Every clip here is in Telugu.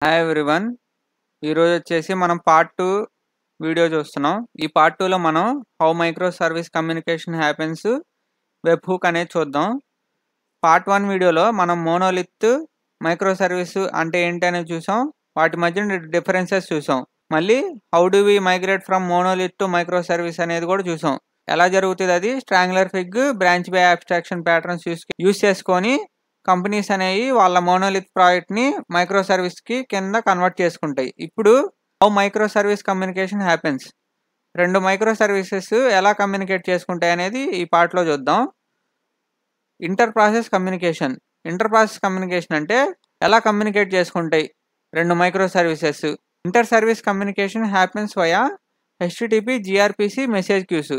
Hi everyone. ఈరోజు వచ్చేసి మనం పార్ట్ 2 వీడియో చూస్తున్నాం. ఈ పార్ట్ 2లో మనం how micro service communication happens web hook అనేది చూద్దాం. పార్ట్ 1 వీడియోలో మనం మోనోలిత్ మైక్రో సర్వీస్ అంటే ఏంటి అనేది చూసాం. వాటి మధ్య డిఫరెన్సెస్ చూసాం. మళ్ళీ how do we migrate from monolith to micro service అనేది కూడా చూసాం. ఎలా జరుగుతుంది అది strangler fig branch by abstraction patterns use చేసుకొని కంపెనీస్ అనేవి వాళ్ళ మోనోలిత్ ప్రాజెక్ట్ని మైక్రో సర్వీస్కి కింద కన్వర్ట్ చేసుకుంటాయి. ఇప్పుడు how micro service communication happens, రెండు మైక్రో సర్వీసెస్ ఎలా కమ్యూనికేట్ చేసుకుంటాయి అనేది ఈ పార్ట్లో చూద్దాం. ఇంటర్ ప్రాసెస్ కమ్యూనికేషన్ అంటే ఎలా కమ్యూనికేట్ చేసుకుంటాయి రెండు micro services. Inter service communication happens via HTTP gRPC message queues.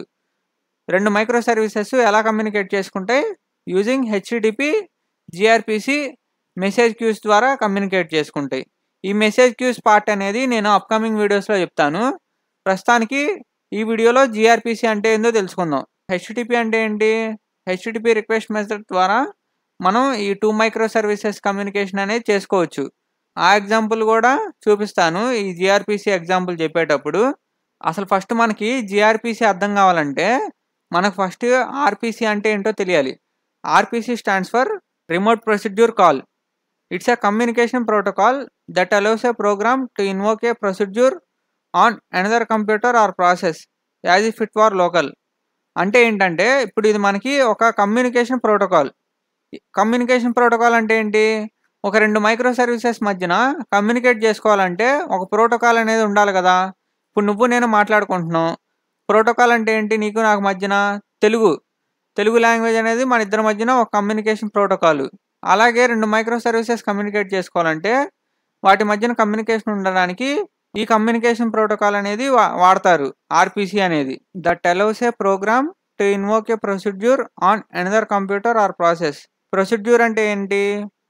రెండు మైక్రో సర్వీసెస్ ఎలా కమ్యూనికేట్ చేసుకుంటాయి using HTTP gRPC message queues ద్వారా కమ్యూనికేట్ చేసుకుంటాయి. ఈ మెసేజ్ క్యూస్ పార్ట్ అనేది నేను అప్కమింగ్ వీడియోస్లో చెప్తాను. ప్రస్తుతానికి ఈ వీడియోలో జిఆర్పిసి అంటే ఏందో తెలుసుకుందాం. హెచ్టిటిపి అంటే ఏంటి? హెచ్టిటిపి రిక్వెస్ట్ మెథడ్ ద్వారా మనం ఈ 2 మైక్రో సర్వీసెస్ కమ్యూనికేషన్ అనేది చేసుకోవచ్చు. ఆ ఎగ్జాంపుల్ కూడా చూపిస్తాను ఈ జిఆర్పిసి ఎగ్జాంపుల్ చెప్పేటప్పుడు. అసలు ఫస్ట్ మనకి జిఆర్పిసి అర్థం కావాలంటే మనకు ఫస్ట్ ఆర్పిసి అంటే ఏంటో తెలియాలి. RPC stands for remote procedure call. It's a communication protocol that allows a program to invoke a procedure on another computer or process as if it were local. అంటే ఏంటంటే ఇప్పుడు ఇది మనకి ఒక కమ్యూనికేషన్ ప్రోటోకాల్. కమ్యూనికేషన్ ప్రోటోకాల్ అంటే ఏంటి? ఒక రెండు మైక్రో సర్వీసెస్ మధ్యన కమ్యూనికేట్ చేసుకోవాలంటే ఒక ప్రోటోకాల్ అనేది ఉండాలి కదా. ఇప్పుడు నువ్వు నేను మాట్లాడుకుంటున్నాం. ప్రోటోకాల్ అంటే ఏంటి? నీకు నాకు మధ్యన తెలుగు లాంగ్వేజ్ అనేది మన ఇద్దరి మధ్యన ఒక కమ్యూనికేషన్ ప్రోటోకాల్. అలాగే రెండు మైక్రో సర్వీసెస్ కమ్యూనికేట్ చేసుకోవాలంటే వాటి మధ్యన కమ్యూనికేషన్ ఉండడానికి ఈ కమ్యూనికేషన్ ప్రోటోకాల్ అనేది వాడతారు, ఆర్పిసి అనేది. That allows a program to invoke a procedure on another computer or process. Procedure అంటే ఏంటి?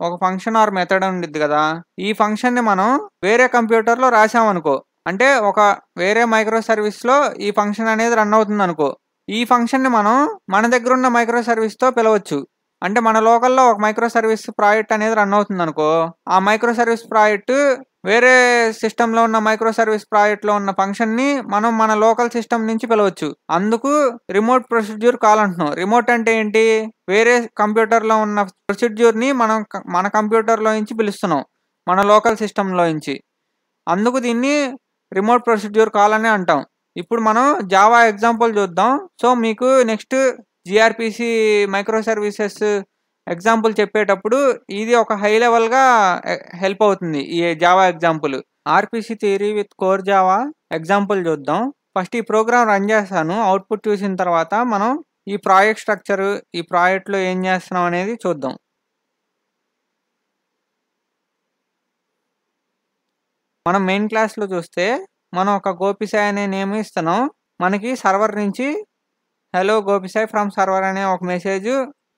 ఒక ఫంక్షన్ ఆర్ మెథడ్ ఉండిద్ది కదా. ఈ ఫంక్షన్ని మనం వేరే కంప్యూటర్లో రాసామనుకో, అంటే ఒక వేరే మైక్రో సర్వీస్లో ఈ ఫంక్షన్ అనేది రన్ అవుతుంది అనుకో. ఈ ఫంక్షన్ని మనం మన దగ్గర ఉన్న మైక్రో సర్వీస్తో పిలవచ్చు. అంటే మన లోకల్లో ఒక మైక్రో సర్వీస్ ప్రాజెక్ట్ అనేది రన్ అవుతుంది అనుకో, ఆ మైక్రో సర్వీస్ ప్రాజెక్ట్ వేరే సిస్టంలో ఉన్న మైక్రో సర్వీస్ ప్రాజెక్ట్లో ఉన్న ఫంక్షన్ని మనం మన లోకల్ సిస్టమ్ నుంచి పిలవచ్చు. అందుకు రిమోట్ ప్రొసీడ్యూర్ కాల్ అంటున్నాం. రిమోట్ అంటే ఏంటి? వేరే కంప్యూటర్లో ఉన్న ప్రొసీడ్యూర్ని మనం మన కంప్యూటర్లో నుంచి పిలుస్తున్నాం, మన లోకల్ సిస్టంలో నుంచి. అందుకు దీన్ని రిమోట్ ప్రొసీడ్యూర్ కాల్ అని అంటాం. ఇప్పుడు మనం జావా ఎగ్జాంపుల్ చూద్దాం. సో మీకు నెక్స్ట్ జిఆర్పిసి మైక్రో సర్వీసెస్ ఎగ్జాంపుల్ చెప్పేటప్పుడు ఇది ఒక హై లెవెల్గా హెల్ప్ అవుతుంది ఈ Java example. RPC theory with core Java example చూద్దాం. ఫస్ట్ ఈ ప్రోగ్రామ్ రన్ చేస్తాను. అవుట్పుట్ చూసిన తర్వాత మనం ఈ ప్రాజెక్ట్ స్ట్రక్చర్, ఈ ప్రాజెక్ట్లో ఏం చేస్తున్నాం అనేది చూద్దాం. మనం మెయిన్ క్లాస్లో చూస్తే మనం ఒక గోపిసాయ్ అనే నేమ్ ఇస్తున్నాం. మనకి సర్వర్ నుంచి హలో గోపిసాయ్ ఫ్రమ్ సర్వర్ అనే ఒక మెసేజ్,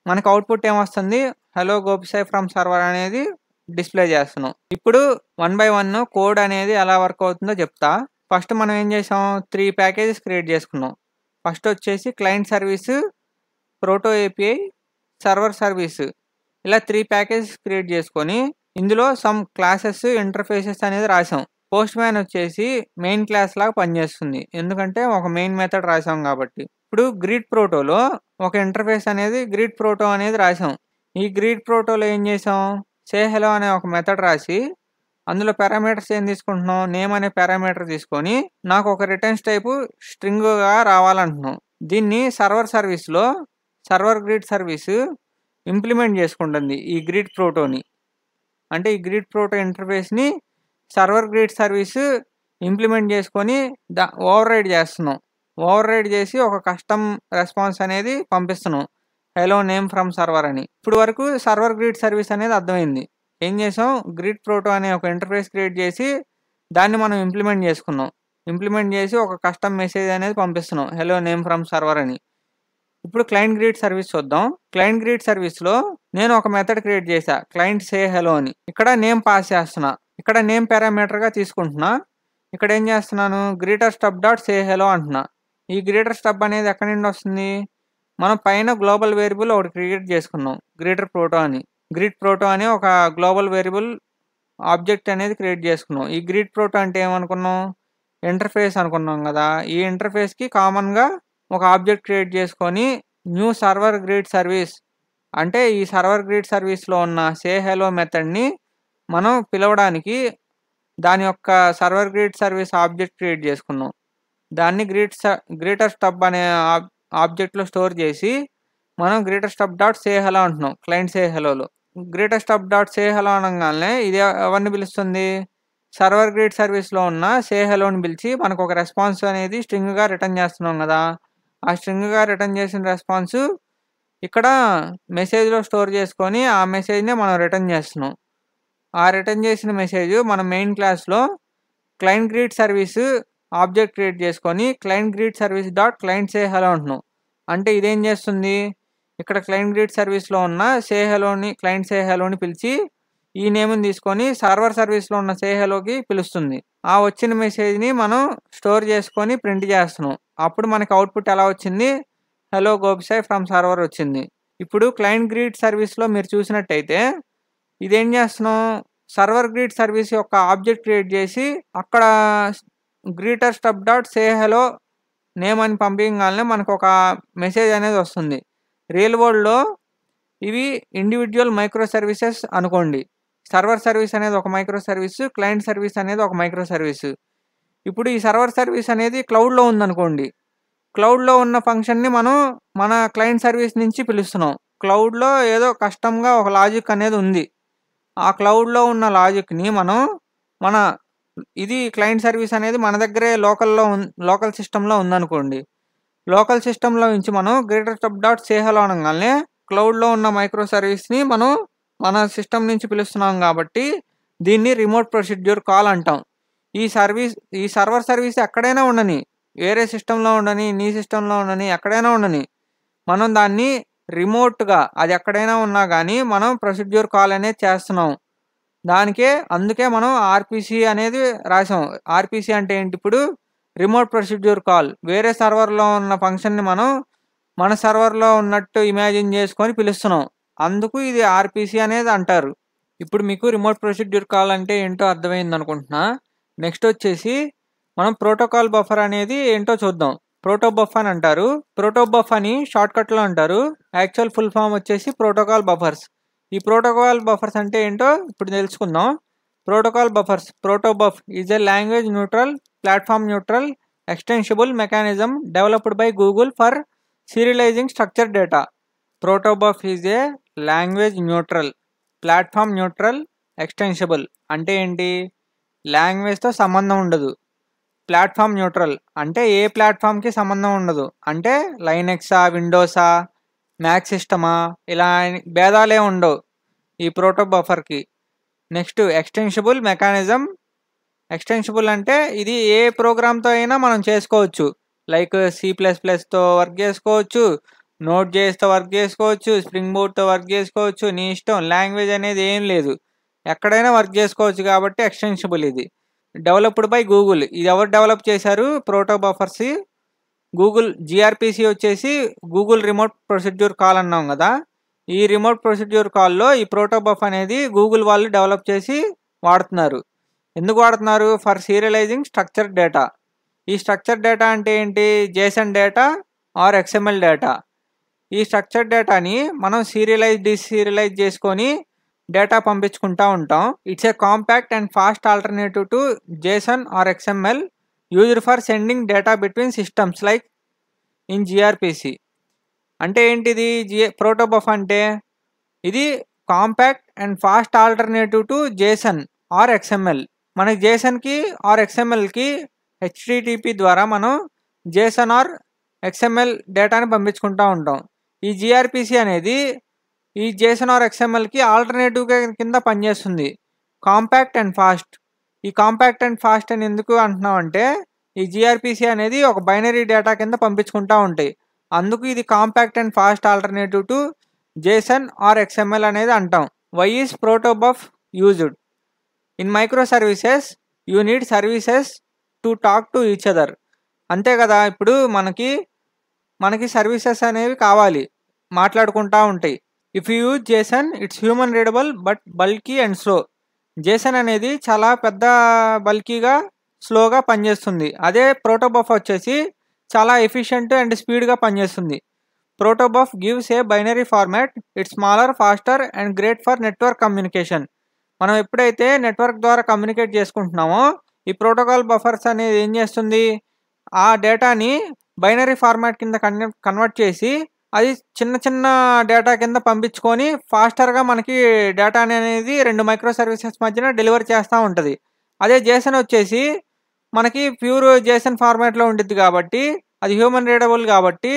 మనకి అవుట్పుట్ ఏమొస్తుంది? హలో గోపిసాయ్ ఫ్రమ్ సర్వర్ అనేది డిస్ప్లే చేస్తున్నాం. ఇప్పుడు 1 by 1 కోడ్ అనేది ఎలా వర్క్ అవుతుందో చెప్తా. ఫస్ట్ మనం ఏం చేసాం? 3 ప్యాకేజెస్ క్రియేట్ చేసుకున్నాం. ఫస్ట్ వచ్చేసి client service, proto API, server service, ఇలా 3 ప్యాకేజెస్ క్రియేట్ చేసుకొని ఇందులో సమ్ క్లాసెస్, ఇంటర్ఫేసెస్ అనేది రాసాం. పోస్ట్ మ్యాన్ వచ్చేసి మెయిన్ క్లాస్ లాగా పనిచేస్తుంది, ఎందుకంటే ఒక మెయిన్ మెథడ్ రాసాం కాబట్టి. ఇప్పుడు గ్రీట్ ప్రోటోలో ఒక ఇంటర్ఫేస్ అనేది గ్రీట్ ప్రోటో అనేది రాసాం. ఈ గ్రీట్ ప్రోటోలో ఏం చేసాం? సే హెలో అనే ఒక మెథడ్ రాసి అందులో పారామీటర్స్ ఏం తీసుకుంటున్నాం? నేమ్ అనే పారామీటర్ తీసుకొని నాకు ఒక రిటర్న్స్ టైపు స్ట్రింగ్గా రావాలంటున్నాం. దీన్ని సర్వర్ సర్వీస్లో సర్వర్ గ్రీట్ సర్వీస్ ఇంప్లిమెంట్ చేసుకుంటుంది ఈ గ్రీట్ ప్రోటోని. అంటే ఈ గ్రీట్ ప్రోటో ఇంటర్ఫేస్ని సర్వర్ గ్రీట్ సర్వీస్ ఇంప్లిమెంట్ చేసుకొని ఓవర్ రైడ్ చేస్తున్నాం. ఓవర్ రైడ్ చేసి ఒక కస్టమ్ రెస్పాన్స్ అనేది పంపిస్తున్నాం, హలో నేమ్ ఫ్రమ్ సర్వర్ అని. ఇప్పుడు వరకు సర్వర్ గ్రీట్ సర్వీస్ అనేది అర్థమైంది. ఏం చేసాం? గ్రీట్ ప్రోటో అనే ఒక ఇంటర్ఫేస్ క్రియేట్ చేసి దాన్ని మనం ఇంప్లిమెంట్ చేసుకున్నాం. ఇంప్లిమెంట్ చేసి ఒక కస్టమ్ మెసేజ్ అనేది పంపిస్తున్నాం, హలో నేమ్ ఫ్రమ్ సర్వర్ అని. ఇప్పుడు క్లయింట్ గ్రీట్ సర్వీస్ చూద్దాం. క్లయింట్ గ్రీట్ సర్వీస్లో నేను ఒక మెథడ్ క్రియేట్ చేశా, క్లయింట్ సే హలో అని. ఇక్కడ నేమ్ పాస్ చేస్తున్నా, ఇక్కడ నేమ్ పారామీటర్గా తీసుకుంటున్నా. ఇక్కడ ఏం చేస్తున్నాను? గ్రీటర్ స్టబ్ డాట్ సే హలో అంటున్నా. ఈ గ్రీటర్ స్టబ్ అనేది ఎక్కడి నుండి వస్తుంది? మనం పైన గ్లోబల్ వేరియబుల్ ఒకటి క్రియేట్ చేసుకున్నాం, గ్రీటర్ ప్రోటో అని. గ్రీట్ ప్రోటో అని ఒక గ్లోబల్ వేరియబుల్ ఆబ్జెక్ట్ అనేది క్రియేట్ చేసుకున్నాం. ఈ గ్రిడ్ ప్రోటో అంటే ఏమనుకున్నాం, ఇంటర్ఫేస్ అనుకున్నాం కదా. ఈ ఇంటర్ఫేస్కి కామన్గా ఒక ఆబ్జెక్ట్ క్రియేట్ చేసుకొని న్యూ సర్వర్ గ్రిడ్ సర్వీస్ అంటే ఈ సర్వర్ గ్రిడ్ సర్వీస్లో ఉన్న సే హెలో మెథడ్ని మనం పిలవడానికి దాని యొక్క server grid service object create చేసుకున్నాం. దాన్ని గ్రీటర్ స్టబ్ అనే ఆబ్జెక్ట్లో స్టోర్ చేసి మనం గ్రీటర్ స్టబ్ డాట్ సే హెలో అంటున్నాం క్లయింట్ సే హెలోలో. గ్రీటర్ స్టబ్ డాట్ సే హెలో అనగానే ఇది ఎవరిని పిలుస్తుంది, సర్వర్ గ్రిడ్ సర్వీస్లో ఉన్న సే హెలోని పిలిచి మనకు ఒక రెస్పాన్స్ అనేది స్ట్రింగ్గా రిటర్న్ చేస్తున్నాం కదా. ఆ స్ట్రింగ్గా రిటర్న్ చేసిన రెస్పాన్స్ ఇక్కడ మెసేజ్లో స్టోర్ చేసుకొని ఆ మెసేజ్ని మనం రిటర్న్ చేస్తున్నాం. ఆ రిటర్న్ చేసిన మెసేజ్ మన మెయిన్ క్లాస్లో client grid service object create చేసుకొని client grid service dot client say hello అంటున్నాం. అంటే ఇదేం చేస్తుంది, ఇక్కడ క్లయింట్ గ్రిడ్ సర్వీస్లో ఉన్న సే హెలోని క్లయింట్ సే హెలోని పిలిచి ఈ నేమ్ని తీసుకొని సర్వర్ సర్వీస్లో ఉన్న సే హెలోకి పిలుస్తుంది. ఆ వచ్చిన మెసేజ్ని మనం స్టోర్ చేసుకొని ప్రింట్ చేస్తున్నాం. అప్పుడు మనకి అవుట్పుట్ ఎలా వచ్చింది, హలో గోపిసాయ్ ఫ్రమ్ సర్వర్ వచ్చింది. ఇప్పుడు క్లయింట్ గ్రిడ్ సర్వీస్లో మీరు చూసినట్టయితే ఇదేం చేస్తున్నాం, సర్వర్ గ్రిడ్ సర్వీస్ యొక్క ఆబ్జెక్ట్ క్రియేట్ చేసి అక్కడ గ్రీటర్ స్టబ్ డాట్ సే హెలో నేమ్ అని పంపించగానే మనకు ఒక మెసేజ్ అనేది వస్తుంది. రియల్ వరల్డ్లో ఇవి ఇండివిజువల్ మైక్రో సర్వీసెస్ అనుకోండి. సర్వర్ సర్వీస్ అనేది ఒక మైక్రో సర్వీస్, క్లయింట్ సర్వీస్ అనేది ఒక మైక్రో సర్వీస్. ఇప్పుడు ఈ సర్వర్ సర్వీస్ అనేది క్లౌడ్లో ఉందనుకోండి. క్లౌడ్లో ఉన్న ఫంక్షన్ని మనం మన క్లయింట్ సర్వీస్ నుంచి పిలుస్తున్నాం. క్లౌడ్లో ఏదో కస్టమ్గా ఒక లాజిక్ అనేది ఉంది. ఆ క్లౌడ్లో ఉన్న లాజిక్ని మనం ఇది క్లయింట్ సర్వీస్ అనేది మన దగ్గరే లోకల్ సిస్టంలో ఉందనుకోండి. లోకల్ సిస్టంలో నుంచి మనం గ్రీటర్ స్టబ్ డాట్ సే హెలో అనగానే క్లౌడ్లో ఉన్న మైక్రో సర్వీస్ని మనం మన సిస్టమ్ నుంచి పిలుస్తున్నాం కాబట్టి దీన్ని రిమోట్ ప్రొసీడ్యూర్ కాల్ అంటాం. ఈ సర్వర్ సర్వీస్ ఎక్కడైనా ఉండని, వేరే సిస్టంలో ఉండని, నీ సిస్టంలో ఉండని, ఎక్కడైనా ఉండని, మనం దాన్ని రిమోట్గా అది ఎక్కడైనా ఉన్నా కానీ మనం ప్రొసీడ్యూర్ కాల్ అనేది చేస్తున్నాం. అందుకే మనం ఆర్పిసి అనేది రాసాం. ఆర్పిసి అంటే ఏంటి, ఇప్పుడు రిమోట్ ప్రొసీడ్యూర్ కాల్. వేరే సర్వర్లో ఉన్న ఫంక్షన్ని మనం మన సర్వర్లో ఉన్నట్టు ఇమాజిన్ చేసుకొని పిలుస్తున్నాం. అందుకు ఇది ఆర్పిసి అనేది అంటారు. ఇప్పుడు మీకు రిమోట్ ప్రొసీడ్యూర్ కాల్ అంటే ఏంటో అర్థమైంది అనుకుంటున్నా. నెక్స్ట్ వచ్చేసి మనం ప్రోటోకాల్ బఫర్ అనేది ఏంటో చూద్దాం. ప్రోటోబఫ్ అని అంటారు. ప్రోటోబఫ్ అని షార్ట్కట్లో అంటారు. యాక్చువల్ ఫుల్ ఫామ్ వచ్చేసి ప్రోటోకాల్ బఫర్స్. ఈ ప్రోటోకాల్ బఫర్స్ అంటే ఏంటో ఇప్పుడు తెలుసుకుందాం. Protocol buffers, protobuf is a language neutral, platform neutral, extensible mechanism developed by Google for serializing structure data. Protobuf is a language neutral, platform neutral, extensible అంటే ఏంటి, లాంగ్వేజ్తో సంబంధం ఉండదు. ప్లాట్ఫామ్ న్యూట్రల్ అంటే ఏ ప్లాట్ఫామ్కి సంబంధం ఉండదు. అంటే లైనెక్సా, విండోసా, మ్యాక్ సిస్టమా ఇలా భేదాలే ఉండవు ఈ ప్రోటోబఫర్కి. Next ఎక్స్టెన్షిబుల్ mechanism. ఎక్స్టెన్షిబుల్ అంటే ఇది ఏ ప్రోగ్రామ్తో అయినా మనం చేసుకోవచ్చు. లైక్ C++తో వర్క్ చేసుకోవచ్చు, నోట్ జేఎస్తో వర్క్ చేసుకోవచ్చు, స్ప్రింగ్ బూట్తో వర్క్ చేసుకోవచ్చు, నీ ఇష్టం. లాంగ్వేజ్ అనేది ఏం లేదు, ఎక్కడైనా వర్క్ చేసుకోవచ్చు కాబట్టి ఎక్స్టెన్షిబుల్. ఇది డెవలప్డ్ బై గూగుల్. ఇది ఎవరు డెవలప్ చేశారు, ప్రోటోబఫర్స్. గూగుల్. జిఆర్పిసి వచ్చేసి గూగుల్ రిమోట్ ప్రొసీడ్యూర్ కాల్ అన్నాం కదా. ఈ రిమోట్ ప్రొసీడ్యూర్ కాల్లో ఈ ప్రోటోబఫ్ అనేది గూగుల్ వాళ్ళు డెవలప్ చేసి వాడుతున్నారు. ఎందుకు వాడుతున్నారు, ఫర్ సీరియలైజింగ్ స్ట్రక్చర్ డేటా. ఈ స్ట్రక్చర్ డేటా అంటే ఏంటి, JSON data or XML data. ఈ స్ట్రక్చర్ డేటాని మనం డిసీరియలైజ్ చేసుకొని డేటా పంపించుకుంటూ ఉంటాం. It's a compact and fast alternative to JSON or XML used for sending data between systems like in gRPC. అంటే ఏంటిది, ప్రోటోబఫ్ అంటే ఇది compact and fast alternative to JSON or XML. మనకి జేసన్కి ఆర్ XMLకి HTTP ద్వారా మనం జేసన్ ఆర్ XML డేటాని పంపించుకుంటూ ఉంటాం. ఈ జిఆర్పిసి అనేది ఈ జేసన్ ఆర్ XMLకి ఆల్టర్నేటివ్ కింద పనిచేస్తుంది. Compact and fast. ఈ కాంపాక్ట్ అండ్ ఫాస్ట్ అని ఎందుకు అంటున్నాం అంటే ఈ జిఆర్పిసి అనేది ఒక బైనరీ డేటా కింద పంపించుకుంటూ ఉంటాయి. అందుకు ఇది compact and fast alternative to JSON or XML అనేది అంటాం. Why is protobuf used in micro services, you need services to talk to each other. అంతే కదా, ఇప్పుడు మనకి సర్వీసెస్ అనేవి కావాలి, మాట్లాడుకుంటూ ఉంటాయి. If you use JSON it's human readable but bulky and slow. JSON అనేది చాలా పెద్ద బల్కీగా స్లోగా పనిచేస్తుంది. అదే ప్రోటోబఫ్ వచ్చేసి చాలా ఎఫిషియెంట్ అండ్ స్పీడ్గా పనిచేస్తుంది. Protobuf gives a binary format. It's smaller, faster and great for network communication. మనం ఎప్పుడైతే నెట్వర్క్ ద్వారా కమ్యూనికేట్ చేసుకుంటున్నామో ఈ ప్రోటోకాల్ బఫర్స్ అనేది ఏం చేస్తుంది, ఆ డేటాని బైనరీ ఫార్మాట్ కింద కన్వర్ట్ చేసి అది చిన్న చిన్న డేటా కింద పంపించుకొని ఫాస్టర్గా మనకి డేటా అనేది 2 మైక్రో సర్వీసెస్ మధ్యన డెలివర్ చేస్తూ ఉంటుంది. అదే జేసన్ వచ్చేసి మనకి ప్యూర్ జేసన్ ఫార్మాట్లో ఉంటుంది కాబట్టి అది హ్యూమన్ రీడబుల్ కాబట్టి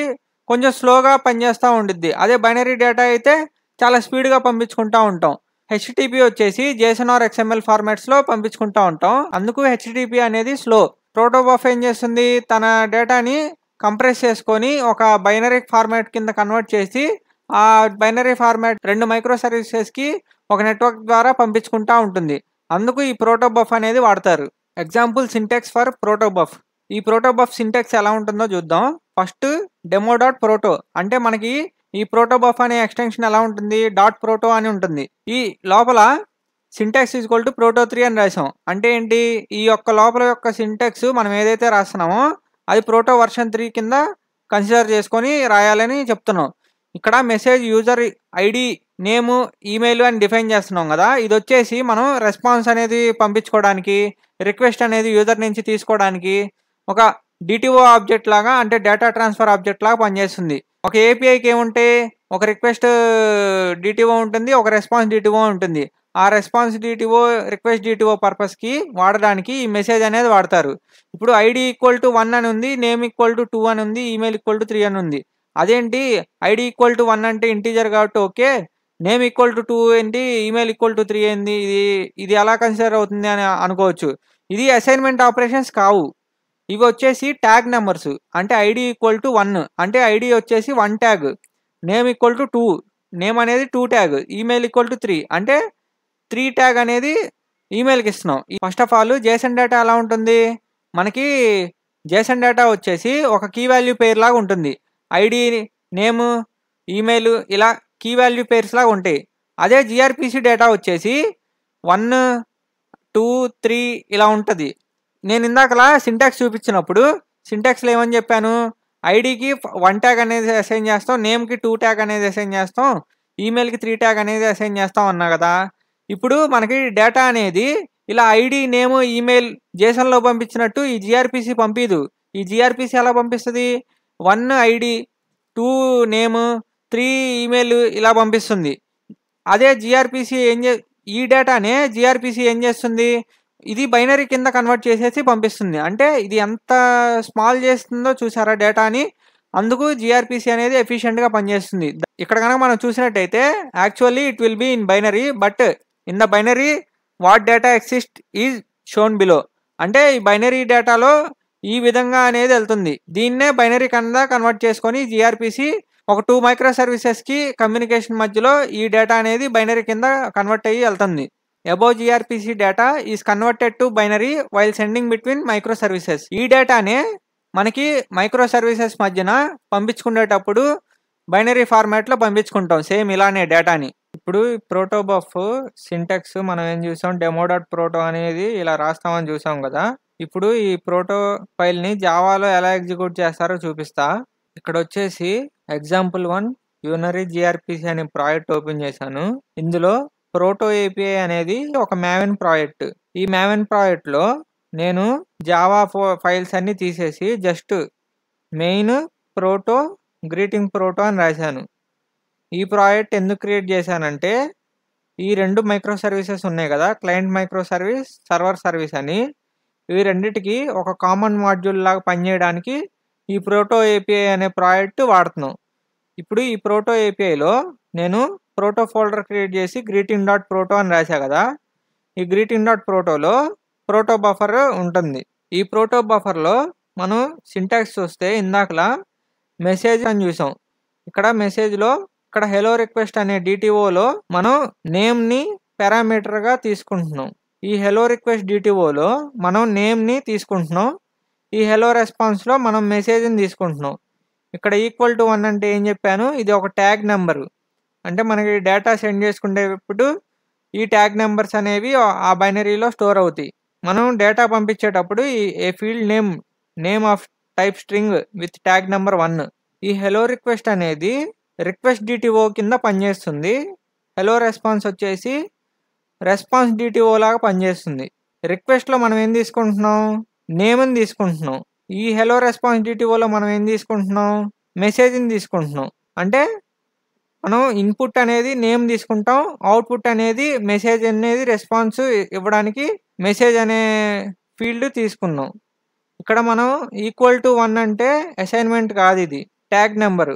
కొంచెం స్లోగా పనిచేస్తూ ఉంటుంది. అదే బైనరీ డేటా అయితే చాలా స్పీడ్గా పంపించుకుంటూ ఉంటాం. హెచ్టిటిపి వచ్చేసి జేసన్ ఆర్ XML ఫార్మాట్స్లో పంపించుకుంటూ ఉంటాం. అందుకు హెచ్టిటిపి అనేది స్లో. ప్రోటోబఫ్ ఏం చేస్తుంది, తన డేటాని కంప్రెస్ చేసుకొని ఒక బైనరీ ఫార్మాట్ కింద కన్వర్ట్ చేసి ఆ బైనరీ ఫార్మాట్ 2 మైక్రో సర్వీసెస్కి ఒక నెట్వర్క్ ద్వారా పంపించుకుంటూ ఉంటుంది. అందుకు ఈ ప్రోటోబఫ్ అనేది వాడతారు. Example syntax for protobuf. ఈ ప్రోటోబఫ్ సింటాక్స్ ఎలా ఉంటుందో చూద్దాం. ఫస్ట్ demo.proto అంటే మనకి ఈ ప్రోటోబఫ్ అనే ఎక్స్టెన్షన్ ఎలా ఉంటుంది, .proto అని ఉంటుంది. ఈ లోపల సింటాక్స్ ఈక్వల్ టు proto3 అని రాసాం. అంటే ఏంటి, ఈ యొక్క లోపల యొక్క సింటాక్స్ మనం ఏదైతే రాస్తున్నామో అది ప్రోటో వర్షన్ 3 కింద కన్సిడర్ చేసుకొని రాయాలని చెప్తున్నాం. ఇక్కడ మెసేజ్ యూజర్ ఐడి, నేము, ఈమెయిల్ అని డిఫైన్ చేస్తున్నాం కదా. ఇది వచ్చేసి మనం రెస్పాన్స్ అనేది పంపించుకోవడానికి, రిక్వెస్ట్ అనేది యూజర్ నుంచి తీసుకోవడానికి ఒక డిటిఓ ఆబ్జెక్ట్ లాగా, అంటే డేటా ట్రాన్స్ఫర్ ఆబ్జెక్ట్ లాగా పనిచేస్తుంది. ఒక ఏపీఐకి ఏముంటే ఒక రిక్వెస్ట్ డిటిఓ ఉంటుంది, ఒక రెస్పాన్స్ డిటిఓ ఉంటుంది. ఆ రెస్పాన్స్ డిటిఓ, రిక్వెస్ట్ డిటిఓ పర్పస్కి వాడడానికి ఈ మెసేజ్ అనేది వాడతారు. ఇప్పుడు ఐడి ఈక్వల్ టు 1 అని ఉంది, నేమ్ ఈక్వల్ టు 2 అని ఉంది, ఈమెయిల్ ఈక్వల్ టు 3 అని ఉంది. అదేంటి, ఐడి ఈక్వల్ టు 1 అంటే ఇంటీజర్ కాబట్టి ఓకే, నేమ్ ఈక్వల్ టు 2 ఏంటి, ఈమెయిల్ ఈక్వల్ టు 3 ఏంది, ఇది ఎలా కన్సిడర్ అవుతుంది అని అనుకోవచ్చు. ఇది అసైన్మెంట్ ఆపరేషన్స్ కావు. ఇవి వచ్చేసి ట్యాగ్ నెంబర్స్. అంటే ఐడి ఈక్వల్ టు 1 అంటే ఐడి వచ్చేసి 1 tag, name equal to 2, name అనేది 2 ట్యాగ్, ఈమెయిల్ ఈక్వల్ టు 3 అంటే 3 ట్యాగ్ అనేది ఈమెయిల్కి ఇస్తున్నాం. First of all Jason data ఎలా ఉంటుంది, మనకి జేసన్ డేటా వచ్చేసి ఒక కీ వాల్యూ పేర్ లాగా ఉంటుంది. ఐడి, నేమ్, ఈమెయిల్ ఇలా కీ వాల్యూ పేర్స్ లాగా ఉంటాయి. అదే జిఆర్పిసి డేటా వచ్చేసి 1, 2, 3 ఇలా ఉంటుంది. నేను ఇందాకలా సింటాక్స్ చూపించినప్పుడు సింటాక్స్లో ఏమని చెప్పాను, ఐడికి 1 ట్యాగ్ అనేది అసైన్ చేస్తాం, నేమ్కి 2 ట్యాగ్ అనేది అసైన్ చేస్తాం, ఈమెయిల్కి 3 ట్యాగ్ అనేది అసైన్ చేస్తాం అన్నా కదా. ఇప్పుడు మనకి డేటా అనేది ఇలా ఐడి, నేమ్, ఈమెయిల్ జేసన్లో పంపించినట్టు ఈ జిఆర్పిసి పంపిదు. ఈ జిఆర్పిసి ఎలా పంపిస్తుంది, 1 ఐడి, 2 నేమ్, 3 ఈమెయిల్ ఇలా పంపిస్తుంది. అదే జిఆర్పిసి ఈ డేటానే జిఆర్పిసి ఏం చేస్తుంది, ఇది బైనరీ కింద కన్వర్ట్ చేసేసి పంపిస్తుంది. అంటే ఇది ఎంత స్మాల్ చేస్తుందో చూసారా డేటాని. అందుకు జిఆర్పిసి అనేది ఎఫిషియెంట్గా పనిచేస్తుంది. ఇక్కడ కనుక మనం చూసినట్టయితే actually it will be in binary, but in the binary what data exist is shown below. అంటే ఈ బైనరీ డేటాలో ఈ విధంగా అనేది వెళ్తుంది. దీన్నే బైనరీ కింద కన్వర్ట్ చేసుకొని జిఆర్పిసి ఒక 2 మైక్రో సర్వీసెస్కి కమ్యూనికేషన్ మధ్యలో ఈ డేటా అనేది బైనరీ కింద కన్వర్ట్ అయ్యి వెళ్తుంది. Above gRPC data is converted to binary while sending between micro services. ఈ డేటానే మనకి మైక్రో సర్వీసెస్ మధ్యన పంపించుకునేటప్పుడు బైనరీ ఫార్మాట్లో పంపించుకుంటాం సేమ్ ఇలానే డేటాని. ఇప్పుడు ప్రోటోబఫ్ సింటాక్స్ మనం ఏం చూసాం, demo.proto అనేది ఇలా రాస్తామని చూసాం కదా. ఇప్పుడు ఈ ప్రోటో ఫైల్ని జావాలో ఎలా ఎగ్జిక్యూట్ చేస్తారో చూపిస్తా. ఇక్కడ వచ్చేసి ఎగ్జాంపుల్ 1 యూనరీ జిఆర్పిసి అనే ప్రాజెక్ట్ ఓపెన్ చేశాను. ఇందులో ప్రోటో ఏపీఐ అనేది ఒక మ్యావెన్ ప్రాజెక్ట్. ఈ మ్యావెన్ ప్రాజెక్ట్లో నేను జావా ఫైల్స్ అన్ని తీసేసి just main proto, greeting proto అని రాశాను. ఈ ప్రాజెక్ట్ ఎందుకు క్రియేట్ చేశానంటే ఈ 2 మైక్రో సర్వీసెస్ ఉన్నాయి కదా, client micro service, server service అని, ఇవి రెండింటికి ఒక కామన్ మాడ్యూల్ లాగా పనిచేయడానికి ఈ ప్రోటో ఏపీఐ అనే ప్రాజెక్ట్ వాడుతున్నాం. ఇప్పుడు ఈ ప్రోటో ఏపీఐలో నేను ప్రోటో ఫోల్డర్ క్రియేట్ చేసి greeting.proto అని రాశా కదా. ఈ greeting.protoలో ప్రోటో బఫర్ ఉంటుంది. ఈ ప్రోటో బఫర్లో మనం సింటాక్స్ చూస్తే ఇందాకలా మెసేజ్ అని చూసాం. ఇక్కడ మెసేజ్లో ఇక్కడ హెలో రిక్వెస్ట్ అనే డిటిఓలో మనం నేమ్ని పారామీటర్గా తీసుకుంటున్నాం. ఈ హెలో రిక్వెస్ట్ డిటిఓలో మనం నేమ్ని తీసుకుంటున్నాం. ఈ హెలో రెస్పాన్స్లో మనం మెసేజ్ని తీసుకుంటున్నాం. ఇక్కడ ఈక్వల్ టు 1 అంటే ఏం చెప్పాను, ఇది ఒక ట్యాగ్ నెంబరు. అంటే మనకి డేటా సెండ్ చేసుకునేటప్పుడు ఈ ట్యాగ్ నెంబర్స్ అనేవి ఆ బైనరీలో స్టోర్ అవుతాయి. మనం డేటా పంపించేటప్పుడు a field name of type string with tag number 1. ఈ హెలో రిక్వెస్ట్ అనేది రిక్వెస్ట్ డిటిఓ కింద పనిచేస్తుంది. హెలో రెస్పాన్స్ వచ్చేసి రెస్పాన్స్ డిటిఓ లాగా పనిచేస్తుంది. రిక్వెస్ట్లో మనం ఏం తీసుకుంటున్నాం, నేమ్ని తీసుకుంటున్నాం. ఈ హెలో రెస్పాన్స్ డిటిఓలో మనం ఏం తీసుకుంటున్నాం, మెసేజ్ని తీసుకుంటున్నాం. అంటే మనం ఇన్పుట్ అనేది నేమ్ తీసుకుంటాం, అవుట్పుట్ అనేది మెసేజ్ అనేది రెస్పాన్స్ ఇవ్వడానికి మెసేజ్ అనే ఫీల్డ్ తీసుకున్నాం. ఇక్కడ మనం ఈక్వల్ టు 1 అంటే అసైన్మెంట్ కాదు, ఇది ట్యాగ్ నెంబరు.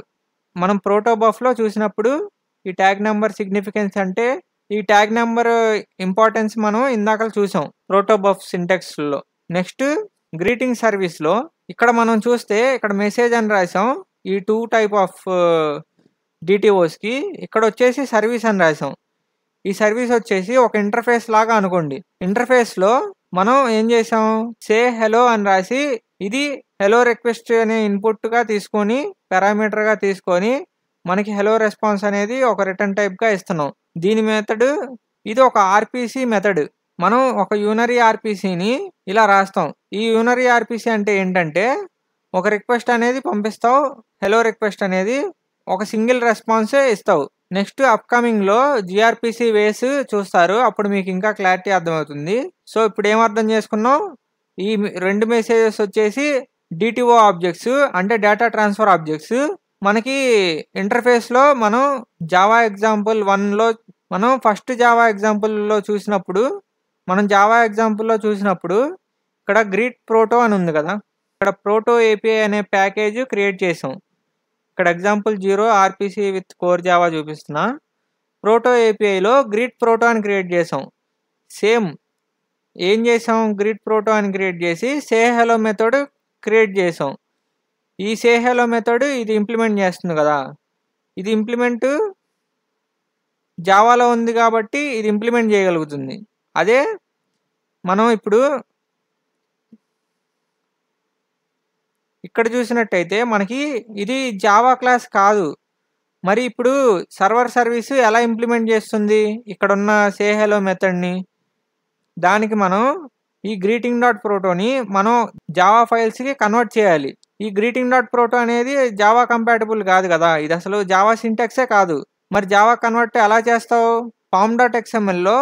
మనం ప్రోటోబఫ్లో చూసినప్పుడు ఈ ట్యాగ్ నెంబర్ సిగ్నిఫికెన్స్ అంటే ఈ ట్యాగ్ నెంబర్ ఇంపార్టెన్స్ మనం ఇందాక చూసాం ప్రోటోబఫ్ సింటాక్స్లో. నెక్స్ట్ గ్రీటింగ్ సర్వీస్లో ఇక్కడ మనం చూస్తే ఇక్కడ మెసేజ్ అని రాసాం ఈ 2 టైప్ ఆఫ్ డిటిఓస్కి. ఇక్కడ వచ్చేసి సర్వీస్ అని రాసాం. ఈ సర్వీస్ వచ్చేసి ఒక ఇంటర్ఫేస్ లాగా అనుకోండి. ఇంటర్ఫేస్లో మనం ఏం చేసాం, సే హెలో అని రాసి ఇది హెలో రిక్వెస్ట్ అనే ఇన్పుట్గా తీసుకొని పారామీటర్గా తీసుకొని మనకి హెలో రెస్పాన్స్ అనేది ఒక రిటర్న్ టైప్గా ఇస్తున్నాం. దీని మెథడ్ ఇది ఒక ఆర్పిసి మెథడ్. మనం ఒక యూనరీ ఆర్పిసిని ఇలా రాస్తాం. ఈ యూనరీ ఆర్పిసి అంటే ఏంటంటే ఒక రిక్వెస్ట్ అనేది పంపిస్తావు, హెలో రిక్వెస్ట్ అనేది ఒక సింగిల్ రెస్పాన్సే ఇస్తావు. నెక్స్ట్ అప్కమింగ్లో జిఆర్పిసి వేస్ చూస్తారు, అప్పుడు మీకు ఇంకా క్లారిటీ అర్థమవుతుంది. సో ఇప్పుడు ఏం అర్థం చేసుకున్నాం, ఈ 2 మెసేజెస్ వచ్చేసి డిటిఓ ఆబ్జెక్ట్స్ అంటే డేటా ట్రాన్స్ఫర్ ఆబ్జెక్ట్స్. మనకి ఇంటర్ఫేస్లో మనం జావా ఎగ్జాంపుల్ 1లో మనం ఫస్ట్ జావా ఎగ్జాంపుల్లో చూసినప్పుడు ఇక్కడ గ్రీట్ ప్రోటో అని ఉంది కదా, ఇక్కడ ప్రోటో ఏపీఐ అనే ప్యాకేజ్ క్రియేట్ చేసాం. ఇక్కడ example 0 RPC with core Java చూపిస్తున్నా. ప్రోటో ఏపీఐలో గ్రీట్ ప్రోటో అని క్రియేట్ చేసాం. సేమ్ ఏం చేసాం, గ్రీట్ ప్రోటో అని క్రియేట్ చేసి సే హెలో మెథడ్ క్రియేట్ చేసాం. ఈ సే హెలో మెథడ్ ఇది ఇంప్లిమెంట్ చేస్తుంది కదా, ఇది ఇంప్లిమెంట్ జావాలో ఉంది కాబట్టి ఇది ఇంప్లిమెంట్ చేయగలుగుతుంది. అదే మనం ఇప్పుడు ఇక్కడ చూసినట్టయితే మనకి ఇది జావా క్లాస్ కాదు. మరి ఇప్పుడు సర్వర్ సర్వీస్ ఎలా ఇంప్లిమెంట్ చేస్తుంది ఇక్కడ ఉన్న సే హెలో మెథడ్ని? దానికి మనం ఈ గ్రీటింగ్ డాట్ ప్రోటోని మనం జావా ఫైల్స్కి కన్వర్ట్ చేయాలి. ఈ గ్రీటింగ్ డాట్ ప్రోటో అనేది జావా కంపాటబుల్ కాదు కదా, ఇది అసలు జావా సింటాక్సే కాదు. మరి జావా కన్వర్ట్ ఎలా చేస్తావు? పామ్ డాట్ ఎక్స్ఎంఎల్లో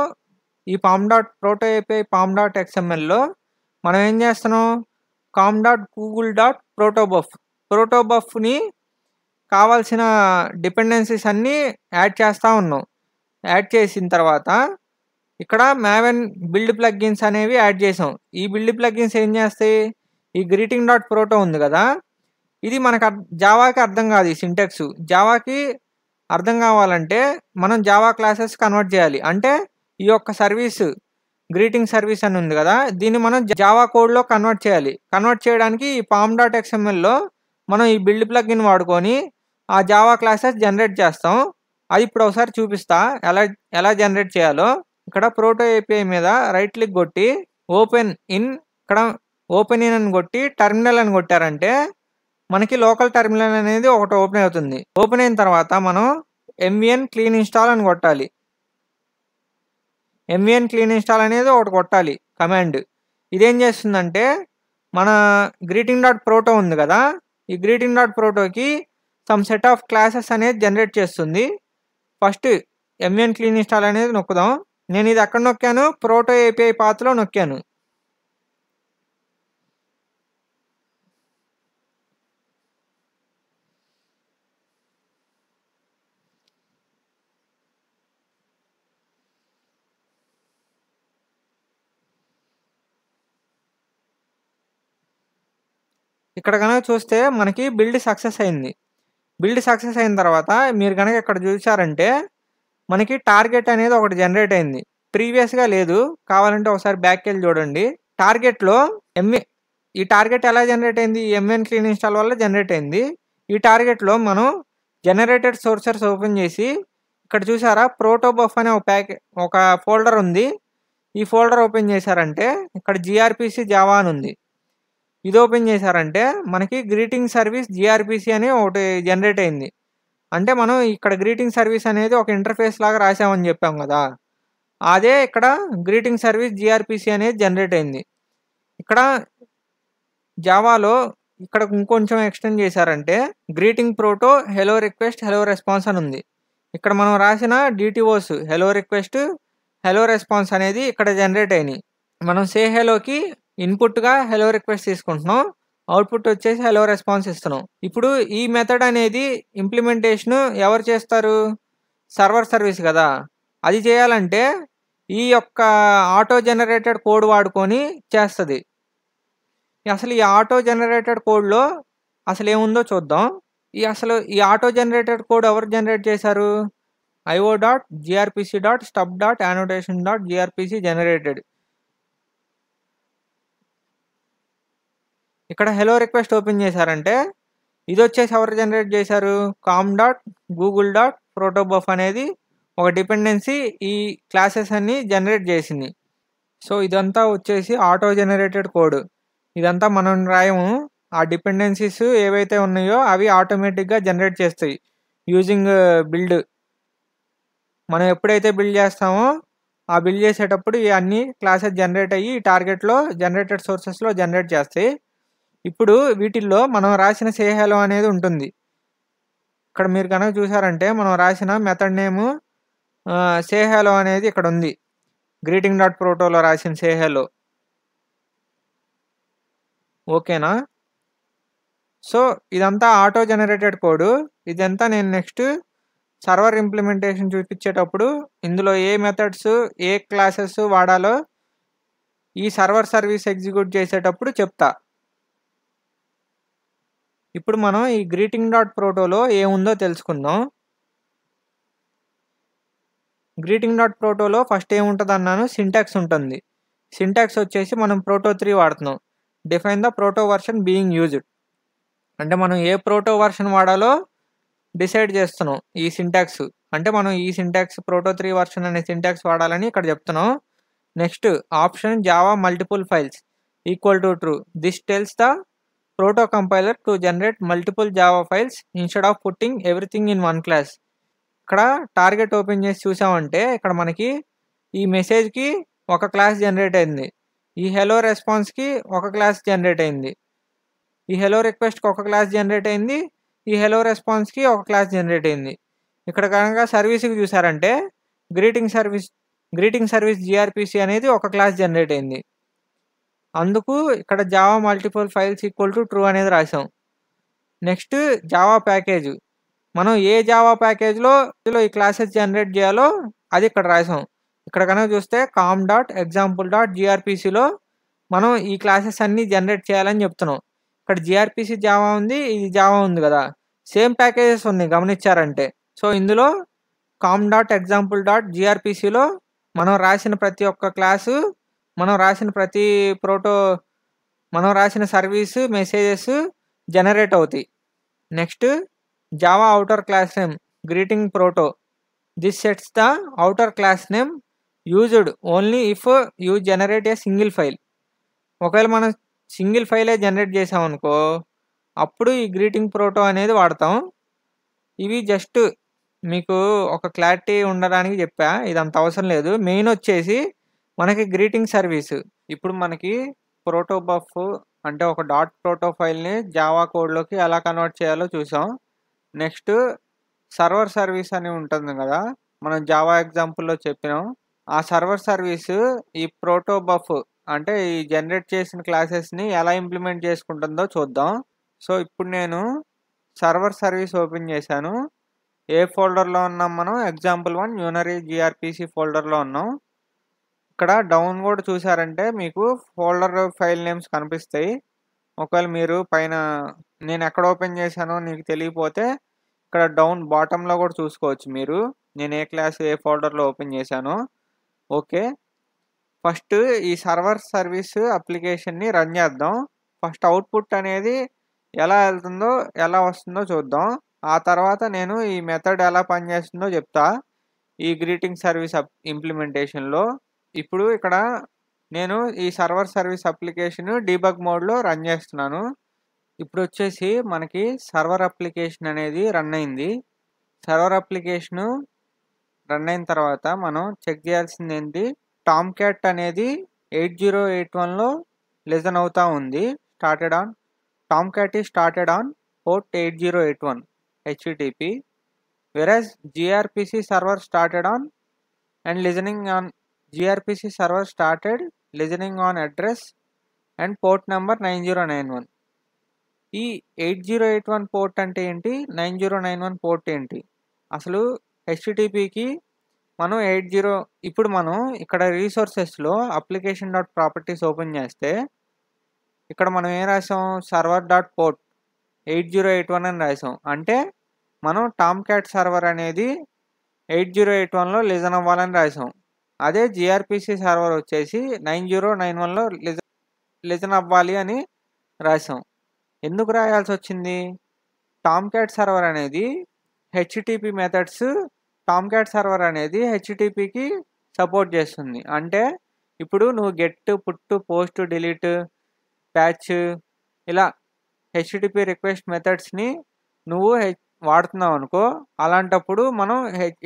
ఈ pom dot proto API pom dot ఎక్స్ఎంఎల్లో మనం ఏం చేస్తున్నాం, కామ్ డాట్ గూగుల్ డాట్ ప్రోటోబఫ్ని కావాల్సిన డిపెండెన్సీస్ అన్నీ యాడ్ చేస్తూ ఉన్నాం. యాడ్ చేసిన తర్వాత ఇక్కడ మావెన్ బిల్డ్ ప్లగ్గిన్స్ అనేవి యాడ్ చేసాం. ఈ బిల్డ్ ప్లగ్గిన్స్ ఏం చేస్తాయి, ఈ గ్రీటింగ్ డాట్ ప్రోటో ఉంది కదా, ఇది మనకు జావాకి అర్థం కాదు. ఈ సింటాక్స్ జావాకి అర్థం కావాలంటే మనం జావా క్లాసెస్ కన్వర్ట్ చేయాలి. అంటే ఈ యొక్క సర్వీస్ గ్రీటింగ్ సర్వీస్ అని ఉంది కదా, దీన్ని మనం జావా కోడ్లో కన్వర్ట్ చేయాలి. కన్వర్ట్ చేయడానికి ఈ పామ్ డాట్ ఎక్స్ఎంఎల్లో మనం ఈ బిల్డ్ ప్లగ్ఇన్ వాడుకొని ఆ జావా క్లాసెస్ జనరేట్ చేస్తాం. అది ఇప్పుడు ఒకసారి చూపిస్తా ఎలా జనరేట్ చేయాలో. ఇక్కడ ప్రోటో ఏపీఐ మీద రైట్ క్లిక్ కొట్టి ఓపెన్ ఇన్ అని కొట్టి టెర్మినల్ అని కొట్టారంటే మనకి లోకల్ టెర్మినల్ అనేది ఒకటి ఓపెన్ అవుతుంది. ఓపెన్ అయిన తర్వాత మనం MVN క్లీన్ ఇన్స్టాల్ అని కొట్టాలి. MVN క్లీన్ ఇన్స్టాల్ అనేది ఒకటి కొట్టాలి కమాండ్. ఇదేం చేస్తుందంటే మన గ్రీటింగ్ డాట్ ప్రోటో ఉంది కదా, ఈ గ్రీటింగ్ డాట్ ప్రోటోకి సమ్ సెట్ ఆఫ్ క్లాసెస్ అనేది జనరేట్ చేస్తుంది. ఫస్ట్ MVN క్లీన్ ఇన్స్టాల్ అనేది నొక్కుదాం. నేను ఇది ఎక్కడ నొక్కాను, ప్రోటో ఏపీఐ పాత్లో నొక్కాను. ఇక్కడ కనుక చూస్తే మనకి బిల్డ్ సక్సెస్ అయింది. బిల్డ్ సక్సెస్ అయిన తర్వాత మీరు కనుక ఇక్కడ చూసారంటే మనకి టార్గెట్ అనేది ఒకటి జనరేట్ అయింది. ప్రీవియస్గా లేదు, కావాలంటే ఒకసారి బ్యాక్ వెళ్ళి చూడండి. టార్గెట్లో ఈ టార్గెట్ ఎలా జనరేట్ అయింది, MVN క్లీన్ ఇన్స్టాల్ వల్ల జనరేట్ అయింది. ఈ టార్గెట్లో మనం జనరేటెడ్ సోర్సెస్ ఓపెన్ చేసి ఇక్కడ చూసారా ప్రోటోబఫ్ అనే ఒక ఫోల్డర్ ఉంది. ఈ ఫోల్డర్ ఓపెన్ చేశారంటే ఇక్కడ GRPC జావా అని ఉంది. ఇది ఓపెన్ చేశారంటే మనకి గ్రీటింగ్ సర్వీస్ GRPC అని ఒకటి జనరేట్ అయింది. అంటే మనం ఇక్కడ గ్రీటింగ్ సర్వీస్ అనేది ఒక ఇంటర్ఫేస్ లాగా రాసామని చెప్పాం కదా, అదే ఇక్కడ గ్రీటింగ్ సర్వీస్ జీఆర్పీసీ అనేది జనరేట్ అయింది. ఇక్కడ జావాలో ఇక్కడ ఇంకొంచెం ఎక్స్టెండ్ చేశారంటే greeting proto hello request hello response అని ఉంది. ఇక్కడ మనం రాసిన డిటిఓస్ హెలో రిక్వెస్ట్ హెలో రెస్పాన్స్ అనేది ఇక్కడ జనరేట్ అయినాయి. మనం సే హెలోకి ఇన్పుట్గా హెలో రిక్వెస్ట్ తీసుకుంటున్నాం, అవుట్పుట్ వచ్చేసి హెలో రెస్పాన్స్ ఇస్తున్నాం. ఇప్పుడు ఈ మెథడ్ అనేది ఇంప్లిమెంటేషన్ ఎవరు చేస్తారు? సర్వర్ సర్వీస్ కదా. అది చేయాలంటే ఈ యొక్క ఆటో జనరేటెడ్ కోడ్ వాడుకొని చేస్తుంది. అసలు ఈ ఆటో జనరేటెడ్ కోడ్లో అసలు ఏముందో చూద్దాం. ఈ ఆటో జనరేటెడ్ కోడ్ ఎవరు జనరేట్ చేశారు? io.grpc.stub.annotation.grpc generated. ఇక్కడ హెలో రిక్వెస్ట్ ఓపెన్ చేశారంటే ఇది వచ్చేసి ఎవరు జనరేట్ చేశారు? com.google.protobuf అనేది ఒక డిపెండెన్సీ ఈ క్లాసెస్ అన్ని జనరేట్ చేసింది. సో ఇదంతా వచ్చేసి ఆటో జనరేటెడ్ కోడ్. ఇదంతా మనం రాయము. ఆ డిపెండెన్సీస్ ఏవైతే ఉన్నాయో అవి ఆటోమేటిక్గా జనరేట్ చేస్తాయి యూజింగ్ బిల్డ్. మనం ఎప్పుడైతే బిల్డ్ చేస్తామో ఆ బిల్డ్ చేసేటప్పుడు ఈ అన్ని క్లాసెస్ జనరేట్ అయ్యి టార్గెట్లో జనరేటెడ్ సోర్సెస్లో జనరేట్ చేస్తాయి. ఇప్పుడు వీటిల్లో మనం రాసిన సే హెలో అనేది ఉంటుంది. ఇక్కడ మీరు కనుక చూసారంటే మనం రాసిన మెథడ్ నేము సే హెలో అనేది ఇక్కడ ఉంది. greeting.protoలో రాసిన సే హెలో. ఓకేనా? సో ఇదంతా ఆటో జనరేటెడ్ కోడ్. ఇదంతా నేను నెక్స్ట్ సర్వర్ ఇంప్లిమెంటేషన్ చూపించేటప్పుడు ఇందులో ఏ మెథడ్స్ ఏ క్లాసెస్ వాడాలో ఈ సర్వర్ సర్వీస్ ఎగ్జిక్యూట్ చేసేటప్పుడు చెప్తా. ఇప్పుడు మనం ఈ greeting.protoలో ఏముందో తెలుసుకుందాం. greeting.protoలో ఫస్ట్ ఏముంటుంది అన్నాను? సింటాక్స్ ఉంటుంది. సింటాక్స్ వచ్చేసి మనం proto 3 వాడుతున్నాం. Define the proto version being used అంటే మనం ఏ proto వర్షన్ వాడాలో డిసైడ్ చేస్తున్నాం ఈ సింటాక్స్. అంటే మనం ఈ సింటాక్స్ proto 3 వర్షన్ అనే సింటాక్స్ వాడాలని ఇక్కడ చెప్తున్నాం. Next option Java multiple files equal to true. This tells the proto compiler to generate multiple Java files instead of putting everything in one class. ఇక్కడ టార్గెట్ ఓపెన్ చేసి చూసామంటే ఇక్కడ మనకి ఈ మెసేజ్కి ఒక క్లాస్ జనరేట్ అయింది, ఈ హెలో రెస్పాన్స్కి ఒక క్లాస్ జనరేట్ అయింది, ఈ హెలో రిక్వెస్ట్కి ఒక క్లాస్ జనరేట్ అయింది, ఈ హెలో రెస్పాన్స్కి ఒక క్లాస్ జనరేట్ అయింది. ఇక్కడ కనుక సర్వీస్కి చూసారంటే గ్రీటింగ్ సర్వీస్ జీఆర్పీసీ అనేది ఒక క్లాస్ జనరేట్ అయింది. అందుకు ఇక్కడ Java multiple files equal to true అనేది రాసాం. Next Java package. మనం ఏ జావా ప్యాకేజ్లో ఈ క్లాసెస్ జనరేట్ చేయాలో అది ఇక్కడ రాసాం. ఇక్కడ కనుక చూస్తే com.example.grpcలో మనం ఈ క్లాసెస్ అన్నీ జనరేట్ చేయాలని చెప్తున్నాం. ఇక్కడ జీఆర్పీసీ జావా ఉంది, ఇది జావా ఉంది కదా, సేమ్ ప్యాకేజెస్ ఉన్నాయి గమనించారంటే. సో ఇందులో com.example.grpcలో మనం రాసిన ప్రతి ఒక్క క్లాసు, మనం రాసిన ప్రతి మనం రాసిన సర్వీసు మెసేజెస్ జనరేట్ అవుతాయి. Next Java outer class name greeting proto. This sets the outer class name used only if you generate a single file. ఒకవేళ మనం సింగిల్ ఫైలే జనరేట్ చేసామనుకో అప్పుడు ఈ గ్రీటింగ్ ప్రోటో అనేది వాడతాం. ఇవి జస్ట్ మీకు ఒక క్లారిటీ ఉండడానికి చెప్పా, ఇదంత అవసరం లేదు. మెయిన్ వచ్చేసి మనకి గ్రీటింగ్ సర్వీస్. ఇప్పుడు మనకి ప్రోటోబఫ్ అంటే ఒక డాట్ ప్రోటో ఫైల్ని జావా కోడ్లోకి ఎలా కన్వర్ట్ చేయాలో చూసాం. నెక్స్ట్ సర్వర్ సర్వీస్ అని ఉంటుంది కదా, మనం జావా ఎగ్జాంపుల్లో చెప్పినాం. ఆ సర్వర్ సర్వీస్ ఈ ప్రోటోబఫ్ అంటే ఈ జనరేట్ చేసిన క్లాసెస్ని ఎలా ఇంప్లిమెంట్ చేసుకుంటుందో చూద్దాం. సో ఇప్పుడు నేను సర్వర్ సర్వీస్ ఓపెన్ చేశాను. ఏ ఫోల్డర్లో ఉన్నాం మనం? example1 యూనరీ జీఆర్పీసీ ఫోల్డర్లో ఉన్నాం. ఇక్కడ డౌన్ కూడా చూసారంటే మీకు ఫోల్డర్ ఫైల్ నేమ్స్ కనిపిస్తాయి. ఒకవేళ మీరు పైన నేను ఎక్కడ ఓపెన్ చేశానో నీకు తెలియకపోతే ఇక్కడ డౌన్ బాటంలో కూడా చూసుకోవచ్చు మీరు, నేను ఏ క్లాస్ ఏ ఫోల్డర్లో ఓపెన్ చేశానో. ఓకే, ఫస్ట్ ఈ సర్వర్ సర్వీస్ అప్లికేషన్ని రన్ చేద్దాం. ఫస్ట్ అవుట్పుట్ అనేది ఎలా వెళ్తుందో ఎలా వస్తుందో చూద్దాం. ఆ తర్వాత నేను ఈ మెథడ్ ఎలా పనిచేస్తుందో చెప్తా ఈ గ్రీటింగ్ సర్వీస్ ఇంప్లిమెంటేషన్లో. ఇప్పుడు ఇక్కడ నేను ఈ సర్వర్ సర్వీస్ అప్లికేషన్ డీబగ్ మోడ్లో రన్ చేస్తున్నాను. ఇప్పుడు వచ్చేసి మనకి సర్వర్ అప్లికేషన్ అనేది రన్ అయింది. సర్వర్ అప్లికేషను రన్ అయిన తర్వాత మనం చెక్ చేయాల్సింది ఏంటి, టామ్ క్యాట్ అనేది 8081లో లిజన్ అవుతా ఉంది. Tom cat is started on port 8081 HTTP, whereas gRPC server started on and listening on gRPC server started listening on address and port number 9091. ఈ 8081 పోర్ట్ అంటే ఏంటి, 9091 పోర్ట్ ఏంటి? అసలు హెచ్టిటిపికి మనం ఇప్పుడు మనం ఇక్కడ రీసోర్సెస్లో అప్లికేషన్ డాట్ ప్రాపర్టీస్ ఓపెన్ చేస్తే ఇక్కడ మనం ఏం రాసాం, సర్వర్ డాట్ పోర్ట్ 8081 అని రాసాం. అంటే మనం టామ్ క్యాట్ సర్వర్ అనేది 8081లో లిజన్ అవ్వాలని రాసాం. అదే జిఆర్పిసి సర్వర్ వచ్చేసి 9091లో లిజన్ అవ్వాలి అని రాసాం. ఎందుకు రాయాల్సి వచ్చింది, టామ్ క్యాట్ సర్వర్ అనేది HTTP methods, Tom cat server అనేది హెచ్టిటిపికి సపోర్ట్ చేస్తుంది. అంటే ఇప్పుడు నువ్వు get, put, post, delete, patch ఇలా హెచ్టిటిపి రిక్వెస్ట్ మెథడ్స్ని నువ్వు వాడుతున్నావు అనుకో, అలాంటప్పుడు మనం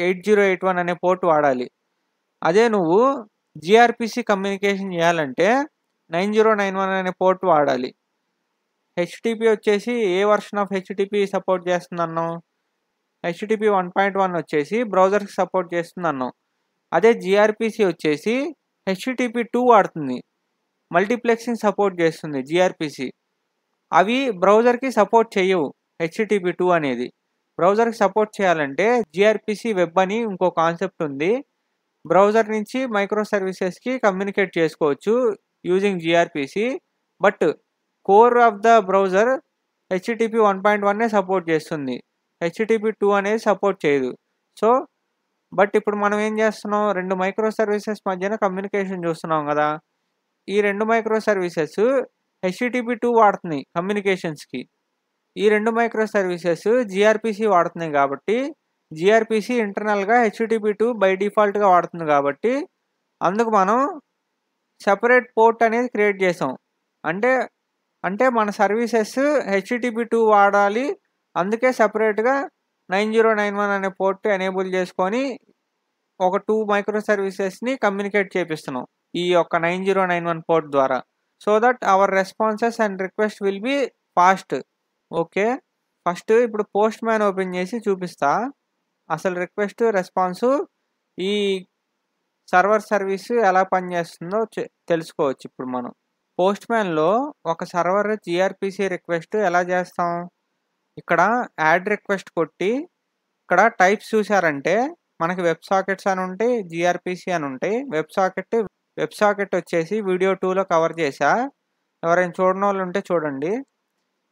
8081 అనే పోర్ట్ వాడాలి. అదే నువ్వు జిఆర్పిసి కమ్యూనికేషన్ చేయాలంటే 9091 అనే పోర్ట్ వాడాలి. హెచ్టిటిపి వచ్చేసి ఏ వర్షన్ ఆఫ్ హెచ్టిటిపి సపోర్ట్ చేస్తుంది అన్నాం, హెచ్టిటిపి 1.1 వచ్చేసి బ్రౌజర్కి సపోర్ట్ చేస్తుంది అన్నాం. అదే జిఆర్పిసి వచ్చేసి హెచ్టిటిపి 2 వాడుతుంది, మల్టీప్లెక్సింగ్ సపోర్ట్ చేస్తుంది జిఆర్పిసి. అవి బ్రౌజర్కి సపోర్ట్ చేయవు. హెచ్టిటిపి 2 అనేది బ్రౌజర్కి సపోర్ట్ చేయాలంటే జిఆర్పిసి వెబ్ అని ఇంకో కాన్సెప్ట్ ఉంది. బ్రౌజర్ నుంచి మైక్రో సర్వీసెస్కి కమ్యూనికేట్ చేసుకోవచ్చు using gRPC. But core of the browser HTTP 1.1నే సపోర్ట్ చేస్తుంది, హెచ్టిటిపి 2 అనేది సపోర్ట్ చేయదు. సో బట్ ఇప్పుడు మనం ఏం చేస్తున్నాం, రెండు మైక్రో సర్వీసెస్ మధ్యన కమ్యూనికేషన్ చూస్తున్నాం కదా. ఈ రెండు మైక్రో సర్వీసెస్ హెచ్టిటిపి 2 వాడుతున్నాయి కమ్యూనికేషన్స్కి. ఈ రెండు మైక్రో సర్వీసెస్ జిఆర్పిసి వాడుతున్నాయి కాబట్టి జిఆర్పిసి ఇంటర్నల్గా హెచ్టిటిపి 2 బై డిఫాల్ట్గా వాడుతుంది కాబట్టి అందుకు మనం సెపరేట్ పోర్ట్ అనేది క్రియేట్ చేసాం. అంటే మన సర్వీసెస్ హెచ్టిటిపి 2 వాడాలి, అందుకే సెపరేట్గా 9091 అనే పోర్ట్ ఎనేబుల్ చేసుకొని ఒక 2 మైక్రో సర్వీసెస్ని కమ్యూనికేట్ చేపిస్తున్నాం ఈ యొక్క 9091 పోర్ట్ ద్వారా. So that hour responses and request will be fast. Okay, first ఇప్పుడు పోస్ట్ మ్యాన్ ఓపెన్ చేసి చూపిస్తా. అసలు రిక్వెస్ట్ రెస్పాన్సు ఈ సర్వర్ సర్వీస్ ఎలా పనిచేస్తుందో తెలుసుకోవచ్చు. ఇప్పుడు మనం పోస్ట్ మ్యాన్లో ఒక సర్వర్ జిఆర్పిసి రిక్వెస్ట్ ఎలా చేస్తాం, ఇక్కడ యాడ్ రిక్వెస్ట్ కొట్టి ఇక్కడ టైప్స్ చూసారంటే మనకి వెబ్ సాకెట్స్ అని ఉంటాయి, జిఆర్పిసి అని ఉంటాయి. వెబ్ సాకెట్ వచ్చేసి వీడియో 2లో కవర్ చేసా, ఎవరైనా చూడని వాళ్ళు ఉంటే చూడండి.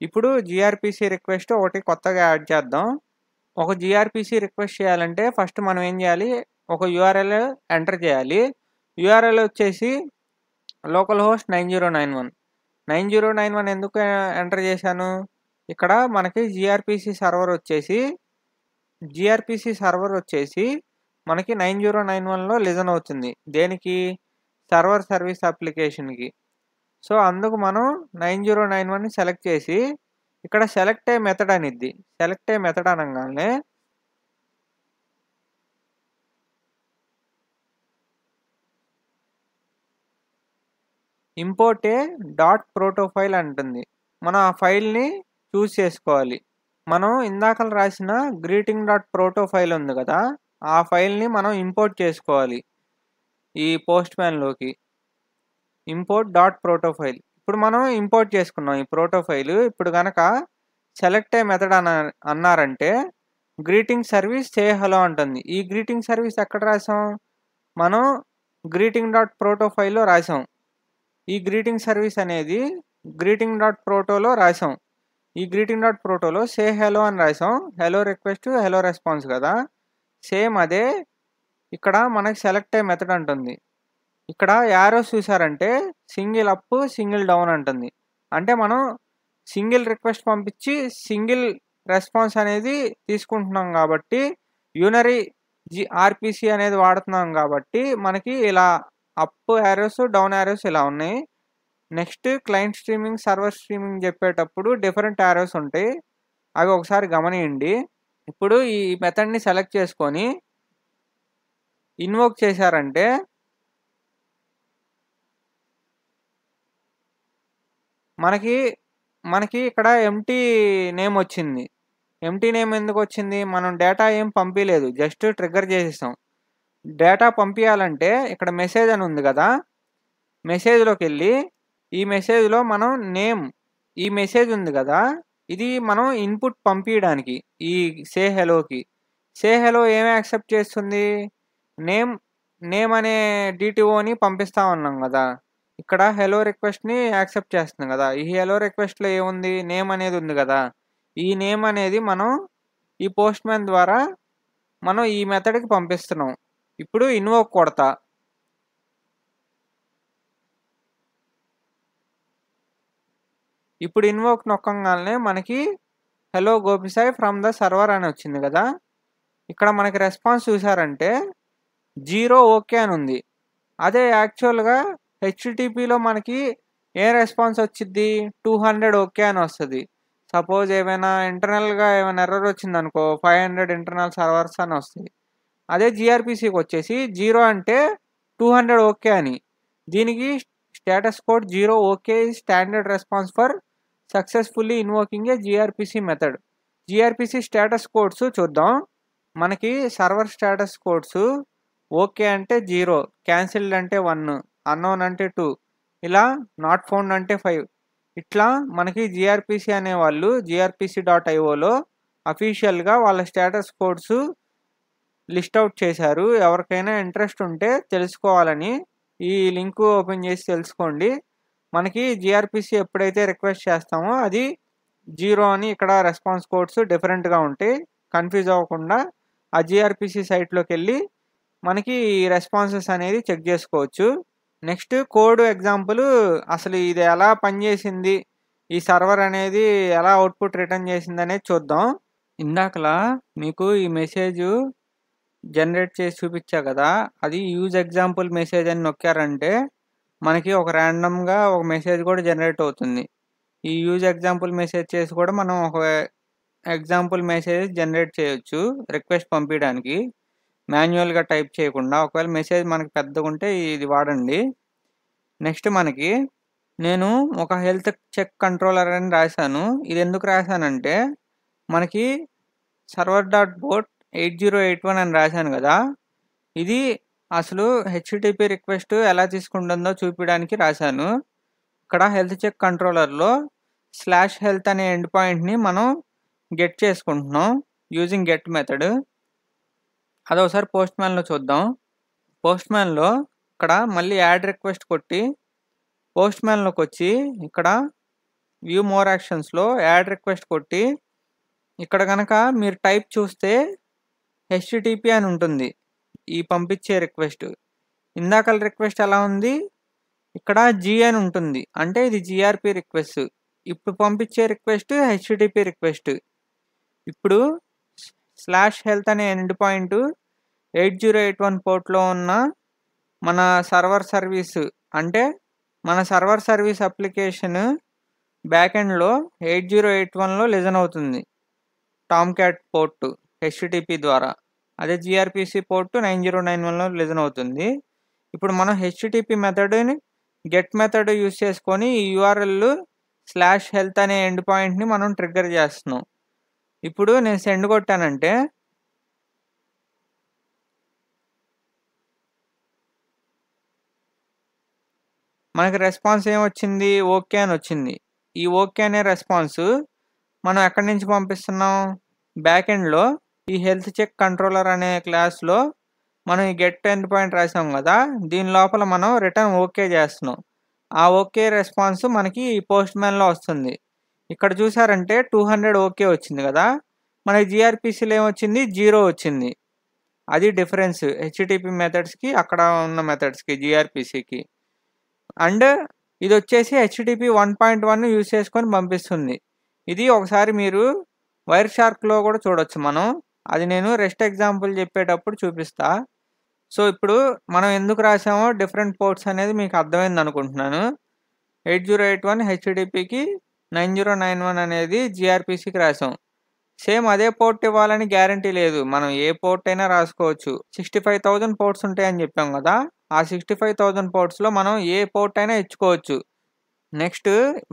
ఇప్పుడు జిఆర్పిసి రిక్వెస్ట్ ఒకటి కొత్తగా యాడ్ చేద్దాం. ఒక జిఆర్పిసి రిక్వెస్ట్ చేయాలంటే ఫస్ట్ మనం ఏం చేయాలి, ఒక యూఆర్ఎల్ ఎంటర్ చేయాలి. యూఆర్ఎల్ వచ్చేసి లోకల్ హోస్ట్ 9091 ఎందుకు ఎంటర్ చేశాను, ఇక్కడ మనకి జిఆర్పిసి సర్వర్ వచ్చేసి మనకి 9091లో లిజన్ అవుతుంది. దేనికి, సర్వర్ సర్వీస్ అప్లికేషన్కి. సో అందుకు మనం 9091ని సెలెక్ట్ చేసి ఇక్కడ సెలెక్ట్ ఏ మెథడ్ అనిద్ది. సెలెక్ట్ ఏ మెథడ్ అనగానే ఇంపోర్ట్ ఏ డాట్ ప్రోటోఫైల్ అంటుంది. మనం ఆ ఫైల్ని చూస్ చేసుకోవాలి. మనం ఇందాక రాసిన గ్రీటింగ్ డాట్ ప్రోటోఫైల్ ఉంది కదా, ఆ ఫైల్ని మనం ఇంపోర్ట్ చేసుకోవాలి ఈ పోస్ట్ మ్యాన్లోకి. ఇంపోర్ట్ డాట్ ప్రోటోఫైల్ ఇప్పుడు మనం ఇంపోర్ట్ చేసుకున్నాం ఈ ప్రోటోఫైల్. ఇప్పుడు కనుక సెలెక్ట్ ఏ మెథడ్ అన్నారంటే గ్రీటింగ్ సర్వీస్ సే హలో అంటుంది. ఈ గ్రీటింగ్ సర్వీస్ ఎక్కడ రాసాం, మనం గ్రీటింగ్ డాట్ ప్రోటోఫైల్లో రాసాం. ఈ గ్రీటింగ్ సర్వీస్ అనేది గ్రీటింగ్ డాట్ ప్రోటోలో రాసాం. ఈ గ్రీటింగ్ డాట్ ప్రోటోలో సే హలో అని రాసాం. హలో రిక్వెస్ట్, హలో రెస్పాన్స్ కదా, సేమ్ అదే ఇక్కడ మనకి సెలెక్ట్ ఏ మెథడ్ అంటుంది. ఇక్కడ యారోస్ చూసారంటే సింగిల్ అప్, సింగిల్ డౌన్ అంటుంది. అంటే మనం సింగిల్ రిక్వెస్ట్ పంపించి సింగిల్ రెస్పాన్స్ అనేది తీసుకుంటున్నాం కాబట్టి యూనరీ ఆర్పిసి అనేది వాడుతున్నాం కాబట్టి మనకి ఇలా అప్ యారోస్, డౌన్ యారోస్ ఇలా ఉన్నాయి. Next client streaming, server streaming చెప్పేటప్పుడు డిఫరెంట్ యారోస్ ఉంటాయి, అవి ఒకసారి గమనియండి. ఇప్పుడు ఈ మెథడ్ని సెలెక్ట్ చేసుకొని ఇన్వోక్ చేశారంటే మనకి ఇక్కడ ఎంటీ నేమ్ వచ్చింది. ఎంటీ నేమ్ ఎందుకు వచ్చింది? మనం డేటా ఏం పంపించలేదు, జస్ట్ ట్రిగ్గర్ చేసేసాం. డేటా పంపించాలంటే ఇక్కడ మెసేజ్ అని ఉంది కదా, మెసేజ్లోకి వెళ్ళి ఈ మెసేజ్లో మనం నేమ్, ఈ మెసేజ్ ఉంది కదా, ఇది మనం ఇన్పుట్ పంపించడానికి ఈ సే హెలోకి. సే హెలో ఏమి యాక్సెప్ట్ చేస్తుంది? నేమ్ అనే డిటిఓని పంపిస్తా ఉన్నాం కదా, ఇక్కడ హెలో రిక్వెస్ట్ని యాక్సెప్ట్ చేస్తుంది కదా. ఈ హెలో రిక్వెస్ట్లో ఏముంది? నేమ్ అనేది ఉంది కదా. ఈ నేమ్ అనేది మనం ఈ పోస్ట్ మ్యాన్ ద్వారా మనం ఈ మెథడ్కి పంపిస్తున్నాం. ఇప్పుడు ఇన్వోక్ కొడతా. ఇప్పుడు ఇన్వోక్ నొక్కగానే మనకి హలో గోపిసాయ్ ఫ్రమ్ ద సర్వర్ అని వచ్చింది కదా. ఇక్కడ మనకి రెస్పాన్స్ చూసారంటే 0 ఓకే అని ఉంది. అదే యాక్చువల్గా హెచ్టిటిపిలో మనకి ఏ రెస్పాన్స్ వచ్చింది? 200 ఓకే అని వస్తుంది. సపోజ్ ఏమైనా ఇంటర్నల్గా ఏమైనా ఎర్రర్ వచ్చింది అనుకో, 500 ఇంటర్నల్ సర్వర్స్ అని వస్తుంది. అదే జిఆర్పిసికి వచ్చేసి 0 అంటే 200 ఓకే అని. దీనికి status code 0 okay standard response for successfully invoking a gRPC method. GRPC status codes చూద్దాం. మనకి సర్వర్ స్టేటస్ కోడ్స్ ఓకే అంటే 0, క్యాన్సిల్డ్ అంటే 1, అన్నోన్ అంటే 2, ఇలా నాట్ ఫౌండ్ అంటే 5. ఇట్లా మనకి జిఆర్పిసి అనేవాళ్ళు grpc.ioలో అఫీషియల్గా వాళ్ళ స్టేటస్ కోడ్స్ లిస్ట్ అవుట్ చేశారు. ఎవరికైనా ఇంట్రెస్ట్ ఉంటే తెలుసుకోవాలని ఈ లింక్ ఓపెన్ చేసి తెలుసుకోండి. మనకి జిఆర్పిసి ఎప్పుడైతే రిక్వెస్ట్ చేస్తామో అది 0 అని ఇక్కడ రెస్పాన్స్ కోడ్స్ డిఫరెంట్గా ఉంటాయి. కన్ఫ్యూజ్ అవ్వకుండా ఆ జిఆర్పిసి సైట్లోకి వెళ్ళి మనకి రెస్పాన్సెస్ అనేది చెక్ చేసుకోవచ్చు. నెక్స్ట్ కోడ్ ఎగ్జాంపుల్, అసలు ఇది ఎలా పనిచేసింది, ఈ సర్వర్ అనేది ఎలా అవుట్పుట్ రిటర్న్ చేసింది అనేది చూద్దాం. ఇందాకలా మీకు ఈ మెసేజ్ జనరేట్ చేసి చూపించా కదా, అది యూజ్ ఎగ్జాంపుల్ మెసేజ్ అని నొక్కారంటే మనకి ఒక ర్యాండమ్గా ఒక మెసేజ్ కూడా జనరేట్ అవుతుంది. ఈ యూజ్ ఎగ్జాంపుల్ మెసేజ్ చేసి కూడా మనం ఒక ఎగ్జాంపుల్ మెసేజ్ జనరేట్ చేయొచ్చు రిక్వెస్ట్ పంపించడానికి, మాన్యువల్గా టైప్ చేయకుండా. ఒకవేళ మెసేజ్ మనకి పెద్దగా ఉంటే ఇది వాడండి. నెక్స్ట్ మనకి నేను ఒక హెల్త్ చెక్ కంట్రోలర్ అని రాశాను. ఇది ఎందుకు రాశానంటే మనకి server.port 8081 అని రాశాను కదా, ఇది అసలు హెచ్టిటిపి రిక్వెస్ట్ ఎలా తీసుకుంటుందో చూపించడానికి రాశాను. ఇక్కడ హెల్త్ చెక్ కంట్రోలర్లో /health అనే ఎండ్ పాయింట్ని మనం గెట్ చేసుకుంటున్నాం యూజింగ్ గెట్ మెథడ్. అదొకసారి పోస్ట్ మ్యాన్లో చూద్దాం. పోస్ట్ మ్యాన్లో ఇక్కడ మళ్ళీ యాడ్ రిక్వెస్ట్ కొట్టి పోస్ట్ మ్యాన్లోకి వచ్చి ఇక్కడ వ్యూ మోర్ యాక్షన్స్లో యాడ్ రిక్వెస్ట్ కొట్టి ఇక్కడ కనుక మీరు టైప్ చూస్తే హెచ్టిటిపి అని ఉంటుంది ఈ పంపించే రిక్వెస్ట్. ఇందాకల రిక్వెస్ట్ ఎలా ఉంది? ఇక్కడ జీ అని ఉంటుంది, అంటే ఇది జిఆర్పి రిక్వెస్ట్. ఇప్పుడు పంపించే రిక్వెస్ట్ హెచ్టిటిపి రిక్వెస్ట్. ఇప్పుడు /health అనే ఎండ్ పాయింట్ 8081 పోర్ట్లో ఉన్న మన సర్వర్ సర్వీస్, అంటే మన సర్వర్ సర్వీస్ అప్లికేషన్ బ్యాక్ ఎండ్లో 8081లో లిజన్ అవుతుంది టామ్క్యాట్ పోర్ట్ హెచ్టిటిపి ద్వారా. అదే జిఆర్పిసి పోర్ట్ 9091లో లిజన్ అవుతుంది. ఇప్పుడు మనం హెచ్టిటిపి మెథడ్ని గెట్ మెథడ్ యూజ్ చేసుకొని ఈ యూఆర్ఎల్ /health అనే ఎండ్ పాయింట్ని మనం ట్రిగ్గర్ చేస్తున్నాం. ఇప్పుడు నేను సెండ్ కొట్టానంటే మనకి రెస్పాన్స్ ఏమొచ్చింది? ఓకే అని వచ్చింది. ఈ ఓకే అనే రెస్పాన్స్ మనం ఎక్కడి నుంచి పంపిస్తున్నాం? బ్యాక్ ఎండ్లో ఈ హెల్త్ చెక్ కంట్రోలర్ అనే క్లాస్లో మనం ఈ గెట్ ఎండ్ పాయింట్ రాసాం కదా, దీని లోపల మనం రిటర్న్ ఓకే చేస్తున్నాం. ఆ ఓకే రెస్పాన్స్ మనకి ఈ పోస్ట్ మ్యాన్లో వస్తుంది. ఇక్కడ చూసారంటే 200 ఓకే వచ్చింది కదా, మనకి జిఆర్పిసిలో ఏమొచ్చింది? 0 వచ్చింది. అది డిఫరెన్స్ హెచ్టిటిపి మెథడ్స్కి అక్కడ ఉన్న మెథడ్స్కి జిఆర్పిసికి. అండ్ ఇది వచ్చేసి హెచ్టిటిపి 1.1 యూజ్ చేసుకొని పంపిస్తుంది. ఇది ఒకసారి మీరు వైర్ షార్క్లో కూడా చూడొచ్చు మనం, అది నేను రెస్ట్ ఎగ్జాంపుల్ చెప్పేటప్పుడు చూపిస్తా. సో ఇప్పుడు మనం ఎందుకు రాసామో డిఫరెంట్ పోర్ట్స్ అనేది మీకు అర్థమైంది అనుకుంటున్నాను. 8081 హెచ్టిటిపికి 9091 అనేది జిఆర్పిసికి రాసాం. సేమ్ అదే పోర్ట్ ఇవ్వాలని గ్యారంటీ లేదు. మనం ఏ పోర్ట్ అయినా రాసుకోవచ్చు. 65,000 పోర్ట్స్ ఉంటాయని చెప్పాం కదా! ఆ 65,000 పోర్ట్స్‌లో మనం ఏ పోర్ట్ అయినా ఇచ్చుకోవచ్చు. నెక్స్ట్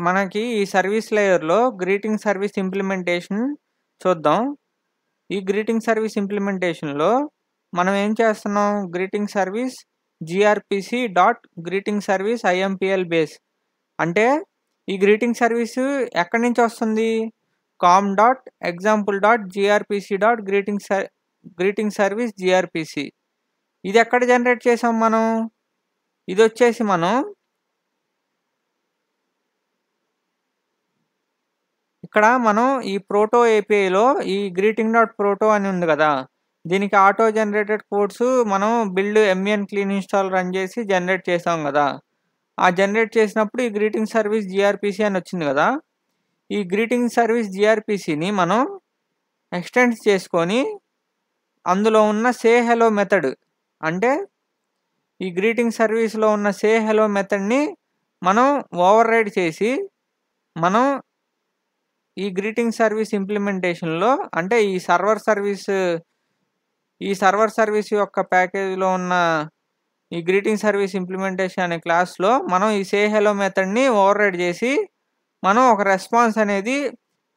మనకి ఈ సర్వీస్ లేయర్‌లో గ్రీటింగ్ సర్వీస్ ఇంప్లిమెంటేషన్ చూద్దాం. ఈ గ్రీటింగ్ సర్వీస్ ఇంప్లిమెంటేషన్‌లో మనం ఏం చేస్తున్నాం? Greeting service gRPC dot greeting service impl base. అంటే ఈ గ్రీటింగ్ సర్వీస్ ఎక్కడి నుంచి వస్తుంది? Com dot example dot gRPC dot greeting service gRPC. ఇది ఎక్కడ జనరేట్ చేసాం మనం? ఇదొచ్చేసి మనం ఇక్కడ మనం ఈ ప్రోటో ఏపీఐలో ఈ గ్రీటింగ్ డాట్ ప్రోటో అని ఉంది కదా! దీనికి ఆటో జనరేటెడ్ కోడ్స్ మనం build MN clean install run చేసి జనరేట్ చేసాం కదా! ఆ జనరేట్ చేసినప్పుడు ఈ గ్రీటింగ్ సర్వీస్ జీఆర్‌పీసీ అని వచ్చింది కదా! ఈ గ్రీటింగ్ సర్వీస్ జీఆర్‌పీసీని మనం ఎక్స్టెండ్ చేసుకొని అందులో ఉన్న సే హెలో మెథడ్, అంటే ఈ గ్రీటింగ్ సర్వీస్‌లో ఉన్న సే హెలో మెథడ్‌ని మనం ఓవర్‌రైడ్ చేసి మనం ఈ గ్రీటింగ్ సర్వీస్ ఇంప్లిమెంటేషన్‌లో, అంటే ఈ సర్వర్ సర్వీస్ యొక్క ప్యాకేజ్‌లో ఉన్న ఈ గ్రీటింగ్ సర్వీస్ ఇంప్లిమెంటేషన్ అనే క్లాస్‌లో మనం ఈ సే హెలో మెథడ్‌ని ఓవర్‌రైడ్ చేసి మనం ఒక రెస్పాన్స్ అనేది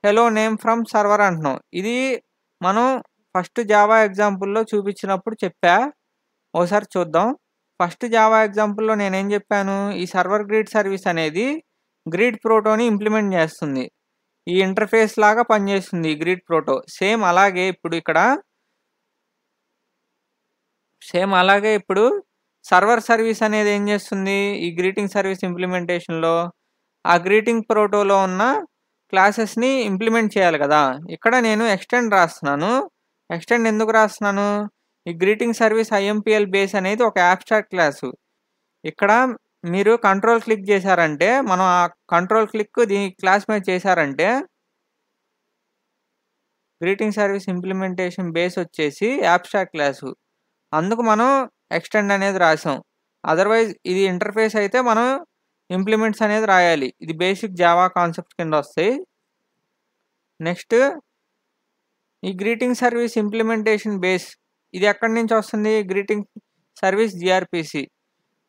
హెలో నేమ్ ఫ్రమ్ సర్వర్ అంటున్నాం. ఇది మనం ఫస్ట్ జావా ఎగ్జాంపుల్‌లో చూపించినప్పుడు చెప్పా. ఒకసారి చూద్దాం. ఫస్ట్ జావా ఎగ్జాంపుల్‌లో నేనేం చెప్పాను? ఈ సర్వర్ గ్రీట్ సర్వీస్ అనేది గ్రీట్ ప్రోటోని ఇంప్లిమెంట్ చేస్తుంది. ఈ ఇంటర్ఫేస్ లాగా పనిచేస్తుంది ఈ గ్రీట్ ప్రోటో. సేమ్ అలాగే ఇప్పుడు సర్వర్ సర్వీస్ అనేది ఏం చేస్తుంది? ఈ గ్రీటింగ్ సర్వీస్ ఇంప్లిమెంటేషన్‌లో ఆ గ్రీటింగ్ ప్రోటోలో ఉన్న క్లాసెస్‌ని ఇంప్లిమెంట్ చేయాలి కదా! ఇక్కడ నేను ఎక్స్టెండ్ రాస్తున్నాను. ఎక్స్టెండ్ ఎందుకు రాస్తున్నాను? ఈ గ్రీటింగ్ సర్వీస్ ఐఎంపీఎల్ బేస్ అనేది ఒక అబ్స్ట్రాక్ట్ క్లాసు. ఇక్కడ మీరు కంట్రోల్ క్లిక్ చేశారంటే, మనం ఆ కంట్రోల్ క్లిక్ దీని క్లాస్ మీద చేశారంటే గ్రీటింగ్ సర్వీస్ ఇంప్లిమెంటేషన్ బేస్ వచ్చేసి అబ్స్ట్రాక్ట్ క్లాసు. అందుకు మనం ఎక్స్టెండ్ అనేది రాసాం. అదర్వైజ్ ఇది ఇంటర్ఫేస్ అయితే మనం ఇంప్లిమెంట్స్ అనేది రాయాలి. ఇది బేసిక్ జావా కాన్సెప్ట్ కింద వస్తాయి. నెక్స్ట్ ఈ గ్రీటింగ్ సర్వీస్ ఇంప్లిమెంటేషన్ బేస్ ఇది ఎక్కడి నుంచి వస్తుంది? గ్రీటింగ్ సర్వీస్ జీఆర్‌పీసీ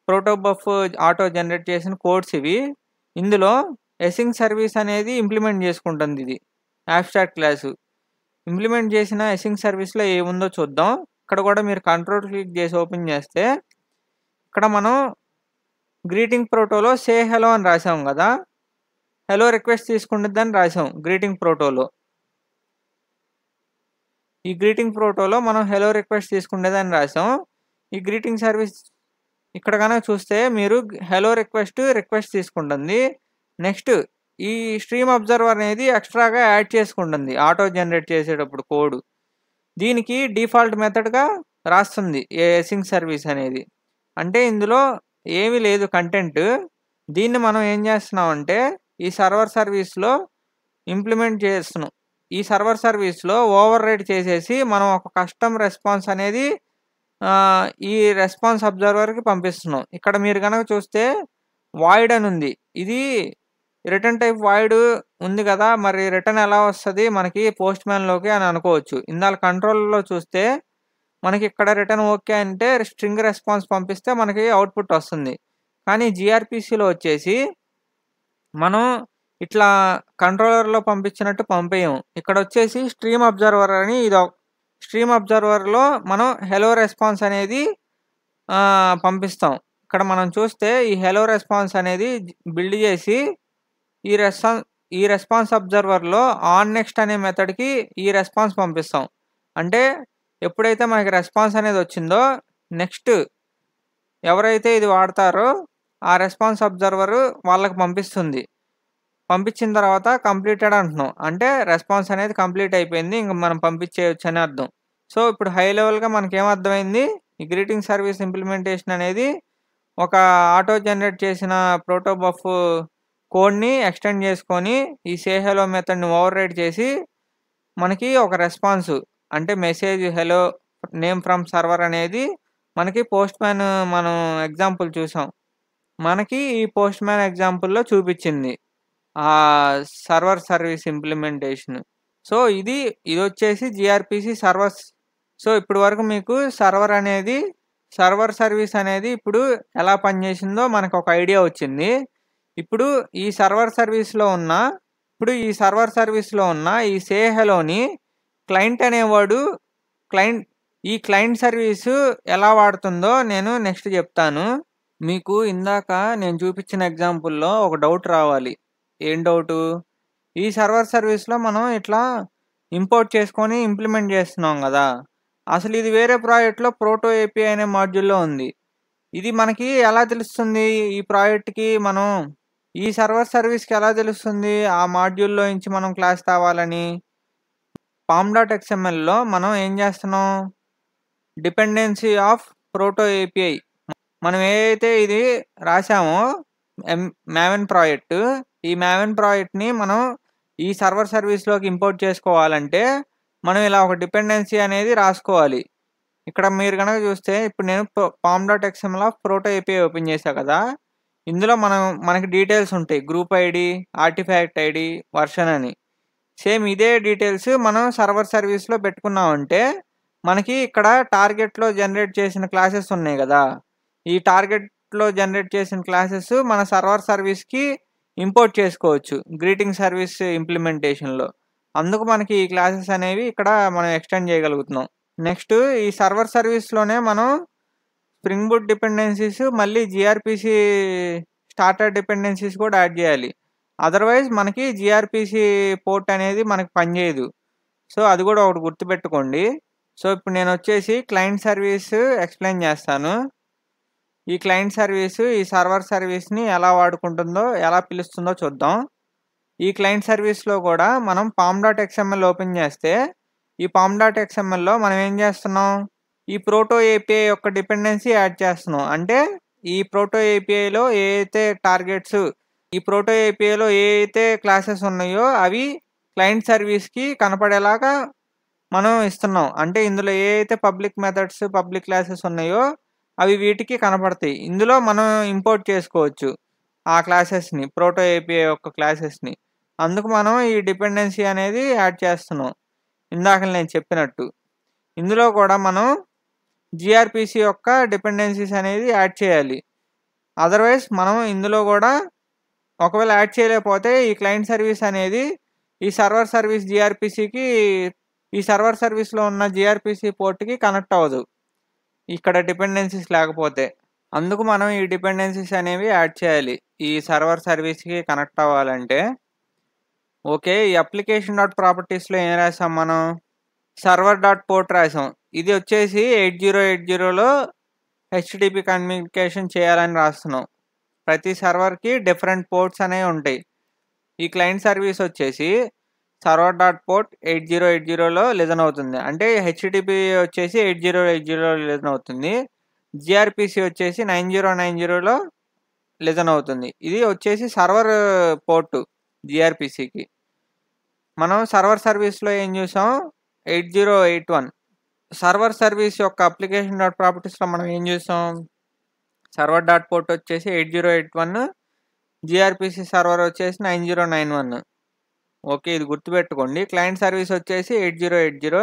ప్రోటోబఫ్ ఆటో జనరేట్ చేసిన కోడ్స్ ఇవి. ఇందులో ఎసింగ్ సర్వీస్ అనేది ఇంప్లిమెంట్ చేసుకుంటుంది. ఇది అబ్స్ట్రాక్ట్ క్లాసు. ఇంప్లిమెంట్ చేసిన ఎసింగ్ సర్వీస్‌లో ఏముందో చూద్దాం. ఇక్కడ కూడా మీరు కంట్రోల్ క్లిక్ చేసి ఓపెన్ చేస్తే ఇక్కడ మనం గ్రీటింగ్ ప్రోటోలో సే హెలో అని రాసాం కదా! హెలో రిక్వెస్ట్ తీసుకుంటుందని రాసాం గ్రీటింగ్ ప్రోటోలో. ఈ గ్రీటింగ్ ప్రోటోలో మనం హెలో రిక్వెస్ట్ తీసుకునేదని రాసాం. ఈ గ్రీటింగ్ సర్వీస్ ఇక్కడ కనుక చూస్తే మీరు హెలో రిక్వెస్ట్ తీసుకుంటుంది. నెక్స్ట్ ఈ స్ట్రీమ్ అబ్జర్వర్ అనేది ఎక్స్ట్రాగా యాడ్ చేసుకుంటుంది ఆటో జనరేట్ చేసేటప్పుడు కోడ్. దీనికి డిఫాల్ట్ మెథడ్‌గా రాస్తుంది ఎసింగ్ సర్వీస్ అనేది. అంటే ఇందులో ఏమీ లేదు కంటెంట్. దీన్ని మనం ఏం చేస్తున్నామంటే ఈ సర్వర్ సర్వీస్‌లో ఇంప్లిమెంట్ చేస్తున్నాం. ఈ సర్వర్ సర్వీస్‌లో ఓవర్‌రైడ్ చేసేసి మనం ఒక కస్టమ్ రెస్పాన్స్ అనేది ఈ రెస్పాన్స్ అబ్జర్వర్‌కి పంపిస్తున్నాం. ఇక్కడ మీరు గనక చూస్తే వాయిడ్ అని ఉంది. ఇది రిటర్న్ టైప్ వాయిడ్ ఉంది కదా! మరి రిటర్న్ ఎలా వస్తది మనకి పోస్ట్‌మ్యాన్‌లోకి అని అనుకోవచ్చు. ఇందాల కంట్రోల్‌లో చూస్తే మనకి ఇక్కడ రిటర్న్ ఓకే అంటే స్ట్రింగ్ రెస్పాన్స్ పంపిస్తే మనకి అవుట్‌పుట్ వస్తుంది. కానీ జీఆర్‌పీసీలో వచ్చేసి మనం ఇట్లా కంట్రోలర్‌లో పంపించినట్టు పంపియం. ఇక్కడ వచ్చేసి స్ట్రీమ్ అబ్జర్వర్ అని స్ట్రీమ్ అబ్జర్వర్‌లో మనం హెలో రెస్పాన్స్ అనేది పంపిస్తాం. ఇక్కడ మనం చూస్తే ఈ హెలో రెస్పాన్స్ అనేది బిల్డ్ చేసి ఈ రెస్పాన్స్ అబ్జర్వర్‌లో ఆన్ నెక్స్ట్ అనే మెథడ్‌కి ఈ రెస్పాన్స్ పంపిస్తాం. అంటే ఎప్పుడైతే మనకి రెస్పాన్స్ అనేది వచ్చిందో నెక్స్ట్ ఎవరైతే ఇది వాడతారో ఆ రెస్పాన్స్ అబ్జర్వర్ వాళ్ళకి పంపిస్తుంది. పంపించిన తర్వాత కంప్లీటెడ్ అంటున్నాం. అంటే రెస్పాన్స్ అనేది కంప్లీట్ అయిపోయింది. ఇంక మనం పంపించేయొచ్చు అని అర్థం. సో ఇప్పుడు హై లెవెల్‌గా మనకేం అర్థమైంది? ఈ గ్రీటింగ్ సర్వీస్ ఇంప్లిమెంటేషన్ అనేది ఒక ఆటో జనరేట్ చేసిన ప్రోటోబఫ్ కోడ్‌ని ఎక్స్టెండ్ చేసుకొని ఈ సే హెలో మెథడ్‌ని ఓవర్‌రైడ్ చేసి మనకి ఒక రెస్పాన్స్, అంటే message hello name from server అనేది మనకి పోస్ట్‌మ్యాన్ మనం ఎగ్జాంపుల్ చూసాం. మనకి ఈ పోస్ట్‌మ్యాన్ ఎగ్జాంపుల్‌లో చూపించింది. Server service implementation. సో ఇది వచ్చేసి జిఆర్పిసి సర్వర్స్. సో ఇప్పటి వరకు మీకు సర్వర్ సర్వీస్ అనేది ఇప్పుడు ఎలా పనిచేసిందో మనకు ఒక ఐడియా వచ్చింది. ఇప్పుడు ఈ సర్వర్ సర్వీస్లో ఉన్న ఈ సే హెలోని క్లయింట్ అనేవాడు ఈ క్లయింట్ సర్వీసు ఎలా వాడుతుందో నేను నెక్స్ట్ చెప్తాను. మీకు ఇందాక నేను చూపించిన ఎగ్జాంపుల్లో ఒక డౌట్ రావాలి. ఏం డౌటు? ఈ సర్వర్ సర్వీస్లో మనం ఇట్లా ఇంపోర్ట్ చేసుకొని ఇంప్లిమెంట్ చేస్తున్నాం కదా, అసలు ఇది వేరే ప్రాజెక్ట్లో ప్రోటో ఏపీఐ అనే మాడ్యూల్లో ఉంది. ఇది మనకి ఎలా తెలుస్తుంది? ఈ ప్రాజెక్ట్కి మనం ఈ సర్వర్ సర్వీస్కి ఎలా తెలుస్తుంది ఆ మాడ్యూల్లో నుంచి మనం క్లాస్ తేవాలని? pom.xmlలో మనం ఏం చేస్తున్నాం? డిపెండెన్సీ ఆఫ్ ప్రోటో ఏపీఐ మనం ఏదైతే ఇది రాసామో మావెన్ ప్రాజెక్ట్, ఈ మావెన్ ప్రాజెక్ట్ని మనం ఈ సర్వర్ సర్వీస్లోకి ఇంపోర్ట్ చేసుకోవాలంటే మనం ఇలా ఒక డిపెండెన్సీ అనేది రాసుకోవాలి. ఇక్కడ మీరు కనుక చూస్తే ఇప్పుడు నేను pom.xml of proto API open చేశా కదా, ఇందులో మనకి డీటెయిల్స్ ఉంటాయి. Group ID, artefact ID, version అని. సేమ్ ఇదే డీటెయిల్స్ మనం సర్వర్ సర్వీస్లో పెట్టుకున్నామంటే మనకి ఇక్కడ టార్గెట్లో జనరేట్ చేసిన క్లాసెస్ ఉన్నాయి కదా, ఈ టార్గెట్లో జనరేట్ చేసిన క్లాసెస్ మన సర్వర్ సర్వీస్కి ఇంపోర్ట్ చేసుకోవచ్చు గ్రీటింగ్ సర్వీస్ ఇంప్లిమెంటేషన్లో. అందుకు మనకి ఈ క్లాసెస్ అనేవి ఇక్కడ మనం ఎక్స్టెండ్ చేయగలుగుతున్నాం. నెక్స్ట్ ఈ సర్వర్ సర్వీస్లోనే మనం స్ప్రింగ్ బూట్ డిపెండెన్సీస్, మళ్ళీ జిఆర్పిసి స్టార్టర్ డిపెండెన్సీస్ కూడా యాడ్ చేయాలి. అదర్వైజ్ మనకి జిఆర్పిసి పోర్ట్ అనేది మనకి పనిచేయదు. సో అది కూడా ఒకటి గుర్తుపెట్టుకోండి. సో ఇప్పుడు నేను వచ్చేసి క్లయింట్ సర్వీస్ ఎక్స్ప్లెయిన్ చేస్తాను. ఈ క్లయింట్ సర్వీసు ఈ సర్వర్ సర్వీస్ని ఎలా వాడుకుంటుందో, ఎలా పిలుస్తుందో చూద్దాం. ఈ క్లయింట్ సర్వీస్లో కూడా మనం pom.xml ఓపెన్ చేస్తే ఈ pom.xmlలో మనం ఏం చేస్తున్నాం? ఈ ప్రోటో ఏపీఐ యొక్క డిపెండెన్సీ యాడ్ చేస్తున్నాం. అంటే ఈ ప్రోటో ఏపీఐలో ప్రోటో ఏపీఐలో ఏ అయితే క్లాసెస్ ఉన్నాయో అవి క్లయింట్ సర్వీస్కి కనపడేలాగా మనం ఇస్తున్నాం. అంటే ఇందులో ఏ అయితే పబ్లిక్ మెథడ్స్, పబ్లిక్ క్లాసెస్ ఉన్నాయో అవి వీటికి కనపడతాయి. ఇందులో మనం ఇంపోర్ట్ చేసుకోవచ్చు ఆ క్లాసెస్ని, ప్రోటో ఏపీఐ యొక్క క్లాసెస్ని. అందుకు మనం ఈ డిపెండెన్సీ అనేది యాడ్ చేస్తున్నాం. ఇందాక నేను చెప్పినట్టు ఇందులో కూడా మనం జిఆర్పిసి యొక్క డిపెండెన్సీస్ అనేది యాడ్ చేయాలి. అదర్వైజ్ మనం ఇందులో కూడా ఒకవేళ యాడ్ చేయలేకపోతే ఈ క్లయింట్ సర్వీస్ అనేది ఈ సర్వర్ సర్వీస్ జిఆర్పిసికి, ఈ సర్వర్ సర్వీస్లో ఉన్న జిఆర్పిసి పోర్ట్కి కనెక్ట్ అవ్వదు ఇక్కడ డిపెండెన్సీస్ లేకపోతే. అందుకు మనం ఈ డిపెండెన్సీస్ అనేవి యాడ్ చేయాలి ఈ సర్వర్ సర్వీస్కి కనెక్ట్ అవ్వాలంటే. ఓకే, ఈ application.propertiesలో ఏం రాసాం? మనం server.port రాసాం. ఇది వచ్చేసి 8080లో హెచ్టిటిపి కమ్యూనికేషన్ చేయాలని రాస్తున్నాం. ప్రతి సర్వర్కి డిఫరెంట్ పోర్ట్స్ అనేవి ఉంటాయి. ఈ క్లయింట్ సర్వీస్ వచ్చేసి server.port 8080లో లిజన్ అవుతుంది. అంటే హెచ్టిటిపి వచ్చేసి 8080లో లిజన్ అవుతుంది. జిఆర్పిసి వచ్చేసి 9090లో లిజన్ అవుతుంది. ఇది వచ్చేసి సర్వర్ పోర్టు జిఆర్పిసికి. మనం సర్వర్ సర్వీస్లో ఏం చూసాం? 8081 సర్వర్ సర్వీస్ యొక్క application.propertiesలో మనం ఏం చూసాం? server.port వచ్చేసి 8081, జిఆర్పిసి సర్వర్ వచ్చేసి 9091. ఓకే, ఇది గుర్తుపెట్టుకోండి. క్లయింట్ సర్వీస్ వచ్చేసి 8080,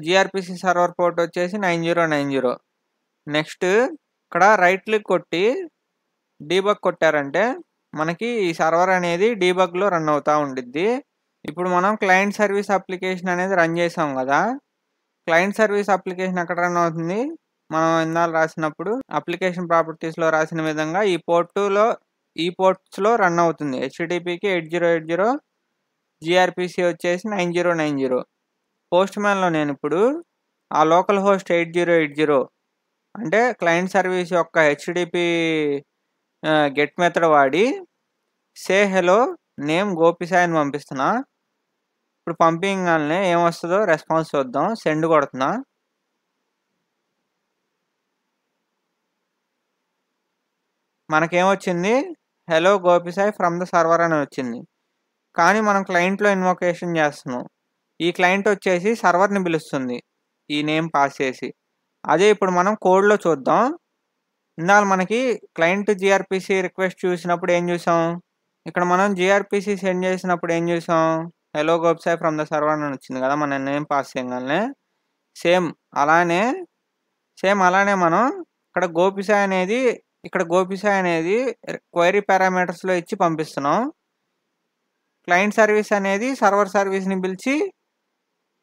జిఆర్పిసి సర్వర్ పోర్ట్ వచ్చేసి 9090. నెక్స్ట్ ఇక్కడ రైట్ క్లిక్ కొట్టి డీబగ్ కొట్టారంటే మనకి ఈ సర్వర్ అనేది డీబగ్లో రన్ అవుతూ ఉండిద్ది. ఇప్పుడు మనం క్లయింట్ సర్వీస్ అప్లికేషన్ అనేది రన్ చేసాం కదా, క్లయింట్ సర్వీస్ అప్లికేషన్ ఎక్కడ రన్ అవుతుంది? మనం ఇందాక రాసినప్పుడు అప్లికేషన్ ప్రాపర్టీస్లో రాసిన విధంగా ఈ పోర్ట్స్లో రన్ అవుతుంది. హెచ్టిటిపికి 8080, జిఆర్పిసి వచ్చేసి 9090. పోస్ట్ మ్యాన్లో నేను ఇప్పుడు ఆ లోకల్ హోస్ట్ 8080 అంటే క్లయింట్ సర్వీస్ యొక్క హెచ్టిటిపి గెట్ మెథడ్ వాడి సే హెలో నేమ్ గోపిసాయ్ అని పంపిస్తున్నా. ఇప్పుడు పంపించగానే ఏమొస్తుందో రెస్పాన్స్ చూద్దాం. సెండ్ కొడుతున్నా. మనకేమొచ్చింది? హెలో గోపిసాయ్ ఫ్రమ్ ద సర్వర్ అని వచ్చింది. కానీ మనం క్లయింట్లో ఇన్వొకేషన్ చేస్తున్నాం. ఈ క్లయింట్ వచ్చేసి సర్వర్ని పిలుస్తుంది ఈ నేమ్ పాస్ చేసి. అదే ఇప్పుడు మనం కోడ్లో చూద్దాం. ఇందాక మనకి క్లయింట్ జిఆర్పిసి రిక్వెస్ట్ చూసినప్పుడు ఏం చూసాం? ఇక్కడ మనం జిఆర్పిసి సెండ్ చేసినప్పుడు ఏం చూసాం? Hello Gopisai from the server అని వచ్చింది కదా మన నేమ్ పాస్ చేయగానే. సేమ్ అలానే మనం ఇక్కడ గోపిసాయి అనేది క్వైరీ పారామీటర్స్లో ఇచ్చి పంపిస్తున్నాం. క్లయింట్ సర్వీస్ అనేది సర్వర్ సర్వీస్ని పిలిచి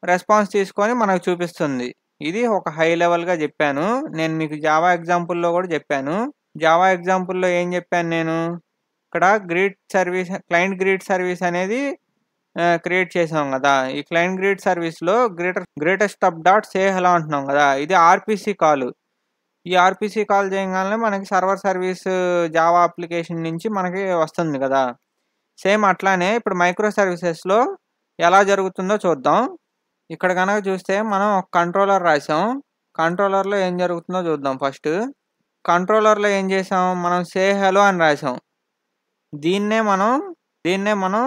రెస్పాన్స్ తీసుకొని మనకు చూపిస్తుంది. ఇది ఒక హై లెవెల్గా చెప్పాను. నేను మీకు జావా ఎగ్జాంపుల్లో కూడా చెప్పాను. జావా ఎగ్జాంపుల్లో ఏం చెప్పాను నేను, ఇక్కడ క్లయింట్ గ్రీట్ సర్వీస్ అనేది క్రియేట్ చేసాం కదా. ఈ క్లయింట్ గ్రీట్ సర్వీస్లో గ్రేటెస్ట్ స్టబ్ డాట్ సే హలో అంటున్నాం కదా. ఇది ఆర్పిసి కాల్. ఈ ఆర్పిసి కాల్ చేయగానే మనకి సర్వర్ సర్వీస్ జావా అప్లికేషన్ నుంచి మనకి వస్తుంది కదా. సేమ్ అట్లానే ఇప్పుడు మైక్రో సర్వీసెస్లో ఎలా జరుగుతుందో చూద్దాం. ఇక్కడ కనుక చూస్తే మనం ఒక కంట్రోలర్ రాసాం. కంట్రోలర్లో ఏం జరుగుతుందో చూద్దాం. ఫస్ట్ కంట్రోలర్లో ఏం చేసాం, మనం సే హలో అని రాసాం. దీన్నే మనం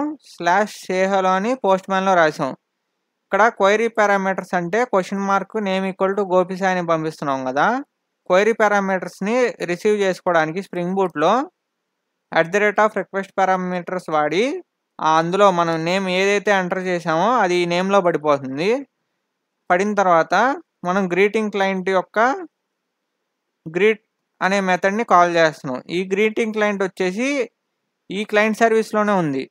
/సే హలో అని పోస్ట్ మ్యాన్లో రాసాం. ఇక్కడ క్వైరీ పారామీటర్స్ అంటే question mark name equal to Gopisai అని పంపిస్తున్నాం కదా. క్వైరీ పారామీటర్స్ని రిసీవ్ చేసుకోవడానికి స్ప్రింగ్ బూట్లో @request పారామీటర్స్ వాడి అందులో మనం నేమ్ ఏదైతే ఎంటర్ చేసామో అది ఈ నేమ్లో పడిపోతుంది. పడిన తర్వాత మనం గ్రీటింగ్ క్లయింట్ యొక్క గ్రీట్ అనే మెథడ్ని కాల్ చేస్తున్నాం. ఈ గ్రీటింగ్ క్లయింట్ వచ్చేసి ఈ క్లయింట్ సర్వీస్లోనే ఉంది.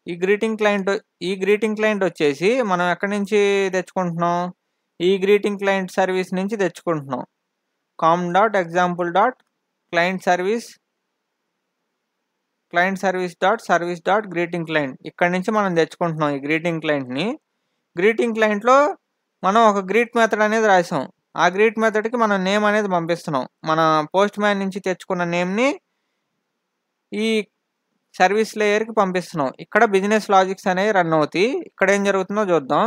ఈ గ్రీటింగ్ క్లయింట్ వచ్చేసి మనం ఎక్కడి నుంచి తెచ్చుకుంటున్నాం, ఈ గ్రీటింగ్ క్లయింట్ సర్వీస్ నుంచి తెచ్చుకుంటున్నాం. com.example.client_service.service.greeting client ఇక్కడ నుంచి మనం తెచ్చుకుంటున్నాం ఈ గ్రీటింగ్ క్లయింట్ని. గ్రీటింగ్ క్లయింట్లో మనం ఒక గ్రీట్ మెథడ్ అనేది రాసాం. ఆ గ్రీట్ మెథడ్కి మనం నేమ్ అనేది పంపిస్తున్నాం. మన పోస్ట్ మ్యాన్ నుంచి తెచ్చుకున్న నేమ్ని ఈ సర్వీస్ లేయర్కి పంపిస్తున్నాం. ఇక్కడ బిజినెస్ లాజిక్స్ అనేవి రన్ అవుతాయి. ఇక్కడ ఏం జరుగుతుందో చూద్దాం.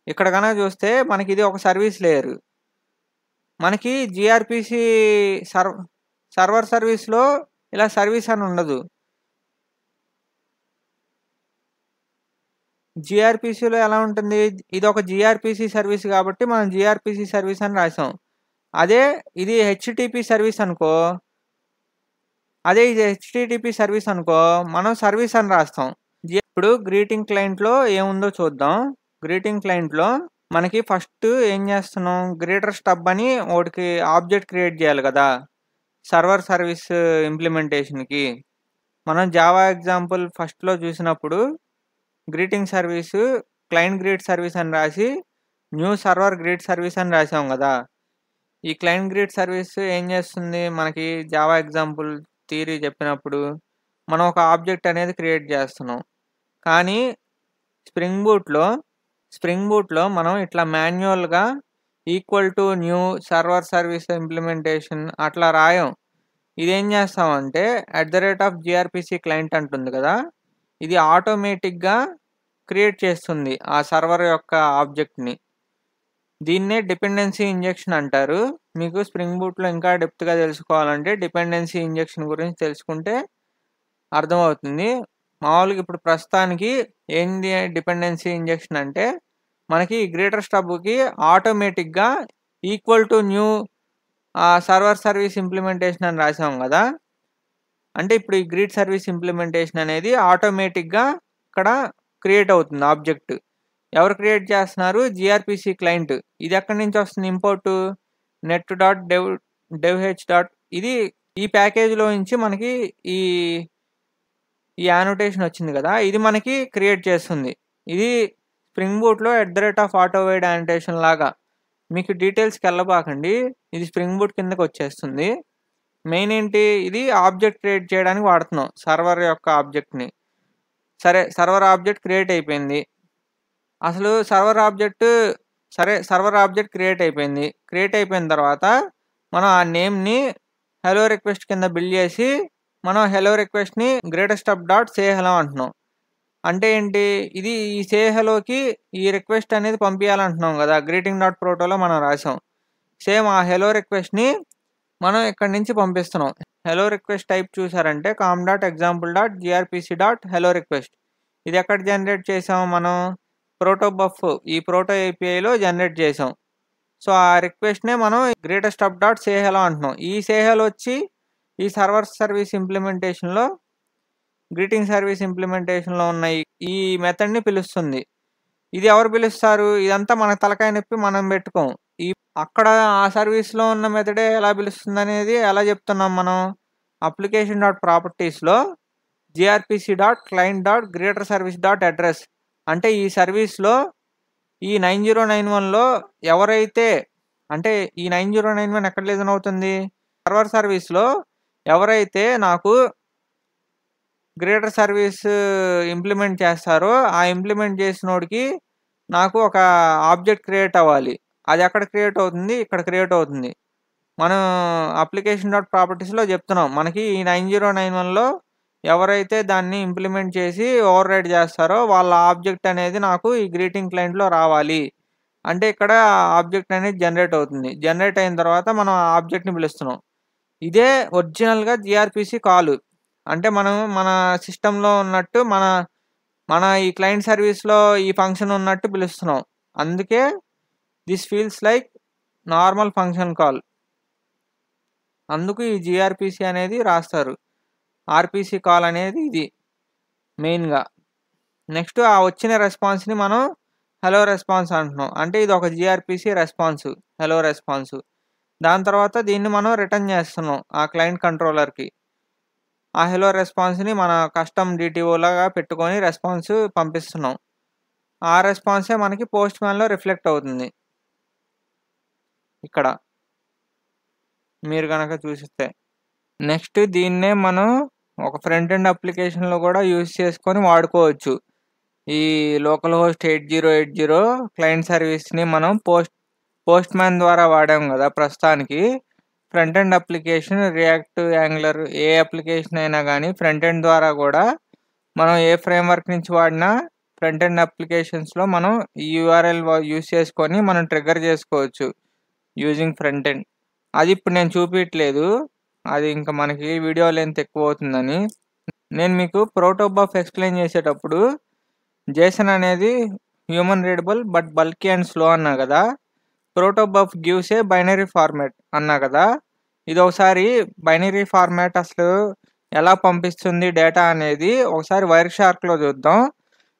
ఇక్కడ కనుక చూస్తే మనకి ఇది ఒక సర్వీస్ లేయర్. మనకి జిఆర్పిసి సర్వర్ సర్వీస్లో ఇలా సర్వీస్ అని ఉండదు. జిఆర్పిసిలో ఎలా ఉంటుంది, ఇది ఒక జిఆర్పిసి సర్వీస్ కాబట్టి మనం జిఆర్పిసి సర్వీస్ అని రాసాం. అదే ఇది హెచ్టిటిపి సర్వీస్ అనుకో, మనం సర్వీస్ అని రాస్తాం. ఇప్పుడు గ్రీటింగ్ క్లయింట్లో ఏముందో చూద్దాం. గ్రీటింగ్ క్లయింట్లో మనకి ఫస్ట్ ఏం చేస్తున్నాం, గ్రేటర్ స్టబ్ అని ఒకటికి ఆబ్జెక్ట్ క్రియేట్ చేయాలి కదా సర్వర్ సర్వీస్ ఇంప్లిమెంటేషన్కి. మనం జావా ఎగ్జాంపుల్ ఫస్ట్లో చూసినప్పుడు greeting service client greet service అని రాసి న్యూ సర్వర్ గ్రీట్ సర్వీస్ అని రాసాం కదా. ఈ క్లయింట్ గ్రీట్ సర్వీస్ ఏం చేస్తుంది, మనకి జావా ఎగ్జాంపుల్ థియరీ చెప్పినప్పుడు మనం ఒక ఆబ్జెక్ట్ అనేది క్రియేట్ చేస్తున్నాం. కానీ స్ప్రింగ్ బూట్లో మనం ఇట్లా మాన్యువల్గా equal to new server service implementation అట్లా రాయం. ఇదేం చేస్తామంటే @grpc క్లయింట్ అంటుంది కదా, ఇది ఆటోమేటిక్గా క్రియేట్ చేస్తుంది ఆ సర్వర్ యొక్క ఆబ్జెక్ట్ని. దీన్నే డిపెండెన్సీ ఇంజెక్షన్ అంటారు. మీకు స్ప్రింగ్ బూట్లో ఇంకా డెప్త్గా తెలుసుకోవాలంటే డిపెండెన్సీ ఇంజెక్షన్ గురించి తెలుసుకుంటే అర్థమవుతుంది. మామూలుగా ఇప్పుడు ప్రస్తుతానికి ఏంది డిపెండెన్సీ ఇంజెక్షన్ అంటే, మనకి గ్రేటర్ స్టబ్కి ఆటోమేటిక్గా equal to new server service implementation అని రాసాం కదా. అంటే ఇప్పుడు ఈ గ్రీట్ సర్వీస్ ఇంప్లిమెంటేషన్ అనేది ఆటోమేటిక్గా ఇక్కడ క్రియేట్ అవుతుంది ఆబ్జెక్ట్. ఎవరు క్రియేట్ చేస్తున్నారు, జిఆర్పిసి క్లయింట్. ఇది ఎక్కడి నుంచి వస్తుంది, ఇంపోర్ట్ net.devh. ఇది ఈ ప్యాకేజ్లో నుంచి మనకి ఈ యానోటేషన్ వచ్చింది కదా, ఇది మనకి క్రియేట్ చేస్తుంది. ఇది స్ప్రింగ్ బూట్లో @autovoid annotation లాగా. మీకు డీటెయిల్స్కి వెళ్ళబాకండి, ఇది స్ప్రింగ్ బూట్ కిందకి వచ్చేస్తుంది. మెయిన్ ఏంటి, ఇది ఆబ్జెక్ట్ క్రియేట్ చేయడానికి వాడుతున్నాం సర్వర్ యొక్క ఆబ్జెక్ట్ని. సరే, సర్వర్ ఆబ్జెక్ట్ క్రియేట్ అయిపోయింది. అసలు సర్వర్ ఆబ్జెక్ట్ క్రియేట్ అయిపోయింది. క్రియేట్ అయిపోయిన తర్వాత మనం ఆ నేమ్ని హలో రిక్వెస్ట్ కింద బిల్డ్ చేసి మనం హలో రిక్వెస్ట్ని greatestub.say hello అంటున్నాం. అంటే ఏంటి, ఇది ఈ సే హలోకి ఈ రిక్వెస్ట్ అనేది పంపించాలంటున్నాం కదా, greeting.protoలో మనం రాసాం. సేమ్ ఆ హలో రిక్వెస్ట్ని మనం ఇక్కడి నుంచి పంపిస్తున్నాం. హలో రిక్వెస్ట్ టైప్ చూసారంటే com.example.grpc.hellorequest. ఇది ఎక్కడ జనరేట్ చేసాం, మనం ప్రోటోబఫ్ ఈ ప్రోటో ఏపీఐలో జనరేట్ చేసాం. సో ఆ రిక్వెస్ట్నే మనం greatestub.say hello అంటున్నాం. ఈ సే హలో వచ్చి ఈ సర్వర్ సర్వీస్ ఇంప్లిమెంటేషన్లో గ్రీటింగ్ సర్వీస్ ఇంప్లిమెంటేషన్లో ఉన్న ఈ మెథడ్ని పిలుస్తుంది. ఇది ఎవరు పిలుస్తారు? ఇదంతా మన తలకాయ నొప్పి మనం పెట్టుకోం. అక్కడ ఆ సర్వీస్లో ఉన్న మెథడే ఎలా పిలుస్తుంది అనేది ఎలా చెప్తున్నాం మనం? అప్లికేషన్ డాట్ ప్రాపర్టీస్లో grpc.client.greaterservice.address అంటే ఈ సర్వీస్లో ఈ 9091లో ఎవరైతే అంటే ఈ 9091 ఎక్కడ లిజన్ అవుతుంది? సర్వర్ సర్వీస్లో ఎవరైతే నాకు గ్రేటర్ సర్వీస్ ఇంప్లిమెంట్ చేస్తారో ఆ ఇంప్లిమెంట్ చేసినోడికి నాకు ఒక ఆబ్జెక్ట్ క్రియేట్ అవ్వాలి. అది ఎక్కడ క్రియేట్ అవుతుంది? ఇక్కడ క్రియేట్ అవుతుంది. మనం అప్లికేషన్ డాట్ ప్రాపర్టీస్లో చెప్తున్నాం మనకి ఈ 9091లో ఎవరైతే దాన్ని ఇంప్లిమెంట్ చేసి ఓవర్ రైడ్ చేస్తారో వాళ్ళ ఆబ్జెక్ట్ అనేది నాకు ఈ గ్రీటింగ్ క్లయింట్లో రావాలి అంటే ఇక్కడ ఆబ్జెక్ట్ అనేది జనరేట్ అవుతుంది. జనరేట్ అయిన తర్వాత మనం ఆ ఆబ్జెక్ట్ని పిలుస్తున్నాం. ఇదే ఒరిజినల్గా జిఆర్పిసి కాల్. అంటే మనం మన సిస్టంలో ఉన్నట్టు మన ఈ క్లయింట్ సర్వీస్లో ఈ ఫంక్షన్ ఉన్నట్టు పిలుస్తున్నాం. అందుకే this feels like normal function call. అందుకు ఈ జిఆర్పిసి అనేది రాస్తారు. ఆర్పిసి కాల్ అనేది ఇది మెయిన్గా. నెక్స్ట్ ఆ వచ్చిన రెస్పాన్స్ని మనం హలో రెస్పాన్స్ అంటున్నాం. అంటే ఇది ఒక జిఆర్పిసి రెస్పాన్స్, హలో రెస్పాన్స్. దాని తర్వాత దీన్ని మనం రిటర్న్ చేస్తున్నాం ఆ క్లయింట్ కంట్రోలర్కి. ఆ హలో రెస్పాన్స్ని మన కస్టమ్ డిటిఓ లాగా పెట్టుకొని రెస్పాన్స్ పంపిస్తున్నాం. ఆ రెస్పాన్సే మనకి పోస్ట్ మ్యాన్లో రిఫ్లెక్ట్ అవుతుంది. ఇక్కడ మీరు కనుక చూసిస్తే నెక్స్ట్ దీన్నే మనం ఒక ఫ్రంట్ ఎండ్ అప్లికేషన్లో కూడా యూజ్ చేసుకొని వాడుకోవచ్చు. ఈ లోకల్ హోస్ట్ 8080 క్లయింట్ సర్వీస్ని మనం పోస్ట్ మ్యాన్ ద్వారా వాడాం కదా ప్రస్తుతానికి. Front end application react, angular ఏ అప్లికేషన్ అయినా కానీ ఫ్రంట్ ఎండ్ ద్వారా కూడా మనం ఏ ఫ్రేమ్వర్క్ నుంచి వాడినా ఫ్రంట్ ఎండ్ అప్లికేషన్స్లో మనం ఈ యూఆర్ఎల్ యూజ్ చేసుకొని మనం ట్రిగ్గర్ చేసుకోవచ్చు యూజింగ్ ఫ్రంట్ ఎండ్. అది ఇప్పుడు నేను చూపించట్లేదు, అది ఇంకా మనకి వీడియో లెంత్ ఎక్కువ అవుతుందని. నేను మీకు ప్రోటోబఫ్ ఎక్స్ప్లెయిన్ చేసేటప్పుడు జేసన్ అనేది human readable but bulky and slow అన్నా కదా. ప్రోటోబఫ్ గివ్స్ ఏ బైనరీ ఫార్మాట్ అన్నా కదా. ఇది ఒకసారి బైనరీ ఫార్మాట్ అసలు ఎలా పంపిస్తుంది డేటా అనేది ఒకసారి వైర్ షార్క్లో చూద్దాం.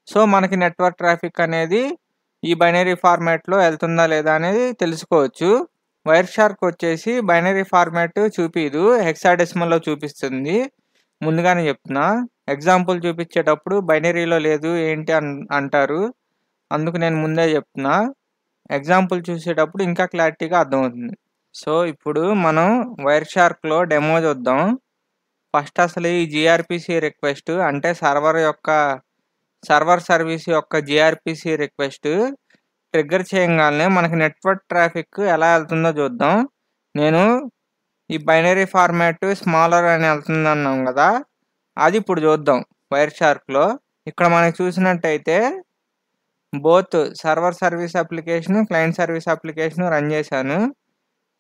సో మనకి నెట్వర్క్ ట్రాఫిక్ అనేది ఈ బైనరీ ఫార్మాట్లో వెళ్తుందా లేదా అనేది తెలుసుకోవచ్చు. వైర్ షార్క్ వచ్చేసి బైనరీ ఫార్మాట్ చూపిదు, హెక్సాడెసిమల్లో చూపిస్తుంది. ముందుగానే చెప్తున్నా, ఎగ్జాంపుల్ చూపించేటప్పుడు బైనరీలో లేదు ఏంటి అంటారు. అందుకు నేను ముందే చెప్తున్నా, ఎగ్జాంపుల్ చూసేటప్పుడు ఇంకా క్లారిటీగా అర్థమవుతుంది. సో ఇప్పుడు మనం వైర్ షార్క్లో డెమో చూద్దాం. ఫస్ట్ అసలు ఈ జిఆర్పిసి రిక్వెస్ట్ అంటే సర్వర్ సర్వీస్ యొక్క జిఆర్పిసి రిక్వెస్ట్ ట్రిగ్గర్ చేయగానే మనకి నెట్వర్క్ ట్రాఫిక్ ఎలా వెళ్తుందో చూద్దాం. నేను ఈ బైనరీ ఫార్మాట్ స్మాలర్ అని వెళ్తుంది అన్నాం కదా, అది ఇప్పుడు చూద్దాం వైర్ షార్క్లో. ఇక్కడ మనకి చూసినట్టయితే both server service application, client service application run చేశాను.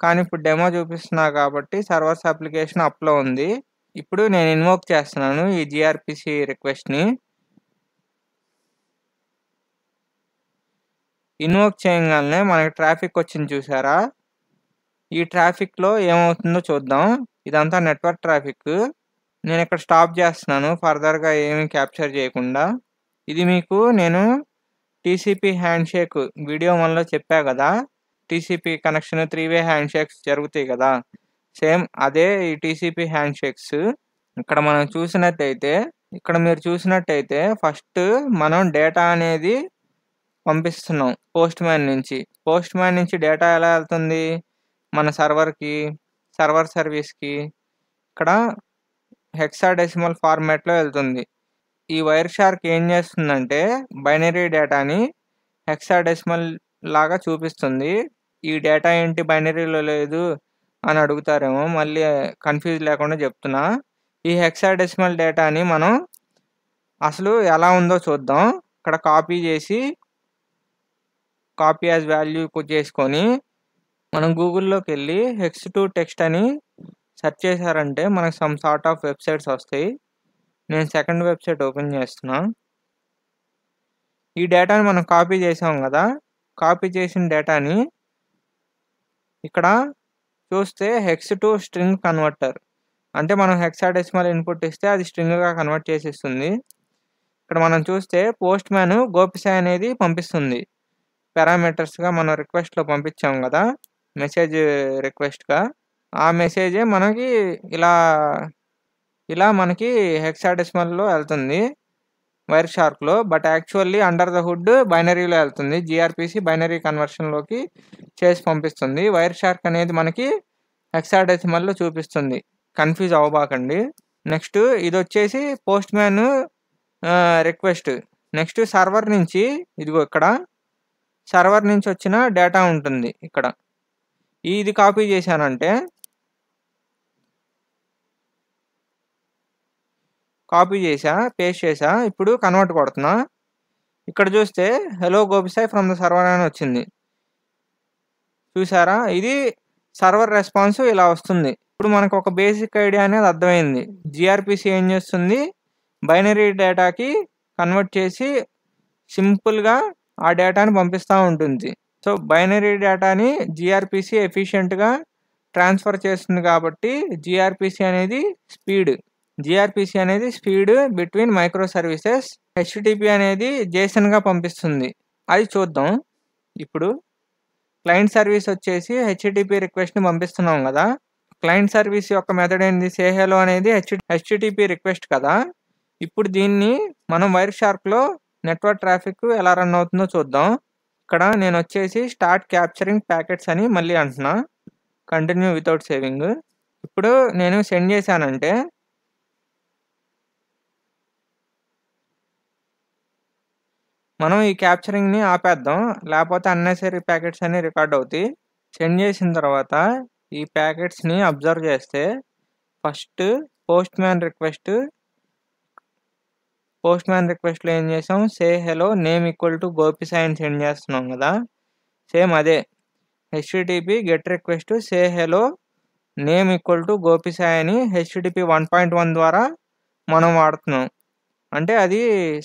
కానీ ఇప్పుడు డెమో చూపిస్తున్నా కాబట్టి సర్వర్స్ అప్లికేషన్ అప్లో ఉంది. ఇప్పుడు నేను ఇన్వోక్ చేస్తున్నాను ఈ జిఆర్పిసి రిక్వెస్ట్ని. ఇన్వోక్ చేయగానే మనకి ట్రాఫిక్ వచ్చింది చూసారా. ఈ ట్రాఫిక్లో ఏమవుతుందో చూద్దాం. ఇదంతా నెట్వర్క్ ట్రాఫిక్. నేను ఇక్కడ స్టాప్ చేస్తున్నాను ఫర్దర్గా ఏమీ క్యాప్చర్ చేయకుండా. ఇది మీకు నేను టీసీపీ హ్యాండ్ షేక్ వీడియో 1లో చెప్పా కదా, టీసీపీ కనెక్షన్ 3-వే హ్యాండ్ షేక్స్ జరుగుతాయి కదా, సేమ్ అదే ఈ టీసీపీ హ్యాండ్ షేక్స్. ఇక్కడ మీరు చూసినట్టయితే ఫస్ట్ మనం డేటా అనేది పంపిస్తున్నాం పోస్ట్ మ్యాన్ నుంచి డేటా ఎలా వెళ్తుంది మన సర్వర్కి, సర్వర్ సర్వీస్కి. ఇక్కడ హెక్సాడెసిమల్ ఫార్మాట్లో వెళ్తుంది. ఈ వైర్ షార్క్ ఏం చేస్తుందంటే బైనరీ డేటాని హెక్సాడెసిమల్ లాగా చూపిస్తుంది. ఈ డేటా ఏంటి బైనరీలో లేదు అని అడుగుతారేమో, మళ్ళీ కన్ఫ్యూజ్ లేకుండా చెప్తున్నా. ఈ హెక్సాడెసిమల్ డేటాని మనం అసలు ఎలా ఉందో చూద్దాం. ఇక్కడ కాపీ యాజ్ వాల్యూ చేసుకొని మనం గూగుల్లోకి వెళ్ళి హెక్స్ టు టెక్స్ట్ అని సెర్చ్ చేశారంటే మనకు సమ్ సార్ట్ ఆఫ్ వెబ్సైట్స్ వస్తాయి. నేను సెకండ్ వెబ్సైట్ ఓపెన్ చేస్తున్నా. ఈ డేటాని మనం కాపీ చేసాం కదా, కాపీ చేసిన డేటాని ఇక్కడ చూస్తే హెక్స్ టు స్ట్రింగ్ కన్వర్టర్ అంటే మనం హెక్సాడెసిమల్ ఇన్పుట్ ఇస్తే అది స్ట్రింగ్‌గా కన్వర్ట్ చేసి ఇస్తుంది. ఇక్కడ మనం చూస్తే పోస్ట్ మ్యాన్ గోపిసాయి అనేది పంపిస్తుంది. పారామీటర్స్‌గా మనం రిక్వెస్ట్‌లో పంపించాం గదా! మెసేజ్ రిక్వెస్ట్‌గా. ఆ మెసేజే మనకి ఇలా మనకి హెక్సాడెసిమల్‌లో ఎళ్తుంది వైర్ షార్క్‌లో. But actually under the hood బైనరీలో ఎళ్తుంది. జీఆర్‌పీసీ బైనరీ కన్వర్షన్‌లోకి చేసి పంపిస్తుంది. వైర్ షార్క్ అనేది మనకి హెక్సాడెసిమల్‌లో చూపిస్తుంది. కన్‌ఫ్యూజ్ అవ్వబాకండి. నెక్స్ట్ ఇదొచ్చేసి Postman request. Next server నుంచి ఇదిగో ఇక్కడ సర్వర్ నుంచి వచ్చిన డేటా ఉంటుంది ఇక్కడ. ఇది కాపీ చేశానంటే కాపీ చేశా, పేస్ట్ చేశా. ఇప్పుడు కన్వర్ట్ కొడుతున్నా. ఇక్కడ చూస్తే hello Gopisai from the server అని వచ్చింది. చూసారా? ఇది సర్వర్ రెస్పాన్స్ ఇలా వస్తుంది. ఇప్పుడు మనకు ఒక బేసిక్ ఐడియా అనేది అర్థమైంది. జీఆర్‌పీసీ ఏం చేస్తుంది? బైనరీ డేటాకి కన్వర్ట్ చేసి సింపుల్‌గా ఆ డేటాని పంపిస్తా ఉంటుంది. సో, బైనరీ డేటాని జీఆర్‌పీసీ ఎఫిషియెంట్‌గా ట్రాన్స్‌ఫర్ చేస్తుంది కాబట్టి జీఆర్‌పీసీ అనేది speed between micro services. HTTP అనేది జేసన్‌గా పంపిస్తుంది. అది చూద్దాం. ఇప్పుడు క్లయింట్ సర్వీస్ వచ్చేసి హెచ్‌టిటిపి రిక్వెస్ట్‌ని పంపిస్తున్నాం గదా! క్లయింట్ సర్వీస్ యొక్క మెథడ్ ఏంది? సే హెలో అనేది హెచ్‌టిటిపి రిక్వెస్ట్ కదా! ఇప్పుడు దీన్ని మనం వైర్ షార్క్‌లో నెట్వర్క్ ట్రాఫిక్ ఎలా రన్ అవుతుందో చూద్దాం. ఇక్కడ నేనొచ్చేసి స్టార్ట్ క్యాప్చరింగ్ ప్యాకెట్స్ అని మళ్ళీ అంటున్నా. Continue without saving. ఇప్పుడు నేను సెండ్ చేశానంటే మనం ఈ క్యాప్చరింగ్‌ని ఆపేద్దాం. లేపోతే అన్నెసెసరీ ప్యాకెట్స్ అన్నీ రికార్డ్ అవుతాయి. సెండ్ చేసిన తర్వాత ఈ ప్యాకెట్స్‌ని అబ్జర్వ్ చేస్తే ఫస్ట్ పోస్ట్ మ్యాన్ రిక్వెస్ట్‌లో ఏం చేసాం? Say hello name equal to Gopisai అని సెండ్ చేస్తున్నాం కదా! సేమ్ అదే HTTP get request say hello name equal to Gopisai అని హెచ్‌టిటిపి 1.1 ద్వారా మనం వాడుతున్నాం. అంటే అది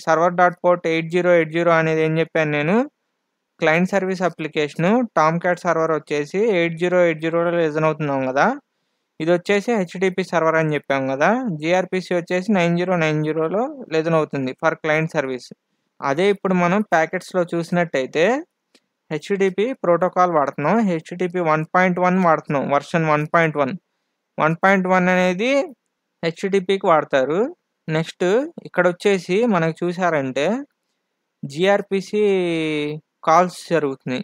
సర్వర్ డాట్ పోర్ట్ 8080 అనేది ఏం చెప్పాను నేను? Client service application Tomcat server వచ్చేసి 8080లో లిజన్ అవుతున్నాం కదా! ఇదొచ్చేసి హెచ్‌టిటిపి సర్వర్ అని చెప్పాం కదా! జీఆర్‌పీసీ వచ్చేసి 9090లో లిజన్ అవుతుంది ఫర్ క్లయింట్ సర్వీస్. అదే ఇప్పుడు మనం ప్యాకెట్స్‌లో చూసినట్టయితే హెచ్‌టిటిపి ప్రోటోకాల్ వాడుతున్నాం. హెచ్‌టిటిపి 1.1 వాడుతున్నాం. వర్షన్ 1.1. 1.1 అనేది హెచ్‌టిటిపికి వాడతారు. నెక్స్ట్ ఇక్కడొచ్చేసి మనకు చూసారంటే జీఆర్‌పీసీ కాల్స్ జరుగుతున్నాయి.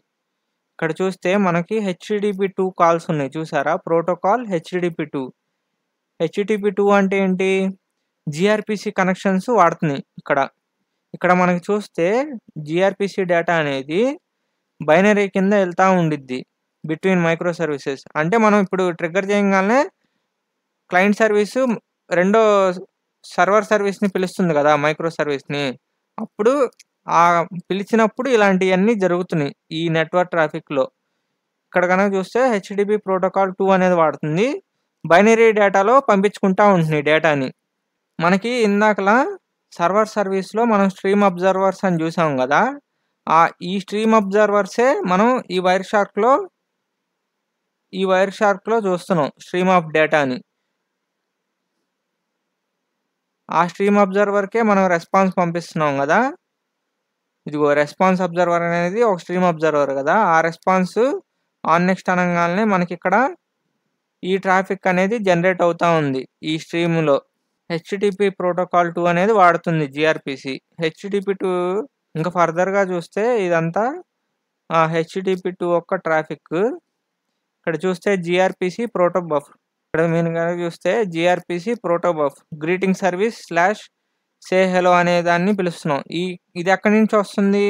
ఇక్కడ చూస్తే మనకి హెచ్‌టిటిపి 2 కాల్స్ ఉన్నాయి చూసారా? Protocol HTTP 2. హెచ్‌టిటిపి 2 అంటే ఏంటి? జీఆర్‌పీసీ కనెక్షన్స్ వాడుతున్నాయి ఇక్కడ. ఇక్కడ మనకి చూస్తే జీఆర్‌పీసీ డేటా అనేది బైనరీ కింద ఎళ్తా ఉండిద్ది బిట్వీన్ మైక్రో సర్వీసెస్. అంటే మనం ఇప్పుడు ట్రిగ్గర్ చేయంగాల్నే క్లయింట్ సర్వీసు రెండో సర్వర్ సర్వీస్‌ని పిలుస్తుంది కదా! మైక్రో సర్వీస్‌ని. అప్పుడు పిలిచినప్పుడు ఇలాంటియన్నీ జరుగుతున్నాయి ఈ నెట్వర్క్ ట్రాఫిక్‌లో. ఇక్కడ గనక చూస్తే హెచ్‌టిటిపి ప్రోటోకాల్ 2 అనేది వాడుతుంది. బైనరీ డేటాలో పంపించుకుంటా ఉంటున్నాయి డేటాని. మనకి ఇందాకలా సర్వర్ సర్వీస్‌లో మనం స్ట్రీమ్ అబ్జర్వర్స్ అని చూసాం గదా! ఈ స్ట్రీమ్ అబ్జర్వర్సే మనం ఈ వైర్ షార్క్‌లో చూస్తున్నాం స్ట్రీమ్ ఆఫ్ డేటాని. ఆ స్ట్రీమ్ అబ్జర్వర్‌కే మనం రెస్పాన్స్ పంపిస్తున్నాం గదా! ఇదిగో రెస్పాన్స్ అబ్జర్వర్ అనేది ఒక స్ట్రీమ్ అబ్జర్వర్ గదా! ఆ రెస్పాన్స్ ఆన్ నెక్స్ట్ అనంగాల్నే మనకిక్కడ ఈ ట్రాఫిక్ అనేది జనరేట్ అవుతా ఉంది ఈ స్ట్రీమ్‌లో. హెచ్‌టిటిపి ప్రోటోకాల్ 2 అనేది వాడుతుంది జీఆర్‌పీసీ. హెచ్‌టిటిపి 2 ఇంకా ఫర్దర్‌గా చూస్తే ఇదంతా హెచ్‌టిటిపి 2 యొక్క ట్రాఫిక్. ఇక్కడ చూస్తే జీఆర్‌పీసీ ప్రోటోబఫ్. ఇక్కడ మీరు గనక చూస్తే జీఆర్‌పీసీ ప్రోటోబఫ్ గ్రీటింగ్ సర్వీస్ / సే హెలో అనే దాన్ని పిలుస్తున్నాం. ఇది ఎక్కడి నుంచి వస్తుంది?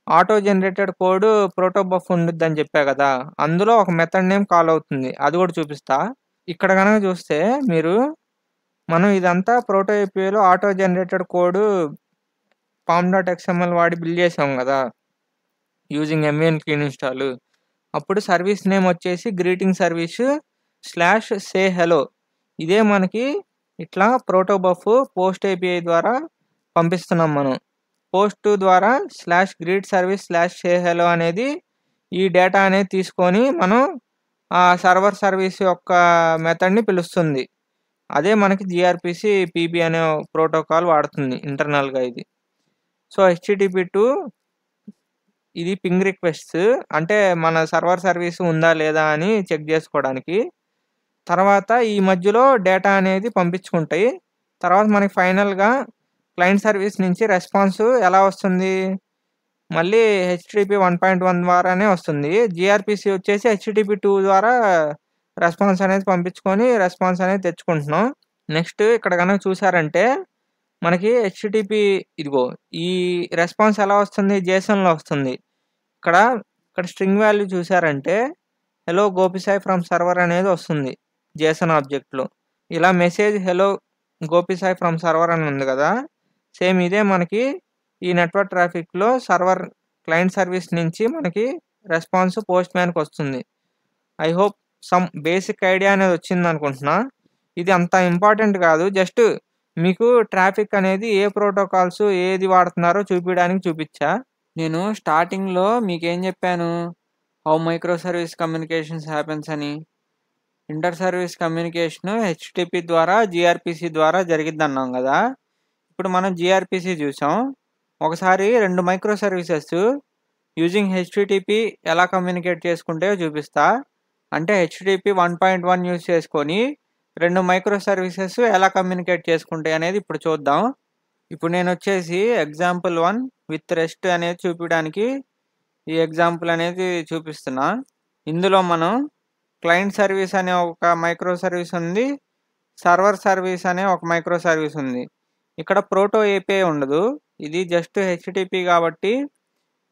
ఆటో జనరేటెడ్ కోడ్ ప్రోటోబఫ్ ఉండిద్దని చెప్పా కదా! అందులో ఒక మెథడ్ నేమ్ కాల్ అవుతుంది. అది కూడా చూపిస్తా. ఇక్కడ గనక చూస్తే మనం ఇదంతా ప్రోటో ఏపీఐలో ఆటో జనరేటెడ్ కోడ్ pom.xml వాడి బిల్డ్ చేసాం కదా! Using MVN clean install. అప్పుడు సర్వీస్ నేమ్ వచ్చేసి గ్రీటింగ్ సర్వీస్ / సే హెలో. ఇదే మనకి ఇట్లా ప్రోటోబఫ్ పోస్ట్ ఏపీఐ ద్వారా పంపిస్తున్నాం మనం. పోస్ట్ ద్వారా /greet service /say hello అనేది ఈ డేటా అనేది తీసుకొని మనం ఆ సర్వర్ సర్వీస్ యొక్క మెథడ్‌ని పిలుస్తుంది. అదే మనకి జీఆర్పీసీ పీబీ అనే ప్రోటోకాల్ వాడుతుంది ఇంటర్నల్గా ఇది. సో హెచ్టిటిపి టు ఇది పింగ్ రిక్వెస్ట్స్, అంటే మన సర్వర్ సర్వీస్ ఉందా లేదా అని చెక్ చేసుకోవడానికి. తర్వాత ఈ మధ్యలో డేటా అనేది పంపించుకుంటాయి. తర్వాత మనకి ఫైనల్గా క్లయింట్ సర్వీస్ నుంచి రెస్పాన్స్ ఎలా వస్తుంది, మళ్ళీ హెచ్టిటిపి 1.1 ద్వారానే వస్తుంది. జీఆర్పీసీ వచ్చేసి హెచ్టిటిపి 2 ద్వారా రెస్పాన్స్ అనేది పంపించుకొని రెస్పాన్స్ అనేది తెచ్చుకుంటున్నాం. నెక్స్ట్ ఇక్కడ కనుక చూసారంటే మనకి హెచ్టిటిపి ఇదిగో ఈ రెస్పాన్స్ ఎలా వస్తుంది, జేసన్లో వస్తుంది. ఇక్కడ స్ట్రింగ్ వాల్యూ చూసారంటే హలో గోపిసాయి ఫ్రమ్ సర్వర్ అనేది వస్తుంది జేసన్ ఆబ్జెక్ట్లో. ఇలా message hello Gopisai from server అని ఉంది కదా, సేమ్ ఇదే మనకి ఈ నెట్వర్క్ ట్రాఫిక్లో సర్వర్ క్లయింట్ సర్వీస్ నుంచి మనకి రెస్పాన్స్ పోస్ట్ మ్యాన్కి వస్తుంది. I hope some basic idea అనేది వచ్చింది అనుకుంటున్నా. ఇది అంత ఇంపార్టెంట్ కాదు, జస్ట్ మీకు ట్రాఫిక్ అనేది ఏ ప్రోటోకాల్స్ ఏది వాడుతున్నారో చూపించడానికి చూపించా. నేను స్టార్టింగ్లో మీకేం చెప్పాను, how micro service communications happens అని. ఇంటర్ సర్వీస్ కమ్యూనికేషన్ హెచ్టిటిపి ద్వారా జీఆర్పీసీ ద్వారా జరిగిద్ది అన్నాం కదా. ఇప్పుడు మనం జీఆర్పీసీ చూసాం. ఒకసారి 2 మైక్రో సర్వీసెస్ యూజింగ్ హెచ్టిటిపి ఎలా కమ్యూనికేట్ చేసుకుంటాయో చూపిస్తా. అంటే హెచ్టిటిపి 1.1 యూజ్ చేసుకొని 2 మైక్రో సర్వీసెస్ ఎలా కమ్యూనికేట్ చేసుకుంటాయి అనేది ఇప్పుడు చూద్దాం. ఇప్పుడు నేను వచ్చేసి ఎగ్జాంపుల్ 1 విత్ రెస్ట్ అనేది చూపించడానికి ఈ ఎగ్జాంపుల్ అనేది చూపిస్తున్నా. ఇందులో మనం క్లయింట్ సర్వీస్ అనే ఒక మైక్రో సర్వీస్ ఉంది, సర్వర్ సర్వీస్ అనే ఒక మైక్రో సర్వీస్ ఉంది. ఇక్కడ ప్రోటో ఏపీఐ ఉండదు, ఇది జస్ట్ హెచ్టిటిపి కాబట్టి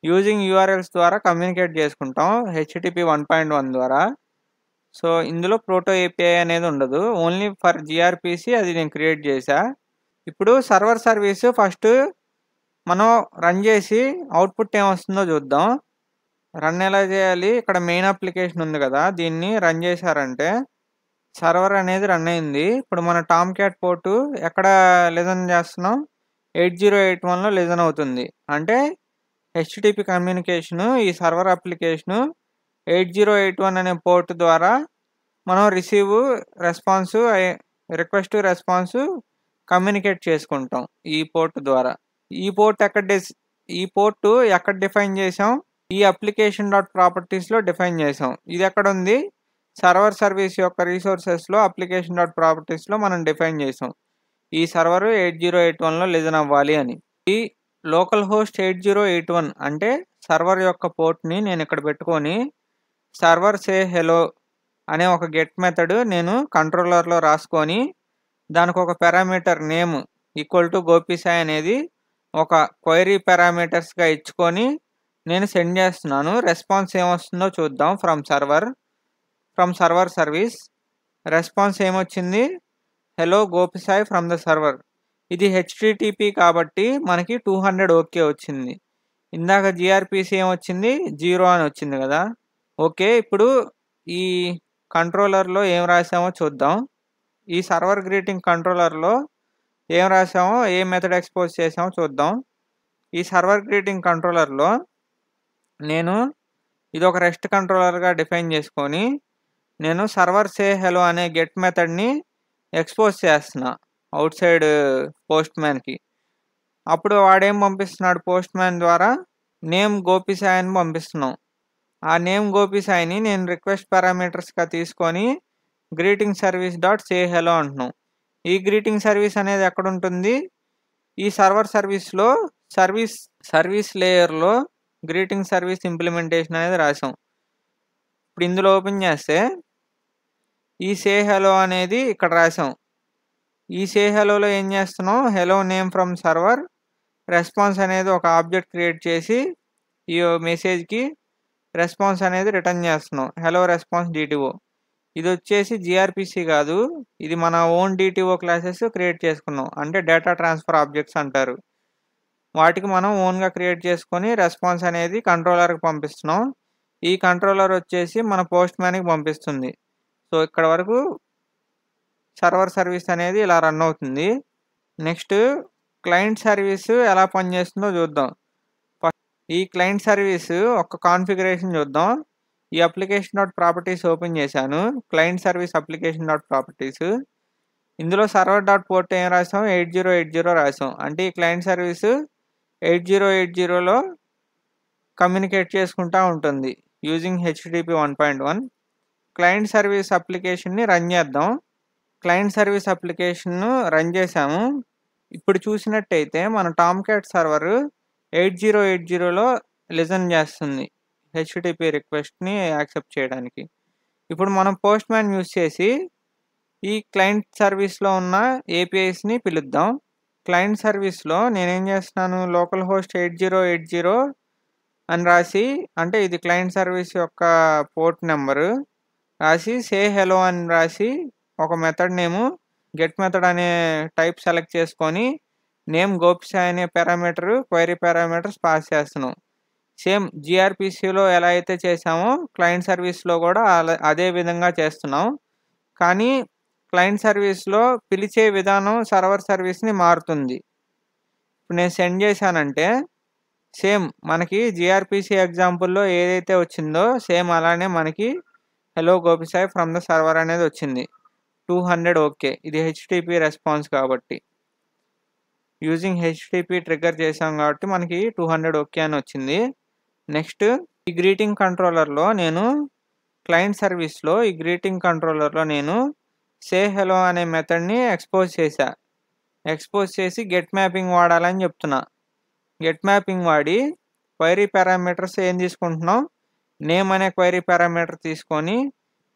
యూజింగ్ యూఆర్ఎల్స్ ద్వారా కమ్యూనికేట్ చేసుకుంటాం హెచ్టిటిపి 1.1 ద్వారా. సో ఇందులో ప్రోటో ఏపీఐ అనేది ఉండదు, ఓన్లీ ఫర్ జీఆర్పీసీ అది నేను క్రియేట్ చేశా. ఇప్పుడు సర్వర్ సర్వీస్ ఫస్ట్ మనం రన్ చేసి అవుట్పుట్ ఏమొస్తుందో చూద్దాం. రన్ ఎలా చేయాలి, ఇక్కడ మెయిన్ అప్లికేషన్ ఉంది కదా, దీన్ని రన్ చేశారంటే సర్వర్ అనేది రన్ అయింది. ఇప్పుడు మన టామ్ క్యాట్ పోర్టు ఎక్కడ లిజన్ చేస్తున్నాం, 8081లో లిజన్ అవుతుంది. అంటే హెచ్టిటిపి కమ్యూనికేషను ఈ సర్వర్ అప్లికేషను 8081 అనే పోర్ట్ ద్వారా మనం receive response request response communicate చేసుకుంటాం ఈ పోర్ట్ ద్వారా. ఈ పోర్టు ఎక్కడ డిఫైన్ చేసాం, ఈ అప్లికేషన్ డాట్ ప్రాపర్టీస్లో డిఫైన్ చేసాం. ఇది ఎక్కడ ఉంది, సర్వర్ సర్వీస్ యొక్క రీసోర్సెస్లో అప్లికేషన్ డాట్ ప్రాపర్టీస్లో మనం డిఫైన్ చేసాం ఈ సర్వర్ 8081లో లిజన్ అవ్వాలి అని. ఈ లోకల్ హోస్ట్ 8081 అంటే సర్వర్ యొక్క పోర్ట్ని నేను ఇక్కడ పెట్టుకొని సర్వర్ సే హెలో అనే ఒక గెట్ మెథడ్ నేను కంట్రోలర్లో రాసుకొని దానికి ఒక పారామీటర్ నేమ్ ఈక్వల్ టు గోపిసాయి అనేది ఒక క్వైరీ పారామీటర్స్గా ఇచ్చుకొని నేను సెండ్ చేస్తున్నాను. రెస్పాన్స్ ఏమొస్తుందో చూద్దాం. ఫ్రమ్ సర్వర్ సర్వీస్ రెస్పాన్స్ ఏమొచ్చింది, hello Gopisai from the server. ఇది హెచ్టిటిపి కాబట్టి మనకి 200 ఓకే వచ్చింది. ఇందాక జీఆర్పీసీ ఏమొచ్చింది, 0 అని వచ్చింది కదా. ఓకే, ఇప్పుడు ఈ కంట్రోలర్లో ఏం రాసామో చూద్దాం. ఈ సర్వర్ గ్రీటింగ్ కంట్రోలర్లో ఏం రాసామో, ఏ మెథడ్ ఎక్స్పోజ్ చేసామో చూద్దాం. ఈ సర్వర్ గ్రీటింగ్ కంట్రోలర్లో నేను ఇది ఒక రెస్ట్ కంట్రోలర్గా డిఫైన్ చేసుకొని నేను సర్వర్ సే హెలో అనే గెట్ మెథడ్ని ఎక్స్పోజ్ చేస్తున్నా అవుట్ సైడ్ పోస్ట్ మ్యాన్కి. అప్పుడు వాడేం పంపిస్తున్నాడు, పోస్ట్ మ్యాన్ ద్వారా నేమ్ గోపిసాయి అని పంపిస్తున్నాం. ఆ నేమ్ గోపిసాయిని నేను రిక్వెస్ట్ పారామీటర్స్గా తీసుకొని గ్రీటింగ్ సర్వీస్ డాట్ సే హెలో అంటున్నాం. ఈ గ్రీటింగ్ సర్వీస్ అనేది ఎక్కడ ఉంటుంది, ఈ సర్వర్ సర్వీస్లో సర్వీస్ లేయర్లో గ్రీటింగ్ సర్వీస్ ఇంప్లిమెంటేషన్ అనేది రాసాం. ఇప్పుడు ఇందులో ఓపెన్ చేస్తే ఈ సే హెలో అనేది ఇక్కడ రాసాం. ఈ సే హెలోలో ఏం చేస్తున్నాం, hello name from server response అనేది ఒక ఆబ్జెక్ట్ క్రియేట్ చేసి ఈ మెసేజ్కి రెస్పాన్స్ అనేది రిటర్న్ చేస్తున్నాం, హెలో రెస్పాన్స్ డిటిఓ. ఇది వచ్చేసి జీఆర్పీసీ కాదు, ఇది మన ఓన్ డిటిఓ క్లాసెస్ క్రియేట్ చేసుకున్నాం, అంటే డేటా ట్రాన్స్ఫర్ ఆబ్జెక్ట్స్ అంటారు. వాటికి మనం ఓన్గా క్రియేట్ చేసుకొని రెస్పాన్స్ అనేది కంట్రోలర్కి పంపిస్తున్నాం. ఈ కంట్రోలర్ వచ్చేసి మన పోస్ట్ మ్యాన్కి పంపిస్తుంది. సో ఇక్కడ వరకు సర్వర్ సర్వీస్ అనేది ఇలా రన్ అవుతుంది. నెక్స్ట్ క్లయింట్ సర్వీస్ ఎలా పనిచేస్తుందో చూద్దాం. ఈ క్లయింట్ సర్వీస్ ఒక కాన్ఫిగరేషన్ చూద్దాం. ఈ అప్లికేషన్ డాట్ ప్రాపర్టీస్ ఓపెన్ చేశాను, client service application dot properties. ఇందులో సర్వర్ డాట్ పోర్ట్ ఏం రాసాం 8080 రాసాం. అంటే ఈ క్లయింట్ సర్వీస్ 8080లో కమ్యూనికేట్ చేసుకుంటా ఉంటుంది యూజింగ్ హెచ్టిటిపి 1.1. క్లయింట్ సర్వీస్ అప్లికేషన్ని రన్ చేద్దాం. క్లయింట్ సర్వీస్ అప్లికేషన్ రన్ చేసాము. ఇప్పుడు చూసినట్టయితే మన టామ్క్యాట్ సర్వర్ 8080లో లిజన్ చేస్తుంది హెచ్టిటిపి రిక్వెస్ట్ని యాక్సెప్ట్ చేయడానికి. ఇప్పుడు మనం పోస్ట్ మ్యాన్ యూజ్ చేసి ఈ క్లయింట్ సర్వీస్లో ఉన్న ఏపీఐస్ని పిలుద్దాం. క్లయింట్ సర్వీస్లో నేనేం చేస్తున్నాను, లోకల్ హోస్ట్ 8080 అని రాసి, అంటే ఇది క్లయింట్ సర్వీస్ యొక్క పోర్ట్ నెంబరు రాసి, సే హెలో అని రాసి, ఒక మెథడ్ నేము గెట్ మెథడ్ అనే టైప్ సెలెక్ట్ చేసుకొని నేమ్ గోపిసాయి అనే పారామీటర్ క్వైరీ పారామీటర్స్ పాస్ చేస్తున్నాం. సేమ్ జిఆర్పిసిలో ఎలా అయితే చేసామో క్లయింట్ సర్వీస్లో కూడా అదే విధంగా చేస్తున్నాం. కానీ క్లయింట్ సర్వీస్లో పిలిచే విధానం సర్వర్ సర్వీస్ని మారుతుంది. ఇప్పుడు నేను సెండ్ చేశానంటే సేమ్ మనకి జిఆర్పిసి ఎగ్జాంపుల్లో ఏదైతే వచ్చిందో సేమ్ అలానే మనకి hello Gopisai from the server అనేది వచ్చింది. 200 ఓకే. ఇది హెచ్టిటిపి రెస్పాన్స్ కాబట్టి, యూజింగ్ హెచ్టిటిపి ట్రిగ్గర్ చేసాం కాబట్టి మనకి 200 ఓకే అని వచ్చింది. నెక్స్ట్ ఈ గ్రీటింగ్ కంట్రోలర్లో నేను క్లయింట్ సర్వీస్లో ఈ గ్రీటింగ్ కంట్రోలర్లో నేను సే హెలో అనే మెథడ్ని ఎక్స్పోజ్ చేసి గెట్ మ్యాపింగ్ వాడాలని చెప్తున్నా. గెట్ మ్యాపింగ్ వాడి క్వైరీ పారామీటర్స్ ఏం తీసుకుంటున్నాం, నేమ్ అనే క్వైరీ పారామీటర్ తీసుకొని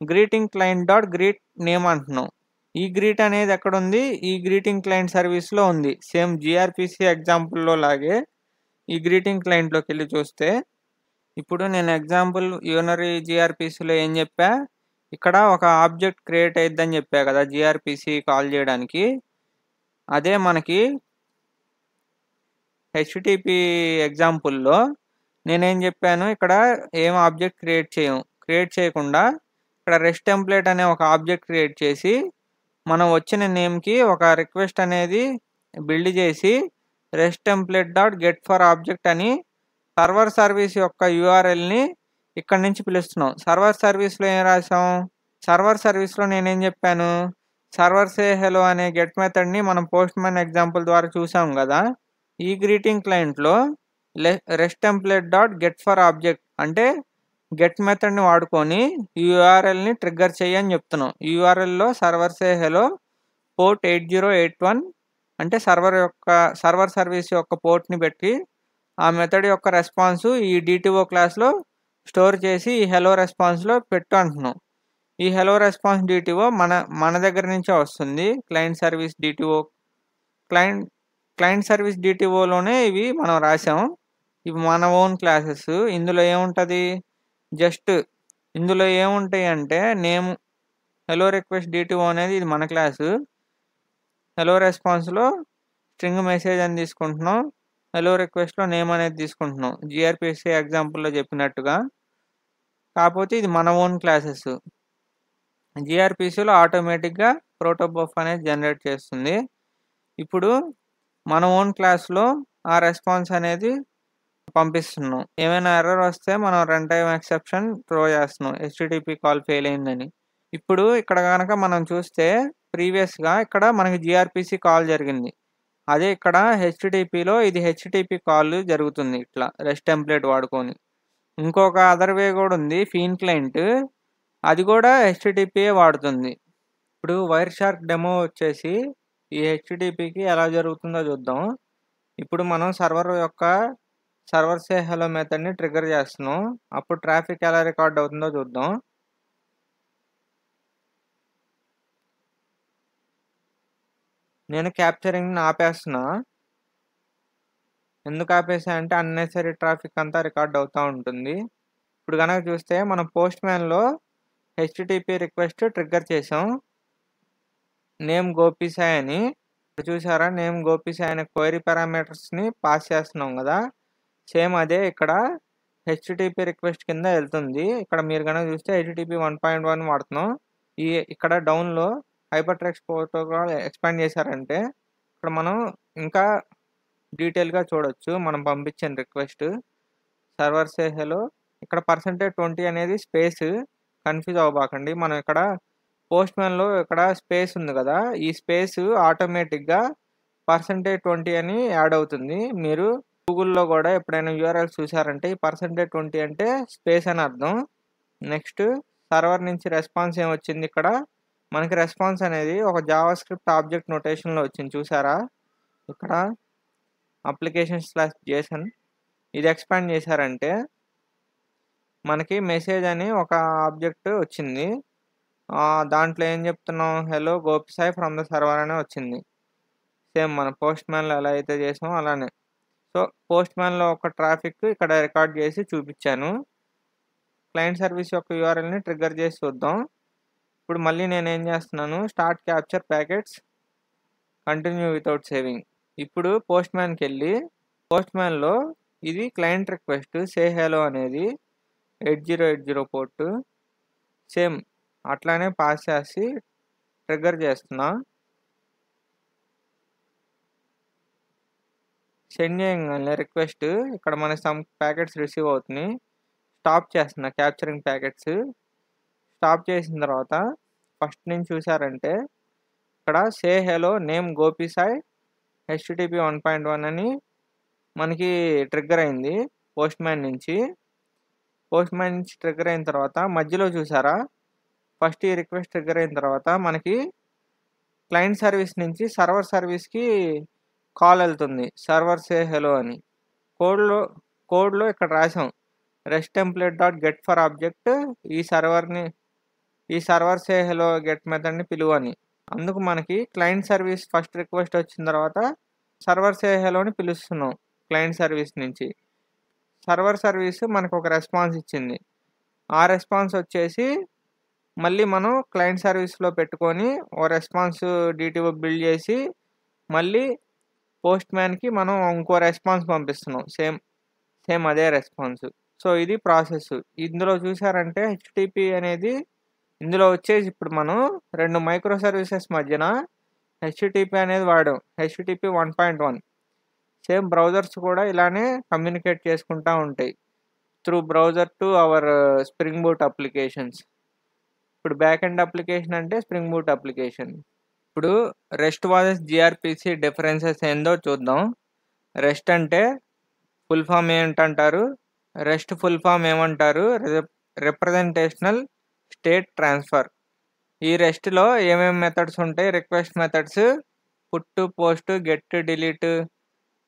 greeting client dot greet name అంటున్నాం. ఈ గ్రీట్ అనేది ఎక్కడ ఉంది, ఈ గ్రీటింగ్ క్లయింట్ సర్వీస్లో ఉంది. సేమ్ జిఆర్పిసి ఎగ్జాంపుల్లో లాగే ఈ గ్రీటింగ్ క్లయింట్లోకి వెళ్ళి చూస్తే, ఇప్పుడు నేను ఎగ్జాంపుల్ యూనరీ జిఆర్పిసిలో ఏం చెప్పా, ఇక్కడ ఒక ఆబ్జెక్ట్ క్రియేట్ అయిద్దని చెప్పా కదా జిఆర్పిసి కాల్ చేయడానికి. అదే మనకి హెచ్టిటిపి ఎగ్జాంపుల్లో నేనేం చెప్పాను, ఇక్కడ ఏం ఆబ్జెక్ట్ క్రియేట్ చేయకుండా ఇక్కడ రెస్ట్ టెంప్లెట్ అనే ఒక ఆబ్జెక్ట్ క్రియేట్ చేసి మనం వచ్చిన నేమ్కి ఒక రిక్వెస్ట్ అనేది బిల్డ్ చేసి rest template dot get for object అని సర్వర్ సర్వీస్ యొక్క యూఆర్ఎల్ని ఇక్కడ నుంచి పిలుస్తున్నాం. సర్వర్ సర్వీస్లో ఏం రాసాం, సర్వర్ సర్వీస్లో నేనేం చెప్పాను, సర్వర్ సే హెలో అనే గెట్ మెథడ్ని మనం పోస్ట్ మ్యాన్ ఎగ్జాంపుల్ ద్వారా చూసాం కదా. ఈ గ్రీటింగ్ క్లయింట్లో rest template dot get for object అంటే గెట్ మెథడ్ని వాడుకొని యూఆర్ఎల్ని ట్రిగ్గర్ చేయని చెప్తున్నాం. యూఆర్ఎల్లో సర్వర్ సే హెలో పోర్ట్ 8081 అంటే సర్వర్ సర్వీస్ యొక్క పోర్ట్ని పెట్టి ఆ మెథడ్ యొక్క రెస్పాన్స్ ఈ డిటిఓ క్లాస్లో స్టోర్ చేసి ఈ హెలో రెస్పాన్స్లో పెట్టు అంటున్నాం. ఈ హెలో రెస్పాన్స్ డిటిఓ మన దగ్గర నుంచే వస్తుంది. Client service DTO client service డిటిఓలోనే ఇవి మనం రాసాం. ఇవి మన ఓన్ క్లాసెస్. ఇందులో ఏముంటుంది, జస్ట్ ఇందులో ఏముంటాయి అంటే నేమ్ హెలో రిక్వెస్ట్ డిటిఓ అనేది ఇది మన క్లాసు. హెలో రెస్పాన్స్లో స్ట్రింగ్ మెసేజ్ అని తీసుకుంటున్నాం, హెలో రిక్వెస్ట్లో నేమ్ అనేది తీసుకుంటున్నాం జిఆర్పిసి ఎగ్జాంపుల్లో చెప్పినట్టుగా. కాకపోతే ఇది మన ఓన్ క్లాసెస్. జిఆర్పిసిలో ఆటోమేటిక్గా ప్రోటోబఫ్ అనేది జనరేట్ చేస్తుంది. ఇప్పుడు మన ఓన్ క్లాస్లో ఆ రెస్పాన్స్ అనేది పంపిస్తున్నాం. ఏమైనా ఎర్రర్ వస్తే మనం రన్ టైమ్ ఎక్సెప్షన్ త్రో చేస్తున్నాం హెచ్టిటిపి కాల్ ఫెయిల్ అయిందని. ఇప్పుడు ఇక్కడ కనుక మనం చూస్తే ప్రీవియస్గా ఇక్కడ మనకి జిఆర్పిసి కాల్ జరిగింది. అదే ఇక్కడ హెచ్టిటిపిలో ఇది హెచ్టిటిపి కాల్ జరుగుతుంది ఇట్లా రెస్ట్ టెంప్లెట్ వాడుకొని. ఇంకొక అదర్ వే కూడా ఉంది, ఫీన్ క్లయింట్, అది కూడా హెచ్టిటిపియే వాడుతుంది. ఇప్పుడు వైర్ షార్క్ డెమో వచ్చేసి ఈ హెచ్టిటిపికి ఎలా జరుగుతుందో చూద్దాం. ఇప్పుడు మనం సర్వర్ సే హెలో మెథడ్ని ట్రిగ్గర్ చేస్తున్నాం. అప్పుడు ట్రాఫిక్ ఎలా రికార్డ్ అవుతుందో చూద్దాం. నేను క్యాప్చరింగ్ని ఆపేస్తున్నా. ఎందుకు ఆపేసా అంటే అన్నెసరీ ట్రాఫిక్ అంతా రికార్డ్ అవుతూ ఉంటుంది. ఇప్పుడు కనుక చూస్తే మనం పోస్ట్ మ్యాన్లో హెచ్టిటిపి రిక్వెస్ట్ ట్రిగ్గర్ చేసాం నేమ్ గోపిసాయి అని. చూసారా, నేమ్ గోపిసాయి అనే క్వైరీ పారామీటర్స్ని పాస్ చేస్తున్నాం కదా. సేమ్ అదే ఇక్కడ హెచ్టిటిపి రిక్వెస్ట్ కింద వెళ్తుంది. ఇక్కడ మీరు కనుక చూస్తే హెచ్టిటిపి 1.1 వాడుతున్నాం. ఇక్కడ డౌన్లో హైపర్ టెక్స్ట్ ప్రోటోకాల్ ఎక్స్పాండ్ చేశారంటే ఇక్కడ మనం ఇంకా డీటెయిల్గా చూడొచ్చు మనం పంపించిన రిక్వెస్ట్. సర్వర్ సే హెలో ఇక్కడ %20 అనేది స్పేస్, కన్ఫ్యూజ్ అవ్వబాకండి. మనం ఇక్కడ పోస్ట్‌మ్యాన్‌లో ఇక్కడ స్పేస్ ఉంది కదా! ఈ స్పేస్ ఆటోమేటిక్‌గా %20 అని యాడ్ అవుతుంది. మీరు గూగుల్‌లో కూడా ఎప్పుడైనా యూఆర్ఎల్స్ చూసారంటే ఈ %20 అంటే స్పేస్ అని అర్థం. నెక్స్ట్ సర్వర్ నుంచి రెస్పాన్స్ ఏమొచ్చింది ఇక్కడ? మనకి రెస్పాన్స్ అనేది ఒక జావాస్క్రిప్ట్ ఆబ్జెక్ట్ నొటేషన్‌లో వచ్చింది చూసారా? ఇక్కడ application/json ఇది ఎక్స్పాండ్ చేశారంటే మనకి మెసేజ్ అని ఒక ఆబ్జెక్ట్ వచ్చింది. దాంట్లో ఏం చెప్తున్నాం? Hello Gopisai from the server అనే వచ్చింది. సేమ్ మన పోస్ట్‌మ్యాన్‌లో ఎలా అయితే చేసామో అలానే. సో, పోస్ట్‌మ్యాన్‌లో ఒక ట్రాఫిక్ ఇక్కడ రికార్డ్ చేసి చూపించాను. క్లయింట్ సర్వీస్ యొక్క యూఆర్ఎల్‌ని ట్రిగ్గర్ చేసి చూద్దాం. ఇప్పుడు మళ్ళీ నేనేం చేస్తున్నాను? Start capture packets continue without saving. ఇప్పుడు పోస్ట్‌మ్యాన్‌కెళ్ళి పోస్ట్‌మ్యాన్‌లో ఇది క్లయింట్ రిక్వెస్ట్ సే హలో అనేది 8080 పోర్ట్ సేమ్ అట్లానే పాస్ చేసి ట్రిగ్గర్ చేస్తున్నా. సెండ్ చేయంగానే రిక్వెస్ట్ ఇక్కడ మన సమ్ ప్యాకెట్స్ రిసీవ్ అవుతున్నాయి. స్టాప్ చేస్తున్నా క్యాప్చరింగ్ ప్యాకెట్స్. స్టాప్ చేసిన తర్వాత ఫస్ట్ నుంచి చూసారంటే ఇక్కడ సే హలో నేమ్ గోపిసాయి HTTP 1.1 అని మనకి ట్రిగ్గర్ అయింది పోస్ట్‌మ్యాన్ నుంచి. పోస్ట్‌మ్యాన్ నుంచి ట్రిగ్గర్ అయిన తర్వాత మధ్యలో చూసారా? ఫస్ట్ ఈ రిక్వెస్ట్ ట్రిగ్గర్ అయిన తర్వాత మనకి క్లయింట్ సర్వీస్ నుంచి సర్వర్ సర్వీస్‌కి కాల్ వెళ్తుంది. సర్వర్ సే హలో అని. కోడ్‌లో ఇక్కడ రాసాం. Rest template dot get for object ఈ సర్వర్ సే హలో గెట్ మెథడ్‌ని పిలువు అని. అందుకు మనకి క్లయింట్ సర్వీస్ ఫస్ట్ రిక్వెస్ట్ వచ్చిన తర్వాత సర్వర్ సే హలోని పిలుస్తున్నాం క్లయింట్ సర్వీస్ నుంచి. సర్వర్ సర్వీస్ మనకు ఒక రెస్పాన్స్ ఇచ్చింది. ఆ రెస్పాన్స్ వచ్చేసి మళ్ళీ మనం క్లయింట్ సర్వీస్‌లో పెట్టుకొని ఓ రెస్పాన్స్ DTO బిల్డ్ చేసి మళ్ళీ పోస్ట్‌మ్యాన్‌కి మనం ఇంకో రెస్పాన్స్ పంపిస్తున్నాం. సేమ్ అదే రెస్పాన్స్. సో, ఇది ప్రాసెస్. ఇందులో చూసారంటే HTTP అనేది ఇందులో వచ్చేసి ఇప్పుడు మనం 2 మైక్రో సర్వీసెస్ మధ్యన HTTP అనేది వాడాం. HTTP 1.1 సేమ్ బ్రౌజర్స్ కూడా ఇలానే కమ్యూనికేట్ చేసుకుంటా ఉంటాయి. Through browser to our spring boot applications. ఇప్పుడు బ్యాక్ ఎండ్ అప్లికేషన్ అంటే స్ప్రింగ్ బూట్ అప్లికేషన్. ఇప్పుడు రెస్ట్ వర్సెస్ GRPC డిఫరెన్సెస్ ఏందో చూద్దాం. రెస్ట్ అంటే ఫుల్ ఫామ్ ఏంటంటారు? రెస్ట్ ఫుల్ ఫామ్ ఏమంటారు? Representational state transfer. ఈ రెస్ట్‌లో ఏమేమి మెథడ్స్ ఉంటాయి? Request methods, put, post, get, delete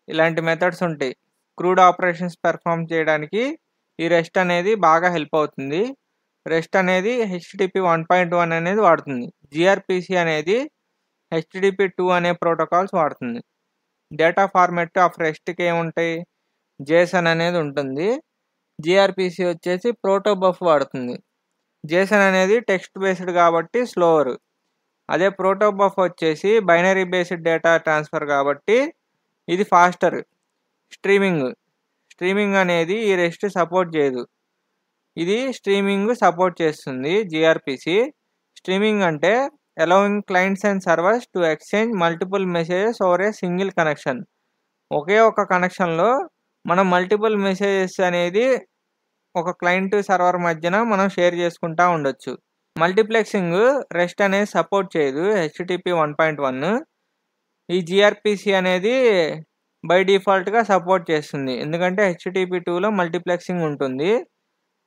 ఇలాంటి మెథడ్స్ ఉంటాయి. క్రూడ్ ఆపరేషన్స్ పెర్ఫార్మ్ చేయడానికి ఈ రెస్ట్ అనేది బాగా హెల్ప్ అవుతుంది. రెస్ట్ అనేది HTTP 1.1 అనేది వాడుతుంది. GRPC అనేది HTTP 2 అనే ప్రోటోకాల్స్ వాడుతుంది. డేటా ఫార్మాట్ ఆఫ్ రెస్ట్‌కి ఏముంటాయి? JSON అనేది ఉంటుంది. GRPC వచ్చేసి ప్రోటోబఫ్ వాడుతుంది. JSON అనేది టెక్స్ట్ బేస్డ్ కాబట్టి స్లోవర్. అదే ప్రోటోబఫ్ వచ్చేసి బైనరీ బేస్డ్ డేటా ట్రాన్స్ఫర్ కాబట్టి ఇది ఫాస్టర్. స్ట్రీమింగ్ అనేది ఈ రెస్ట్ సపోర్ట్ చేయదు. ఇది స్ట్రీమింగ్ సపోర్ట్ చేస్తుంది GRPC. స్ట్రీమింగ్ అంటే allowing clients and servers to exchange multiple messages over a single connection. ఒకే ఒక కనెక్షన్లో మనం మల్టిపుల్ మెసేజెస్ అనేది ఒక క్లయింట్ సర్వర్ మధ్యన మనం షేర్ చేసుకుంటా ఉండొచ్చు. మల్టీప్లెక్సింగ్ రెస్ట్ అనేది సపోర్ట్ చేయదు HTTP 1.1. ఈ GRPC అనేది బై డిఫాల్ట్గా సపోర్ట్ చేస్తుంది. ఎందుకంటే HTTP 2లో మల్టీప్లెక్సింగ్ ఉంటుంది.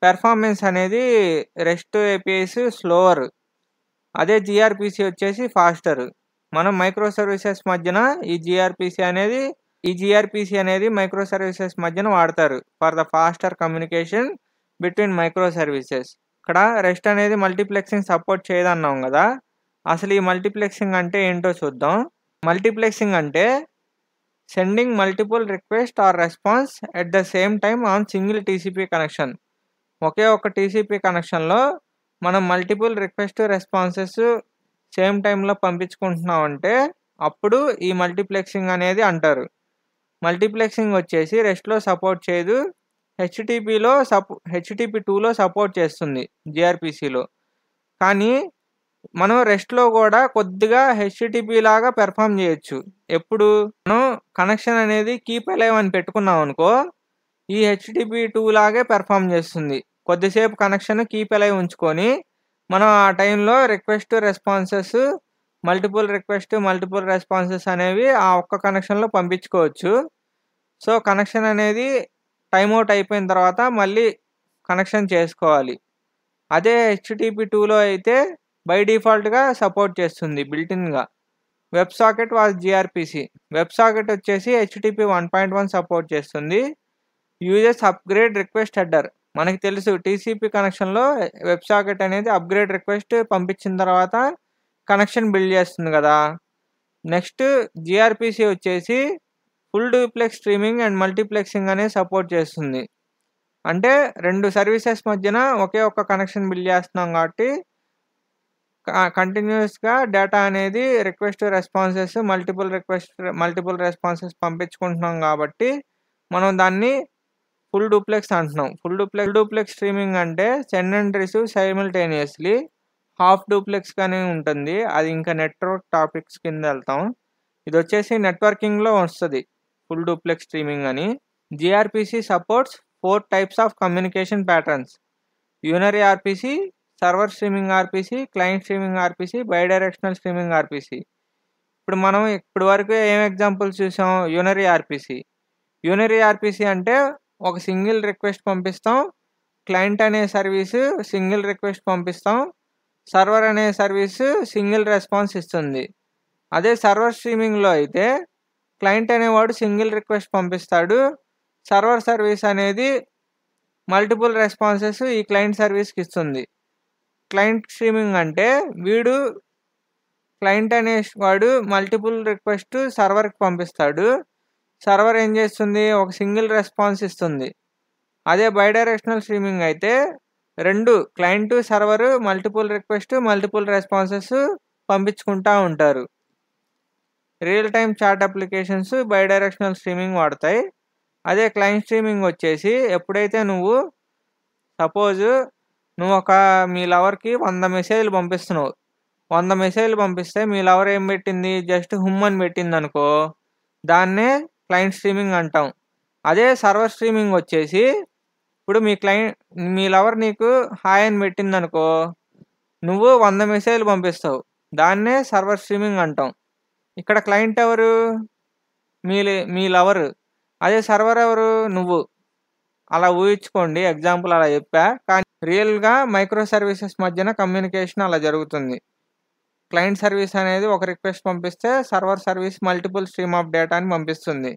పెర్ఫార్మెన్స్ అనేది రెస్ట్ APIs స్లోవర్. అదే GRPC వచ్చేసి ఫాస్టర్. మనం మైక్రో సర్వీసెస్ మధ్యన ఈ GRPC అనేది మైక్రో సర్వీసెస్ మధ్యన వాడతారు for the faster communication between micro services. ఇక్కడ రెస్ట్ అనేది మల్టీప్లెక్సింగ్ సపోర్ట్ చేయదన్నాం కదా. అసలు ఈ మల్టీప్లెక్సింగ్ అంటే ఏంటో చూద్దాం. మల్టీప్లెక్సింగ్ అంటే sending multiple request or response at the same time on single TCP connection. ఒకే ఒక TCP కనెక్షన్లో మనం మల్టిపుల్ రిక్వెస్ట్ రెస్పాన్సెస్ సేమ్ టైంలో పంపించుకుంటున్నామంటే అప్పుడు ఈ మల్టీప్లెక్సింగ్ అనేది అంటారు. మల్టీప్లెక్సింగ్ వచ్చేసి రెస్ట్లో సపోర్ట్ చేయదు. HTTP 2లో సపోర్ట్ చేస్తుంది GRPCలో. కానీ మనం రెస్ట్లో కూడా కొద్దిగా HTTP లాగా పెర్ఫామ్ చేయొచ్చు. ఎప్పుడు మనం కనెక్షన్ అనేది కీప్ అలైవ్ అని పెట్టుకున్నాం అనుకో, ఈ HTTP 2 లాగే పెర్ఫామ్ చేస్తుంది. కొద్దిసేపు కనెక్షన్ కీప్ అలైవ్ ఉంచుకొని మనం ఆ టైంలో రిక్వెస్ట్ రెస్పాన్సెస్ మల్టిపుల్ రెస్పాన్సెస్ అనేవి ఆ ఒక్క కనెక్షన్లో పంపించుకోవచ్చు. సో కనెక్షన్ అనేది టైమ్ అవుట్ అయిపోయిన తర్వాత మళ్ళీ కనెక్షన్ చేసుకోవాలి. అదే హెచ్టిటిపి 2లో అయితే బై డిఫాల్ట్గా సపోర్ట్ చేస్తుంది బిల్టిన్గా. Web socket was gRPC. Web socket వచ్చేసి హెచ్టిటిపి 1.1 సపోర్ట్ చేస్తుంది. Uses upgrade request header. మనకి తెలుసు టీసీపీ కనెక్షన్లో వెబ్ సాకెట్ అనేది అప్గ్రేడ్ రిక్వెస్ట్ పంపించిన తర్వాత కనెక్షన్ బిల్డ్ చేస్తుంది కదా. నెక్స్ట్ జిఆర్పిసి వచ్చేసి full duplex streaming and multiplexing అనేది సపోర్ట్ చేస్తుంది. అంటే 2 సర్వీసెస్ మధ్యన ఒకే ఒక్క కనెక్షన్ బిల్డ్ చేస్తున్నాం కాబట్టి కంటిన్యూస్గా డేటా అనేది రిక్వెస్ట్ రెస్పాన్సెస్ మల్టిపుల్ రెస్పాన్సెస్ పంపించుకుంటున్నాం కాబట్టి మనం దాన్ని ఫుల్ డూప్లెక్స్ అంటున్నాం. ఫుల్ డూప్లెక్స్ స్ట్రీమింగ్ అంటే send and receive simultaneously. Half duplex కానీ ఉంటుంది, అది ఇంకా నెట్వర్క్ టాపిక్స్ కింద వెళ్తాం. ఇది వచ్చేసి నెట్వర్కింగ్లో వస్తుంది ఫుల్ డూప్లెక్స్ స్ట్రీమింగ్ అని. GRPC supports 4 types of communication patterns: unary RPC, server streaming RPC, client streaming RPC, bidirectional streaming RPC. ఇప్పుడు మనం ఇప్పటి వరకు ఏం ఎగ్జాంపుల్స్ చూసాం? Unary RPC. యూనరీ ఆర్పిసి అంటే ఒక సింగిల్ రిక్వెస్ట్ పంపిస్తాం, క్లయింట్ అనే సర్వీసు సింగిల్ రిక్వెస్ట్ పంపిస్తాం, సర్వర్ అనే సర్వీసు సింగిల్ రెస్పాన్స్ ఇస్తుంది. అదే సర్వర్ స్ట్రీమింగ్లో అయితే క్లయింట్ అనేవాడు సింగిల్ రిక్వెస్ట్ పంపిస్తాడు, సర్వర్ సర్వీస్ అనేది మల్టిపుల్ రెస్పాన్సెస్ ఈ క్లయింట్ సర్వీస్కి ఇస్తుంది. క్లయింట్ స్ట్రీమింగ్ అంటే క్లయింట్ అనేవాడు మల్టిపుల్ రిక్వెస్ట్ సర్వర్కి పంపిస్తాడు, సర్వర్ ఏం చేస్తుంది? ఒక సింగిల్ రెస్పాన్స్ ఇస్తుంది. అదే బైడైరెక్షనల్ స్ట్రీమింగ్ అయితే 2 client server multiple request multiple responses పంపించుకుంటూ ఉంటారు. Real time chat applications bidirectional streaming వాడతాయి. అదే క్లయింట్ స్ట్రీమింగ్ వచ్చేసి ఎప్పుడైతే సపోజ్ నువ్వు మీ లవర్కి 100 మెసేజ్లు పంపిస్తున్నావు. 100 మెసేజ్లు పంపిస్తే మీ లవర్ ఏం పెట్టింది? జస్ట్ హుమ్ అని పెట్టింది అనుకో, దాన్నే క్లయింట్ స్ట్రీమింగ్ అంటాం. అదే సర్వర్ స్ట్రీమింగ్ వచ్చేసి ఇప్పుడు మీ లవర్ నీకు హాయ్ అని పెట్టింది అనుకో, నువ్వు 100 మెసేజ్లు పంపిస్తావు, దాన్నే సర్వర్ స్ట్రీమింగ్ అంటాం. ఇక్కడ క్లయింట్ ఎవరు? మీ లవర్. అదే సర్వర్ ఎవరు? నువ్వు. అలా ఊహించుకోండి, ఎగ్జాంపుల్ అలా చెప్పా. కానీ రియల్గా మైక్రో సర్వీసెస్ మధ్యన కమ్యూనికేషన్ అలా జరుగుతుంది. క్లయింట్ సర్వీస్ అనేది ఒక రిక్వెస్ట్ పంపిస్తే server service multiple stream of డేటాని పంపిస్తుంది,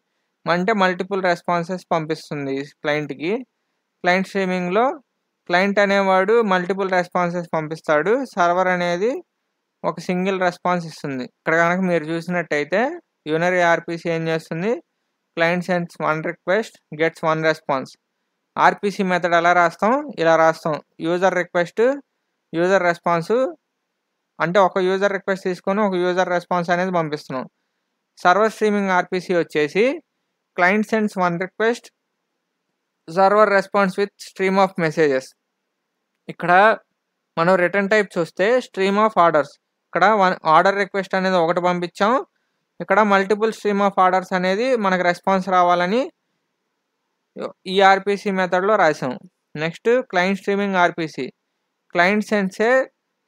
అంటే మల్టిపుల్ రెస్పాన్సెస్ పంపిస్తుంది క్లయింట్కి. క్లయింట్ స్ట్రీమింగ్లో క్లయింట్ అనేవాడు మల్టిపుల్ రెస్పాన్సెస్ పంపిస్తాడు, సర్వర్ అనేది ఒక సింగిల్ రెస్పాన్స్ ఇస్తుంది. ఇక్కడ కనుక మీరు చూసినట్టయితే యూనరీ ఆర్పిసి ఏం చేస్తుంది? Client sends 1 request, gets 1 response. RPC method ఎలా రాస్తాం? ఇలా రాస్తాం: యూజర్ రిక్వెస్ట్, యూజర్ రెస్పాన్స్. అంటే ఒక యూజర్ రిక్వెస్ట్ తీసుకొని ఒక యూజర్ రెస్పాన్స్ అనేది పంపిస్తున్నాం. సర్వర్ స్ట్రీమింగ్ ఆర్పిసి వచ్చేసి client sends 1 request, server response with stream of messages. ఇక్కడ మనం రిటర్న్ టైప్ చూస్తే స్ట్రీమ్ ఆఫ్ ఆర్డర్స్. ఇక్కడ ఆర్డర్ రిక్వెస్ట్ అనేది ఒకటి పంపించాం, ఇక్కడ మల్టిపుల్ స్ట్రీమ్ ఆఫ్ ఆర్డర్స్ అనేది మనకు రెస్పాన్స్ రావాలని ఈ ఆర్పిసి మెథడ్లో రాసాం. Next client streaming RPC. Client sends A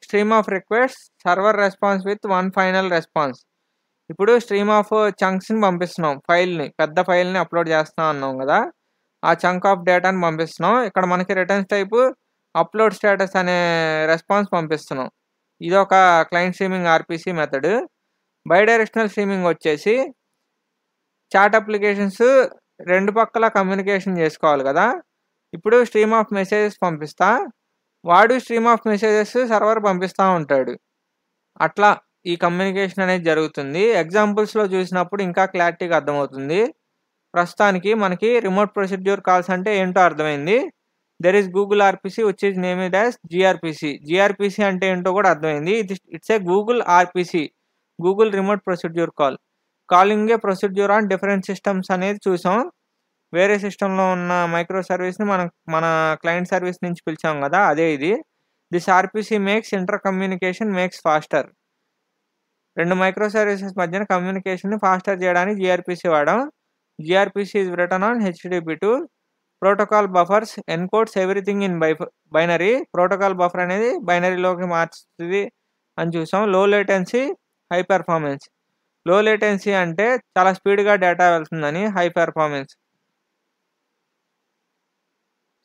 stream of request, server response with 1 final response. ఇప్పుడు స్ట్రీమ్ ఆఫ్ చంక్స్ని పంపిస్తున్నాం, పెద్ద ఫైల్ని అప్లోడ్ చేస్తున్నాం అన్నాం కదా, ఆ చంక్ ఆఫ్ డేటాని పంపిస్తున్నాం. ఇక్కడ మనకి రిటర్న్స్ టైపు అప్లోడ్ స్టేటస్ అనే రెస్పాన్స్ పంపిస్తున్నాం. ఇది ఒక client streaming RPC method. Bidirectional streaming వచ్చేసి చాట్ అప్లికేషన్స్ 2 పక్కల కమ్యూనికేషన్ చేసుకోవాలి కదా. ఇప్పుడు స్ట్రీమ్ ఆఫ్ మెసేజెస్ పంపిస్తా, వాడు స్ట్రీమ్ ఆఫ్ మెసేజెస్ సర్వర్ పంపిస్తూ ఉంటాడు. అట్లా ఈ కమ్యూనికేషన్ అనేది జరుగుతుంది. ఎగ్జాంపుల్స్లో చూసినప్పుడు ఇంకా క్లారిటీగా అర్థమవుతుంది. ప్రస్తుతానికి మనకి రిమోట్ ప్రొసీడ్యూర్ కాల్స్ అంటే ఏంటో అర్థమైంది. There is Google RPC which is named as gRPC. GRPC అంటే ఏంటో కూడా అర్థమైంది. It's a Google RPC, Google remote procedure call. Calling a procedure on different systems అనేది చూసాం. వేరే సిస్టంలో ఉన్న మైక్రో సర్వీస్ని మన క్లయింట్ సర్వీస్ నుంచి పిలిచాం కదా, అదే ఇది. This RPC makes inter communication makes faster. 2 micro services మధ్యన కమ్యూనికేషన్ని ఫాస్టర్ చేయడానికి జిఆర్పిసి వాడాం. GRPC is written on HTTP2. Protocol buffers encodes everything in binary. Protocol buffer అనేది బైనరీలోకి మార్చుతుంది అని చూసాం. Low latency, high performance. Low latency అంటే చాలా స్పీడ్గా డేటా వెళ్తుందని, హై పెర్ఫార్మెన్స్.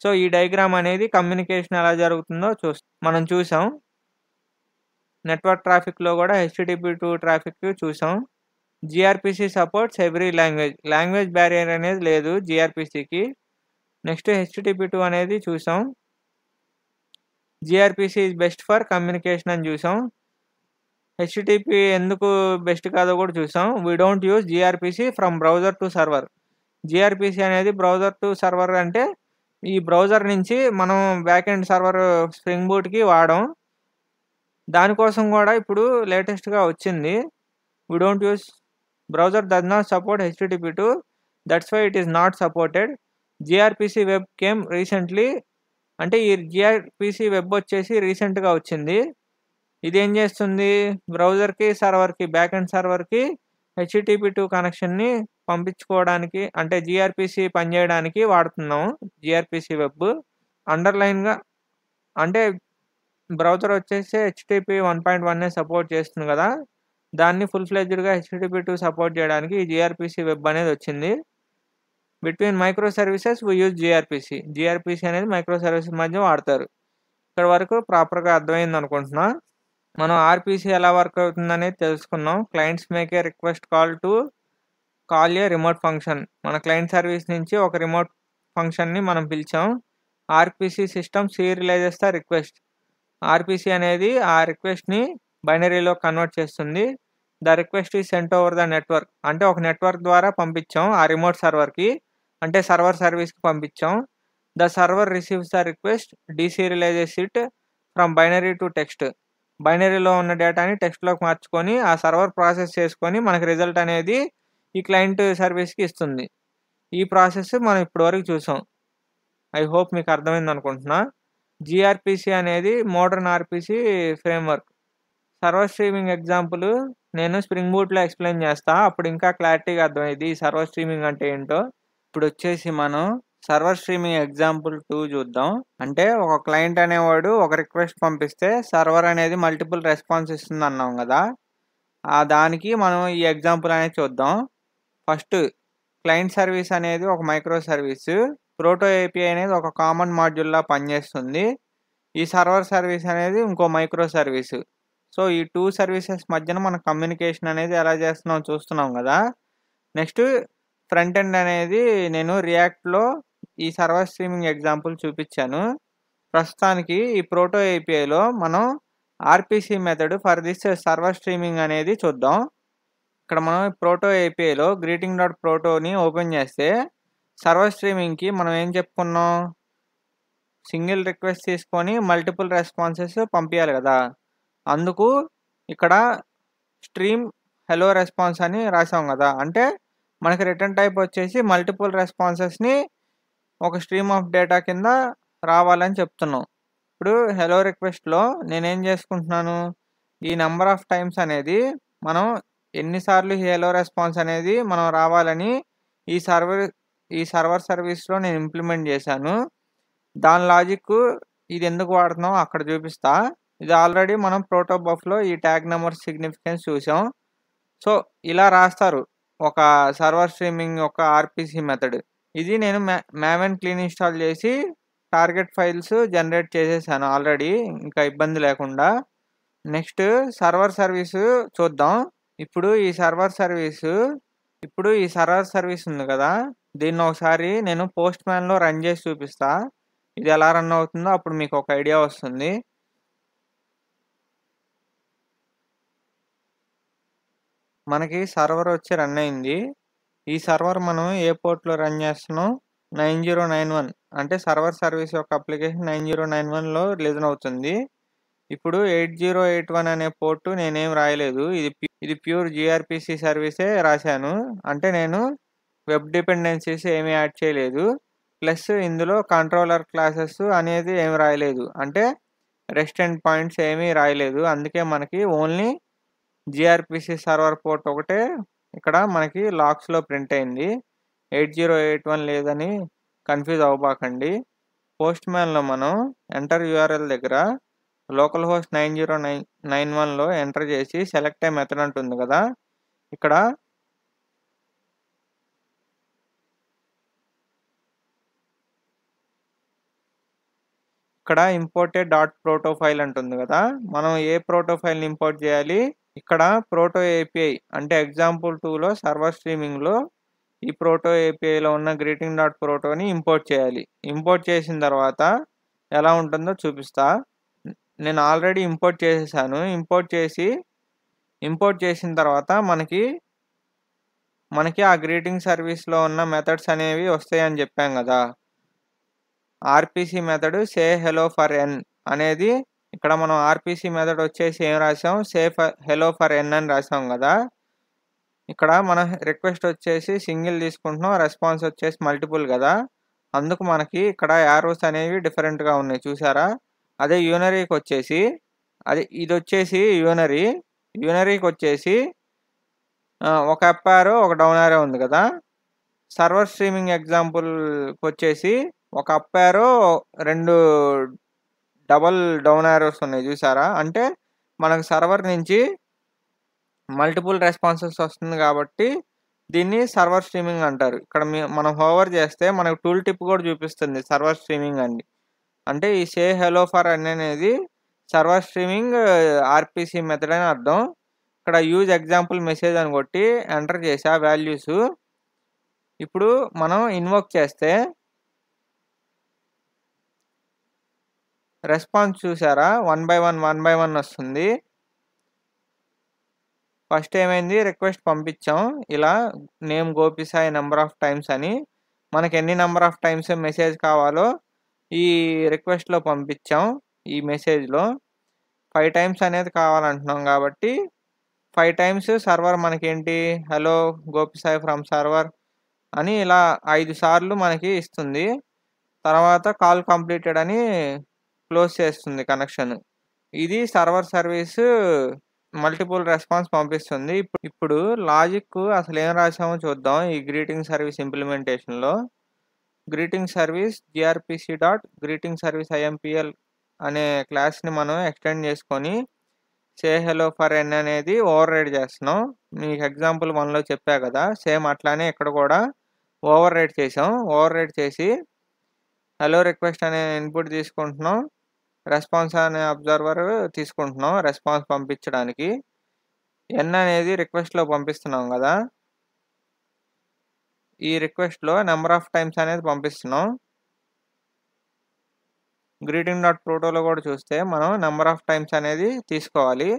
సో ఈ డయాగ్రామ్ అనేది కమ్యూనికేషన్ ఎలా జరుగుతుందో మనం చూసాం. నెట్వర్క్ ట్రాఫిక్లో కూడా HTTP2 ట్రాఫిక్ చూసాం. GRPC supports every language. Language barrier అనేది లేదు GRPCకి. నెక్స్ట్ HTTP2 అనేది చూసాం. GRPC is best for communication అని చూసాం. HTTP ఎందుకు బెస్ట్ కాదో కూడా చూసాం. We don't use GRPC from browser to server. GRPC అనేది బ్రౌజర్ టు సర్వర్ అంటే ఈ బ్రౌజర్ నుంచి మనం బ్యాక్ ఎండ్ సర్వర్ స్ప్రింగ్ బూట్కి వాడాం. దానికోసం కూడా ఇప్పుడు లేటెస్ట్గా వచ్చింది. We don't use browser does not support HTTP2, that's why it is not supported. GRPC web came recently, అంటే ఈ GRPC వెబ్ వచ్చేసి రీసెంట్గా వచ్చింది. ఇది ఏం చేస్తుంది, బ్రౌజర్కి సర్వర్కి బ్యాక్ ఎండ్ సర్వర్కి HTTP2 కనెక్షన్ని పంపించుకోవడానికి, అంటే GRPC పనిచేయడానికి వాడుతున్నాము. GRPC వెబ్ అండర్లైన్గా అంటే బ్రౌజర్ వచ్చేసి HTTP 1.1 సపోర్ట్ చేస్తుంది కదా, దాన్ని ఫుల్ ఫ్లెడ్జ్డ్గా HTTP2 సపోర్ట్ చేయడానికి ఈ GRPC వెబ్ అనేది వచ్చింది. Between micro services we use GRPC అనేది మైక్రో సర్వీసెస్ మధ్య వాడతారు. ఇక్కడ వరకు ప్రాపర్గా అర్థమైంది అనుకుంటున్నా. మనం RPC ఎలా వర్క్ అవుతుందనేది తెలుసుకున్నాం. Clients make a request call a remote function. మన క్లయింట్ సర్వీస్ నుంచి ఒక రిమోట్ ఫంక్షన్ని మనం పిలిచాం. RPC system serializes the request. RPC అనేది ఆ రిక్వెస్ట్ని బైనరీలో కన్వర్ట్ చేస్తుంది. The request is sent over the network. అంటే ఒక నెట్వర్క్ ద్వారా పంపించాం ఆ రిమోట్ సర్వర్కి, అంటే సర్వర్ సర్వీస్కి పంపించాం. The server receives the request, deserializes it from binary to text. బైనరీలో ఉన్న డేటాని టెక్స్ట్లోకి మార్చుకొని ఆ సర్వర్ ప్రాసెస్ చేసుకొని మనకి రిజల్ట్ అనేది ఈ క్లయింట్ సర్వీస్కి ఇస్తుంది. ఈ ప్రాసెస్ మనం ఇప్పటివరకు చూసాం. ఐ హోప్ మీకు అర్థమైంది అనుకుంటున్నా. GRPC అనేది modern RPC framework. Server streaming example నేను స్ప్రింగ్ బూట్లో ఎక్స్ప్లెయిన్ చేస్తా, అప్పుడు ఇంకా క్లారిటీగా అర్థమైంది ఈ సర్వర్ స్ట్రీమింగ్ అంటే ఏంటో. ఇప్పుడు వచ్చేసి మనం సర్వర్ స్ట్రీమింగ్ ఎగ్జాంపుల్ 2 చూద్దాం. అంటే ఒక క్లయింట్ అనేవాడు ఒక రిక్వెస్ట్ పంపిస్తే సర్వర్ అనేది మల్టిపుల్ రెస్పాన్స్ ఇస్తుంది అన్నాం కదా, దానికి మనం ఈ ఎగ్జాంపుల్ అనేది చూద్దాం. ఫస్ట్ క్లయింట్ సర్వీస్ అనేది ఒక మైక్రో సర్వీస్. ప్రోటో API అనేది ఒక కామన్ మాడ్యూల్లా పనిచేస్తుంది. ఈ సర్వర్ సర్వీస్ అనేది ఇంకో మైక్రో సర్వీస్. సో ఈ 2 సర్వీసెస్ మధ్యన మనం కమ్యూనికేషన్ అనేది ఎలా చేస్తున్నాం చూస్తున్నాం కదా. నెక్స్ట్ ఫ్రంట్ ఎండ్ అనేది నేను రియాక్ట్లో ఈ సర్వర్ స్ట్రీమింగ్ ఎగ్జాంపుల్ చూపించాను. ప్రస్తుతానికి ఈ ప్రోటో APIలో మనం RPC method for this server streaming అనేది చూద్దాం. ఇక్కడ మనం ప్రోటో APIలో greeting.protoని ఓపెన్ చేస్తే సర్వర్ స్ట్రీమింగ్కి మనం ఏం చెప్పుకున్నాం, సింగిల్ రిక్వెస్ట్ తీసుకొని మల్టిపుల్ రెస్పాన్సెస్ పంపించాలి కదా. అందుకు ఇక్కడ స్ట్రీమ్ హెలో రెస్పాన్స్ అని రాసాం కదా, అంటే మనకి రిటర్న్ టైప్ వచ్చేసి మల్టిపుల్ రెస్పాన్సెస్ని ఒక స్ట్రీమ్ ఆఫ్ డేటా కింద రావాలని చెప్తున్నాం. ఇప్పుడు హెలో రిక్వెస్ట్లో నేనేం చేసుకుంటున్నాను, ఈ నెంబర్ ఆఫ్ టైమ్స్ అనేది మనం ఎన్నిసార్లు హెలో రెస్పాన్స్ అనేది మనం రావాలని ఈ సర్వర్ సర్వీస్లో నేను ఇంప్లిమెంట్ చేశాను. దాని లాజిక్ ఇది ఎందుకు వాడుతున్నాం అక్కడ చూపిస్తా. ఇది ఆల్రెడీ మనం ప్రోటోబఫ్లో ఈ ట్యాగ్ నెంబర్ సిగ్నిఫికెన్స్ చూసాం. సో ఇలా రాస్తారు ఒక సర్వర్ స్ట్రీమింగ్ యొక్క RPC మెథడ్. ఇది నేను మ్యావెన్ క్లీన్ ఇన్స్టాల్ చేసి టార్గెట్ ఫైల్స్ జనరేట్ చేసేసాను ఆల్రెడీ, ఇంకా ఇబ్బంది లేకుండా. నెక్స్ట్ సర్వర్ సర్వీస్ చూద్దాం. ఇప్పుడు ఈ సర్వర్ సర్వీస్ ఉంది కదా, దీన్ని ఒకసారి నేను పోస్ట్ మ్యాన్లో రన్ చేసి చూపిస్తా. ఇది ఎలా రన్ అవుతుందో అప్పుడు మీకు ఒక ఐడియా వస్తుంది. మనకి సర్వర్ వచ్చి రన్ అయింది. ఈ సర్వర్ మనం ఏ పోర్ట్లో రన్ చేస్తున్నాం, 9091, అంటే సర్వర్ సర్వీస్ యొక్క అప్లికేషన్ 9091లో లిజన్ అవుతుంది. ఇప్పుడు 8081 అనే పోర్టు నేనేం రాయలేదు, ఇది ప్యూర్ GRPC సర్వీసే రాశాను. అంటే నేను వెబ్ డిపెండెన్సీస్ ఏమీ యాడ్ చేయలేదు. ప్లస్ ఇందులో కంట్రోలర్ క్లాసెస్ అనేది ఏమి రాయలేదు, అంటే రెస్ట్ ఎండ్ పాయింట్స్ ఏమీ రాయలేదు. అందుకే మనకి ఓన్లీ GRPC సర్వర్ పోర్ట్ ఒకటే ఇక్కడ మనకి లాగ్స్లో ప్రింట్ అయింది. 8081 లేదని కన్ఫ్యూజ్ అవ్వబాకండి. పోస్ట్ మ్యాన్లో మనం ఎంటర్ యూఆర్ఎల్ దగ్గర లోకల్ హోస్ట్ 9091లో ఎంటర్ చేసి సెలెక్ట్ ఏ మెథడ్ అంటుంది కదా, ఇక్కడ ఇంపోర్టెడ్ డాట్ ప్రోటో ఫైల్ అంటుంది కదా, మనం ఏ ప్రోటో ఫైల్ని ఇంపోర్ట్ చేయాలి? ఇక్కడ ప్రోటో ఏపీఐ అంటే ఎగ్జాంపుల్ 2లో సర్వర్ స్ట్రీమింగ్లో ఈ ప్రోటో ఏపీఐలో ఉన్న గ్రీటింగ్ డాట్ ప్రోటోని ఇంపోర్ట్ చేయాలి. ఇంపోర్ట్ చేసిన తర్వాత ఎలా ఉంటుందో చూపిస్తా. నేను ఆల్రెడీ ఇంపోర్ట్ చేసేసాను. ఇంపోర్ట్ చేసిన తర్వాత మనకి ఆ గ్రీటింగ్ సర్వీస్లో ఉన్న మెథడ్స్ అనేవి వస్తాయని చెప్పాం కదా. RPC method say hello for N అనేది, ఇక్కడ మనం ఆర్పిసి మెథడ్ వచ్చేసి ఏం రాసాం? సే హెలో ఫర్ ఎన్ అని రాసాం కదా. ఇక్కడ మన రిక్వెస్ట్ వచ్చేసి సింగిల్ తీసుకుంటున్నాం, రెస్పాన్స్ వచ్చేసి మల్టిపుల్ కదా, అందుకు మనకి ఇక్కడ యారోస్ అనేవి డిఫరెంట్గా ఉన్నాయి చూసారా. అదే యూనరీకి వచ్చేసి ఇది వచ్చేసి యూనరీకి వచ్చేసి ఒక అప్ యారో ఒక డౌన్ యారో ఉంది కదా. సర్వర్ స్ట్రీమింగ్ ఎగ్జాంపుల్కి వచ్చేసి ఒక up arrow 2 double down arrows ఉన్నాయి చూసారా. అంటే మనకు సర్వర్ నుంచి మల్టిపుల్ రెస్పాన్సెస్ వస్తుంది కాబట్టి దీన్ని సర్వర్ స్ట్రీమింగ్ అంటారు. ఇక్కడ మనం హోవర్ చేస్తే మనకు టూల్ టిప్ కూడా చూపిస్తుంది సర్వర్ స్ట్రీమింగ్ అండి. అంటే ఈ సే హెలో ఫర్ ఎన్ అనేది సర్వర్ స్ట్రీమింగ్ ఆర్పిసి మెథడ్ అని అర్థం. ఇక్కడ యూజ్ ఎగ్జాంపుల్ మెసేజ్ అని కొట్టి ఎంటర్ చేసా వాల్యూస్. ఇప్పుడు మనం ఇన్వోక్ చేస్తే రెస్పాన్స్ చూసారా, 1 by 1 వస్తుంది. ఫస్ట్ ఏమైంది, రిక్వెస్ట్ పంపించాం ఇలా నేమ్ గోపిసాయి నెంబర్ ఆఫ్ టైమ్స్ అని. మనకి ఎన్ని నెంబర్ ఆఫ్ టైమ్స్ మెసేజ్ కావాలో ఈ రిక్వెస్ట్లో పంపించాం. ఈ మెసేజ్లో 5 times అనేది కావాలంటున్నాం కాబట్టి 5 times సర్వర్ మనకేంటి హలో గోపిసాయి ఫ్రమ్ సర్వర్ అని ఇలా 5 సార్లు మనకి ఇస్తుంది. తర్వాత కాల్ కంప్లీటెడ్ అని క్లోజ్ చేస్తుంది కనెక్షన్. ఇది సర్వర్ సర్వీస్ మల్టిపుల్ రెస్పాన్స్ పంపిస్తుంది. ఇప్పుడు లాజిక్ అసలు ఏం రాసామో చూద్దాం. ఈ గ్రీటింగ్ సర్వీస్ ఇంప్లిమెంటేషన్లో greeting service gRPC dot greeting service IMPL అనే క్లాస్ని మనం ఎక్స్టెండ్ చేసుకొని సే హెలో ఫర్ ఎన్ అనేది ఓవర్ రైడ్ చేస్తున్నాం. మీకు ఎగ్జాంపుల్ 1లో చెప్పా కదా, సేమ్ అట్లానే ఇక్కడ కూడా ఓవర్ రైడ్ చేసాం. ఓవర్ రైడ్ చేసి హలో రిక్వెస్ట్ అనే ఇన్పుట్ తీసుకుంటున్నాం, రెస్పాన్స్ అనే అబ్జర్వర్ తీసుకుంటున్నాం రెస్పాన్స్ పంపించడానికి. ఎన్ అనేది రిక్వెస్ట్లో పంపిస్తున్నాం కదా, ఈ రిక్వెస్ట్లో నెంబర్ ఆఫ్ టైమ్స్ అనేది పంపిస్తున్నాం. గ్రీటింగ్ డాట్ ప్రోటోలో కూడా చూస్తే మనం నెంబర్ ఆఫ్ టైమ్స్ అనేది తీసుకోవాలి.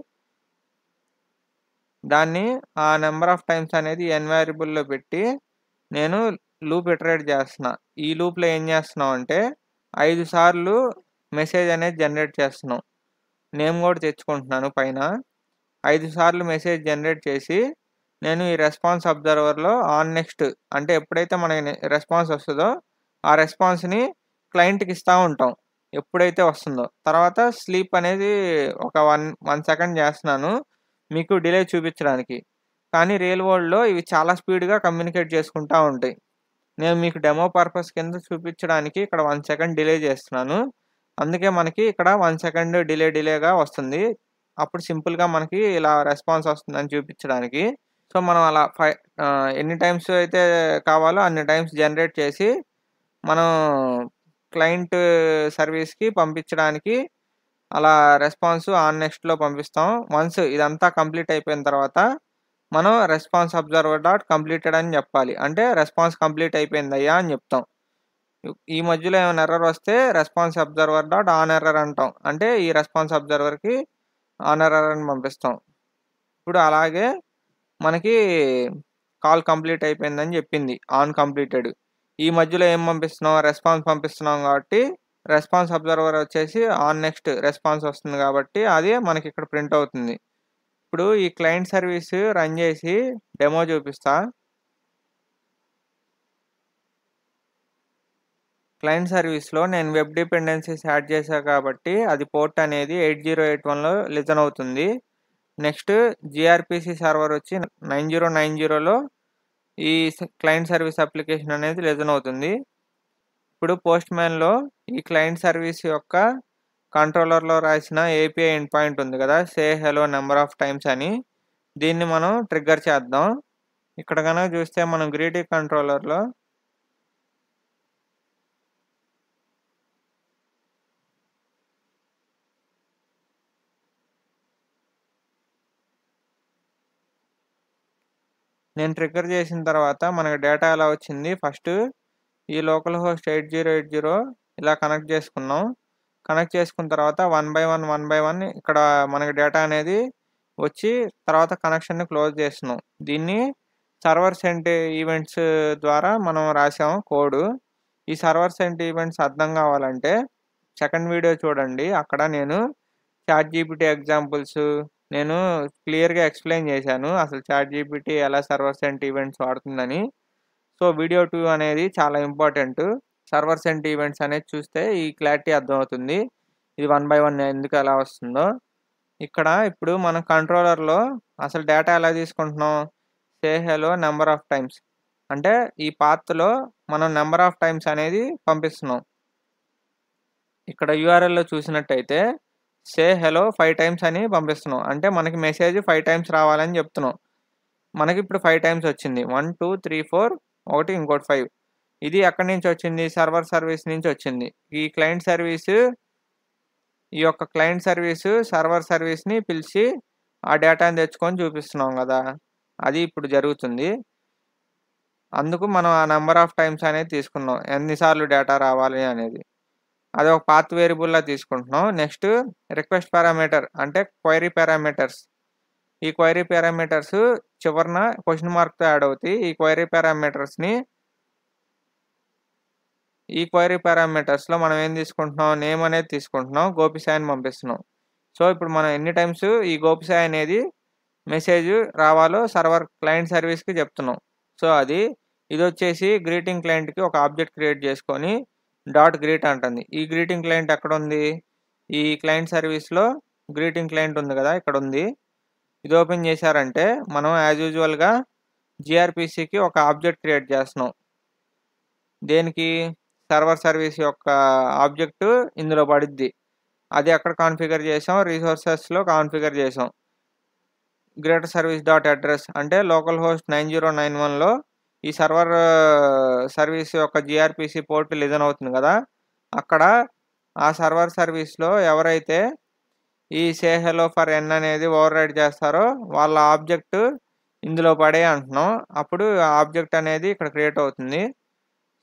దాన్ని ఆ నెంబర్ ఆఫ్ టైమ్స్ అనేది ఎన్ వేరియబుల్లో పెట్టి నేను లూప్ ఇటరేట్ చేస్తున్నా. ఈ లూప్లో ఏం చేస్తున్నాం అంటే 5 సార్లు మెసేజ్ అనేది జనరేట్ చేస్తున్నాం. నేమ్ కూడా తెచ్చుకుంటున్నాను పైన. 5 సార్లు మెసేజ్ జనరేట్ చేసి నేను ఈ రెస్పాన్స్ అబ్జర్వర్లో ఆన్ నెక్స్ట్ అంటే ఎప్పుడైతే మనకి రెస్పాన్స్ వస్తుందో ఆ రెస్పాన్స్ని క్లయింట్కి ఇస్తూ ఉంటాం ఎప్పుడైతే వస్తుందో. తర్వాత స్లీప్ అనేది ఒక 1 second చేస్తున్నాను మీకు డిలే చూపించడానికి. కానీ రియల్ వరల్డ్లో ఇవి చాలా స్పీడ్గా కమ్యూనికేట్ చేసుకుంటూ ఉంటాయి. నేను మీకు డెమో పర్పస్ కింద చూపించడానికి ఇక్కడ 1 second డిలే చేస్తున్నాను. అందుకే మనకి ఇక్కడ 1 second డిలేగా వస్తుంది. అప్పుడు సింపుల్గా మనకి ఇలా రెస్పాన్స్ వస్తుందని చూపించడానికి. సో మనం అలా ఎన్ని టైమ్స్ అయితే కావాలో అన్ని టైమ్స్ జనరేట్ చేసి మనం క్లయింట్ సర్వీస్కి పంపించడానికి అలా రెస్పాన్స్ ఆన్ నెక్స్ట్లో పంపిస్తాం. వన్స్ ఇదంతా కంప్లీట్ అయిపోయిన తర్వాత మనం రెస్పాన్స్ అబ్జర్వర్ డాట్ కంప్లీటెడ్ అని చెప్పాలి. అంటే రెస్పాన్స్ కంప్లీట్ అయిపోయిందయ్యా అని చెప్తాం. ఈ మధ్యలో ఏమైనా ఎర్రర్ వస్తే response observer dot on error అంటాం. అంటే ఈ రెస్పాన్స్ అబ్జర్వర్కి ఆన్ ఎర్రర్ అని పంపిస్తాం. ఇప్పుడు అలాగే మనకి కాల్ కంప్లీట్ అయిపోయిందని చెప్పింది ఆన్ కంప్లీటెడ్. ఈ మధ్యలో ఏం పంపిస్తున్నాం, రెస్పాన్స్ పంపిస్తున్నాం కాబట్టి రెస్పాన్స్ అబ్జర్వర్ వచ్చేసి ఆన్ నెక్స్ట్ రెస్పాన్స్ వస్తుంది కాబట్టి అది మనకి ఇక్కడ ప్రింట్ అవుతుంది. ఇప్పుడు ఈ క్లయింట్ సర్వీస్ రన్ చేసి డెమో చూపిస్తా. క్లయింట్ సర్వీస్లో నేను వెబ్ డిపెండెన్సీస్ యాడ్ చేశా కాబట్టి అది పోర్ట్ అనేది 8081లో లిజన్ అవుతుంది. నెక్స్ట్ జిఆర్పిసి సర్వర్ వచ్చి 9090లో ఈ క్లయింట్ సర్వీస్ అప్లికేషన్ అనేది లిజన్ అవుతుంది. ఇప్పుడు పోస్ట్‌మ్యాన్‌లో ఈ క్లయింట్ సర్వీస్ యొక్క కంట్రోలర్‌లో రాసిన ఏపీఐ ఎండ్ పాయింట్ ఉంది కదా! సే హెలో నంబర్ ఆఫ్ టైమ్స్ అని. దీన్ని మనం ట్రిగ్గర్ చేద్దాం. ఇక్కడ గనక చూస్తే మనం గ్రీటింగ్ కంట్రోలర్‌లో నేను ట్రిగ్గర్ చేసిన తర్వాత మనకు డేటా ఎలా వచ్చింది? ఫస్ట్ ఈ లోకల్ హోస్ట్ 8080 ఇలా కనెక్ట్ చేసుకున్నాం. కనెక్ట్ చేసుకున్న తర్వాత 1 బై 1 ఇక్కడ మనకి డేటా అనేది వచ్చి తర్వాత కనెక్షన్‌ని క్లోజ్ చేస్తున్నాం. దీన్ని సర్వర్ సెంట్ ఈవెంట్స్ ద్వారా మనం రాసాం కోడ్. ఈ సర్వర్ సెంట్ ఈవెంట్స్ అర్థం కావాలంటే సెకండ్ వీడియో చూడండి. అక్కడ నేను చాట్‌జీపీటీ ఎగ్జాంపుల్స్ నేను క్లియర్‌గా ఎక్స్‌ప్లెయిన్ చేశాను. అసలు చాట్‌జీపీటీ ఎలా సర్వర్ సెంట్ ఈవెంట్స్ వాడుతుందని. సో, వీడియో 2 అనేది చాలా ఇంపార్టెంట్. సర్వర్ సెంట్ ఈవెంట్స్ అనేది చూస్తే ఈ క్లారిటీ అర్థమవుతుంది. ఇది 1 బై 1 ఎందుకు ఎలా వస్తుందో. ఇక్కడ ఇప్పుడు మనం కంట్రోలర్‌లో అసలు డేటా ఎలా తీసుకుంటున్నాం? సే హెలో నంబర్ ఆఫ్ టైమ్స్. అంటే ఈ పాత్‌లో మనం నంబర్ ఆఫ్ టైమ్స్ అనేది పంపిస్తున్నాం. ఇక్కడ యూఆర్ఎల్‌లో చూసినట్టయితే సే హెలో 5 టైమ్స్ అని పంపిస్తున్నాం. అంటే మనకి మెసేజ్ 5 టైమ్స్ రావాలని చెప్తున్నాం. మనకిప్పుడు 5 టైమ్స్ వచ్చింది. 1, 2, 3, 4 ఒకటి ఇంకోటి 5. ఇది ఎక్కడి నుంచి వచ్చింది? సర్వర్ సర్వీస్ నుంచి వచ్చింది. ఈ యొక్క క్లయింట్ సర్వీసు సర్వర్ సర్వీస్‌ని పిలిచి ఆ డేటాని తెచ్చుకొని చూపిస్తున్నాం గదా! అది ఇప్పుడు జరుగుతుంది. అందుకు మనం ఆ నంబర్ ఆఫ్ టైమ్స్ అనేది తీసుకున్నాం. ఎన్ని సార్లు డేటా రావాలి అనేది. అది ఒక పాత్ వేరియబుల్‌లా తీసుకుంటున్నాం. నెక్స్ట్ రిక్వెస్ట్ పారామీటర్ అంటే క్వెరీ పారామీటర్స్. ఈ క్వెరీ పారామీటర్స్ చివరన క్వెషన్ మార్క్‌తో యాడ్ అవుతాయి. ఈ క్వెరీ పారామీటర్స్‌లో మనం ఏం తీసుకుంటున్నాం? నేమ్ అనేది తీసుకుంటున్నాం. గోపిసాయి అని పంపిస్తున్నాం. సో, ఇప్పుడు మనం ఎన్ని టైమ్స్ ఈ గోపిసాయి అనేది మెసేజ్ రావాలో క్లయింట్ సర్వీస్‌కి చెప్తున్నాం. సో, ఇదొచ్చేసి గ్రీటింగ్ క్లయింట్‌కి ఒక ఆబ్జెక్ట్ క్రియేట్ చేసుకొని .greet అంటుంది. ఈ గ్రీటింగ్ క్లయింట్ ఎక్కడుంది? ఈ క్లయింట్ సర్వీస్‌లో గ్రీటింగ్ క్లయింట్ ఉంది కదా! ఇక్కడుంది. ఇది ఓపెన్ చేశారంటే మనం యాజ్ యూజువల్‌గా జీఆర్‌పీసీకి ఒక ఆబ్జెక్ట్ క్రియేట్ చేస్తున్నాం. దేనికి? సర్వర్ సర్వీస్ యొక్క ఆబ్జెక్ట్ ఇందులో పడిద్ది. అది ఎక్కడ కాన్ఫిగర్ చేసాం? రిసోర్సెస్‌లో కాన్ఫిగర్ చేసాం. గ్రేటర్ సర్వీస్ డాట్ అడ్రస్ అంటే లోకల్ హోస్ట్ 9091లో ఈ సర్వర్ సర్వీస్ యొక్క జీఆర్‌పీసీ పోర్ట్ లిజన్ అవుతుంది కదా! అక్కడ ఆ సర్వర్ సర్వీస్‌లో ఎవరైతే ఈ సే హెలో ఫర్ ఎన్ అనేది ఓవర్‌రైడ్ చేస్తారో వాళ్ళ ఆబ్జెక్ట్ ఇందులో పడేయి అంటున్నాం. అప్పుడు ఆ ఆబ్జెక్ట్ అనేది ఇక్కడ క్రియేట్ అవుతుంది.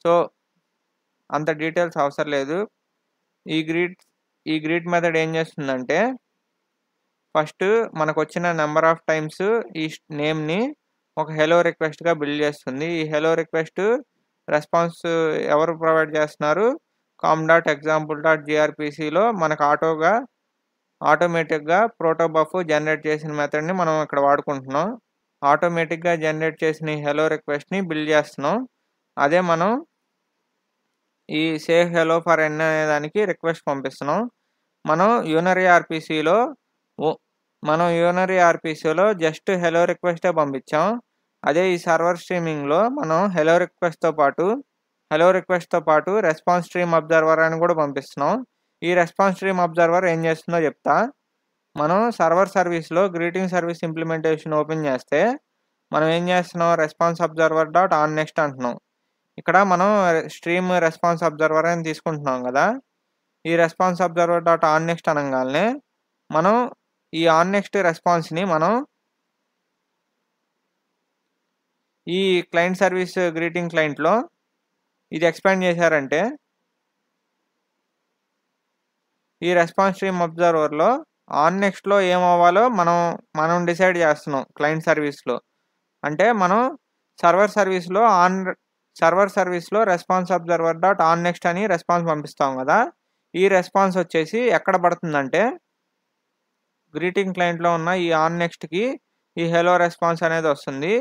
సో, అంత డీటెయిల్స్ అవసరం లేదు. ఈ గ్రీట్ మెథడ్ ఏం చేస్తుందంటే ఫస్ట్ మనకొచ్చిన నంబర్ ఆఫ్ టైమ్స్ ఈ నేమ్‌ని ఒక హెలో రిక్వెస్ట్‌గా బిల్డ్ చేస్తుంది. ఈ హెలో రిక్వెస్ట్ రెస్పాన్స్ ఎవరు ప్రొవైడ్ చేస్తున్నారు? com.example.grpcలో మనకు ఆటోమేటిక్‌గా ప్రోటోబఫ్ జనరేట్ చేసిన మెథడ్‌ని మనం ఇక్కడ వాడుకుంటున్నాం. ఆటోమేటిక్‌గా జనరేట్ చేసిన ఈ హెలో రిక్వెస్ట్‌ని బిల్డ్ చేస్తున్నాం. అదే మనం ఈ సే హెలో ఫర్ ఎన్ అనే దానికి రిక్వెస్ట్ పంపిస్తున్నాం. మనం యూనరీ ఆర్‌పిసిలో జస్ట్ హెలో రిక్వెస్టే పంపించాం. అదే ఈ సర్వర్ స్ట్రీమింగ్‌లో మనం హెలో రిక్వెస్ట్‌తో పాటు రెస్పాన్స్ స్ట్రీమ్ అబ్జర్వర్ అని కూడా పంపిస్తున్నాం. ఈ రెస్పాన్స్ స్ట్రీమ్ అబ్జర్వర్ ఏం చేస్తుందో చెప్తా. మనం సర్వర్ సర్వీస్‌లో గ్రీటింగ్ సర్వీస్ ఇంప్లిమెంటేషన్ ఓపెన్ చేస్తే మనం ఏం చేస్తున్నాం? Response observer dot on next అంటున్నాం. ఇక్కడ మనం స్ట్రీమ్ రెస్పాన్స్ అబ్జర్వర్ అని తీసుకుంటున్నాం కదా! ఈ response observer dot on next అనంగాల్నే మనం ఈ ఆన్ నెక్స్ట్ రెస్పాన్స్‌ని మనం ఈ క్లయింట్ సర్వీస్ గ్రీటింగ్ క్లయింట్‌లో ఇది ఎక్స్‌పాండ్ చేశారంటే ఈ రెస్పాన్స్ స్ట్రీమ్ అబ్జర్వర్‌లో ఆన్ నెక్స్ట్‌లో ఏమవ్వాలో మనం డిసైడ్ చేస్తున్నాం క్లయింట్ సర్వీస్‌లో. అంటే మనం సర్వర్ సర్వీస్‌లో response observer dot on next అని రెస్పాన్స్ పంపిస్తాం కదా! ఈ రెస్పాన్స్ వచ్చేసి ఎక్కడ పడుతుందంటే గ్రీటింగ్ క్లయింట్‌లో ఉన్న ఈ ఆన్ నెక్స్ట్‌కి ఈ హెలో రెస్పాన్స్ అనేది వస్తుంది.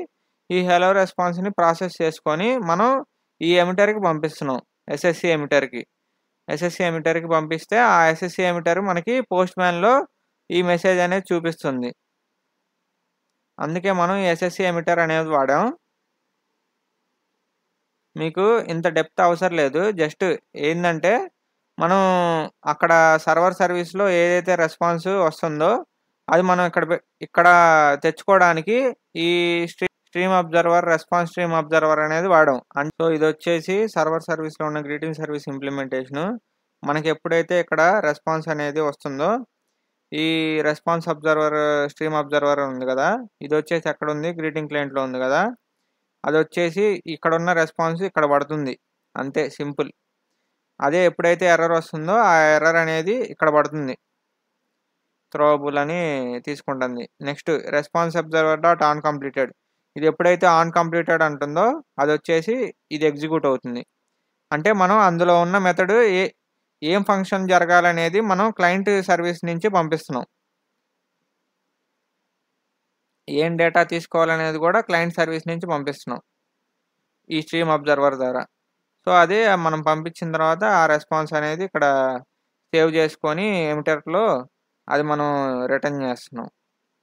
ఈ హెలో రెస్పాన్స్‌ని ప్రాసెస్ చేసుకొని మనం ఈ ఎమిటర్‌కి పంపిస్తున్నాం. ఎస్ఎస్‌సి ఎమిటర్‌కి పంపిస్తే ఆ ఎస్ఎస్‌సి ఎమిటర్ మనకి పోస్ట్‌మ్యాన్‌లో ఈ మెసేజ్ అనేది చూపిస్తుంది. అందుకే మనం ఈ ఎస్ఎస్‌సి ఎమిటర్ అనేది వాడాం. మీకు ఇంత డెప్త్ అవసరం లేదు. జస్ట్ ఏందంటే, మనం అక్కడ సర్వర్ సర్వీస్‌లో ఏదైతే రెస్పాన్స్ వస్తుందో, అది మనం ఇక్కడ తెచ్చుకోవడానికి ఈ stream observer, response stream observer అనేది వాడాం. సో, ఇదొచ్చేసి సర్వర్ సర్వీస్‌లో ఉన్న గ్రీటింగ్ సర్వీస్ ఇంప్లిమెంటేషను. మనకి ఎప్పుడైతే ఇక్కడ రెస్పాన్స్ అనేది వస్తుందో, ఈ రెస్పాన్స్ అబ్జర్వర్, స్ట్రీమ్ అబ్జర్వర్ ఉంది కదా! ఇదొచ్చేసి ఎక్కడుంది? గ్రీటింగ్ క్లయింట్‌లో ఉంది కదా! అదొచ్చేసి ఇక్కడున్న రెస్పాన్స్ ఇక్కడ పడుతుంది. అంతే సింపుల్. అదే ఎప్పుడైతే ఎర్రర్ వస్తుందో, ఆ ఎర్రర్ అనేది ఇక్కడ పడుతుంది. థ్రోవబుల్ అని తీసుకుంటుంది. Next response observer dot on completed. ఇది ఎప్పుడైతే ఆన్ కంప్లీటెడ్ అంటుందో, అదొచ్చేసి ఇది ఎగ్జిక్యూట్ అవుతుంది. అంటే మనం అందులో ఉన్న మెథడ్ ఏం ఫంక్షన్ జరగాలనేది మనం క్లయింట్ సర్వీస్ నుంచి పంపిస్తున్నాం. ఏం డేటా తీసుకోవాలనేది కూడా క్లయింట్ సర్వీస్ నుంచి పంపిస్తున్నాం. ఈ స్ట్రీమ్ అబ్జర్వర్ ద్వారా. సో, అదే మనం పంపించిన తర్వాత ఆ రెస్పాన్స్ అనేది ఇక్కడ సేవ్ చేసుకొని ఎమిటర్‌లో అది మనం రిటర్న్ చేస్తున్నాం.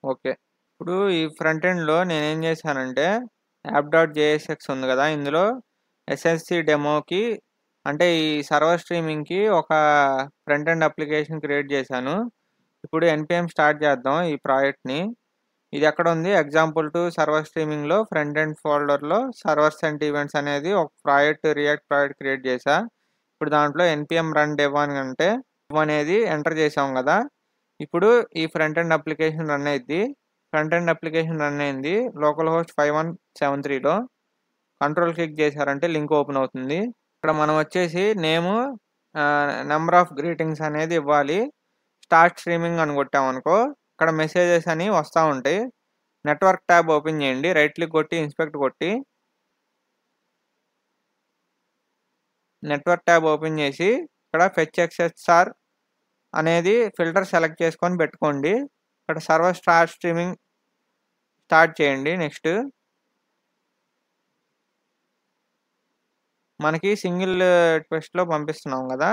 ఓకే. ఇప్పుడు ఈ ఫ్రంట్ ఎండ్‌లో నేనేం చేశానంటే యాప్.jsx ఉంది కదా! ఇందులో ఎస్ఎస్‌సి డెమోకి అంటే ఈ సర్వర్ స్ట్రీమింగ్‌కి ఒక ఫ్రంట్ ఎండ్ అప్లికేషన్ క్రియేట్ చేశాను. ఇప్పుడు npm స్టార్ట్ చేద్దాం ఈ ప్రాజెక్ట్‌ని. ఇది ఎక్కడుంది? ఎగ్జాంపుల్2 సర్వర్ స్ట్రీమింగ్‌లో ఫ్రంట్ ఎండ్ ఫోల్డర్‌లో సర్వర్స్ అండ్ ఈవెంట్స్ అనేది ఒక రియాక్ట్ ప్రాజెక్ట్ క్రియేట్ చేశా. ఇప్పుడు దాంట్లో npm రన్ dev అంటే dev అనేది ఎంటర్ చేసాం కదా! ఇప్పుడు ఈ ఫ్రంట్ ఎండ్ అప్లికేషన్ రన్ అయిద్ది. ఫ్రంట్ ఎండ్ అప్లికేషన్ రన్ అయింది. లోకల్ హోస్ట్ 5173లో కంట్రోల్ క్లిక్ చేశారంటే లింక్ ఓపెన్ అవుతుంది. ఇక్కడ మనం వచ్చేసి నెంబర్ ఆఫ్ గ్రీటింగ్స్ అనేది ఇవ్వాలి. స్టార్ట్ స్ట్రీమింగ్ అని కొట్టామనుకో, ఇక్కడ మెసేజెస్ అని వస్తూ ఉంటాయి. నెట్వర్క్ ట్యాబ్ ఓపెన్ చేయండి. రైట్ క్లిక్ కొట్టి ఇన్స్పెక్ట్ కొట్టి నెట్వర్క్ ట్యాబ్ ఓపెన్ చేసి ఇక్కడ ఫెచ్ ఎక్స్ఎస్ఆర్ అనేది ఫిల్టర్ సెలెక్ట్ చేసుకొని పెట్టుకోండి. ఇక్కడ సర్వర్ స్టార్ట్ స్ట్రీమింగ్ స్టార్ట్ చేయండి. నెక్స్ట్ మనకి సింగిల్ రిక్వెస్ట్‌లో పంపిస్తున్నాం కదా!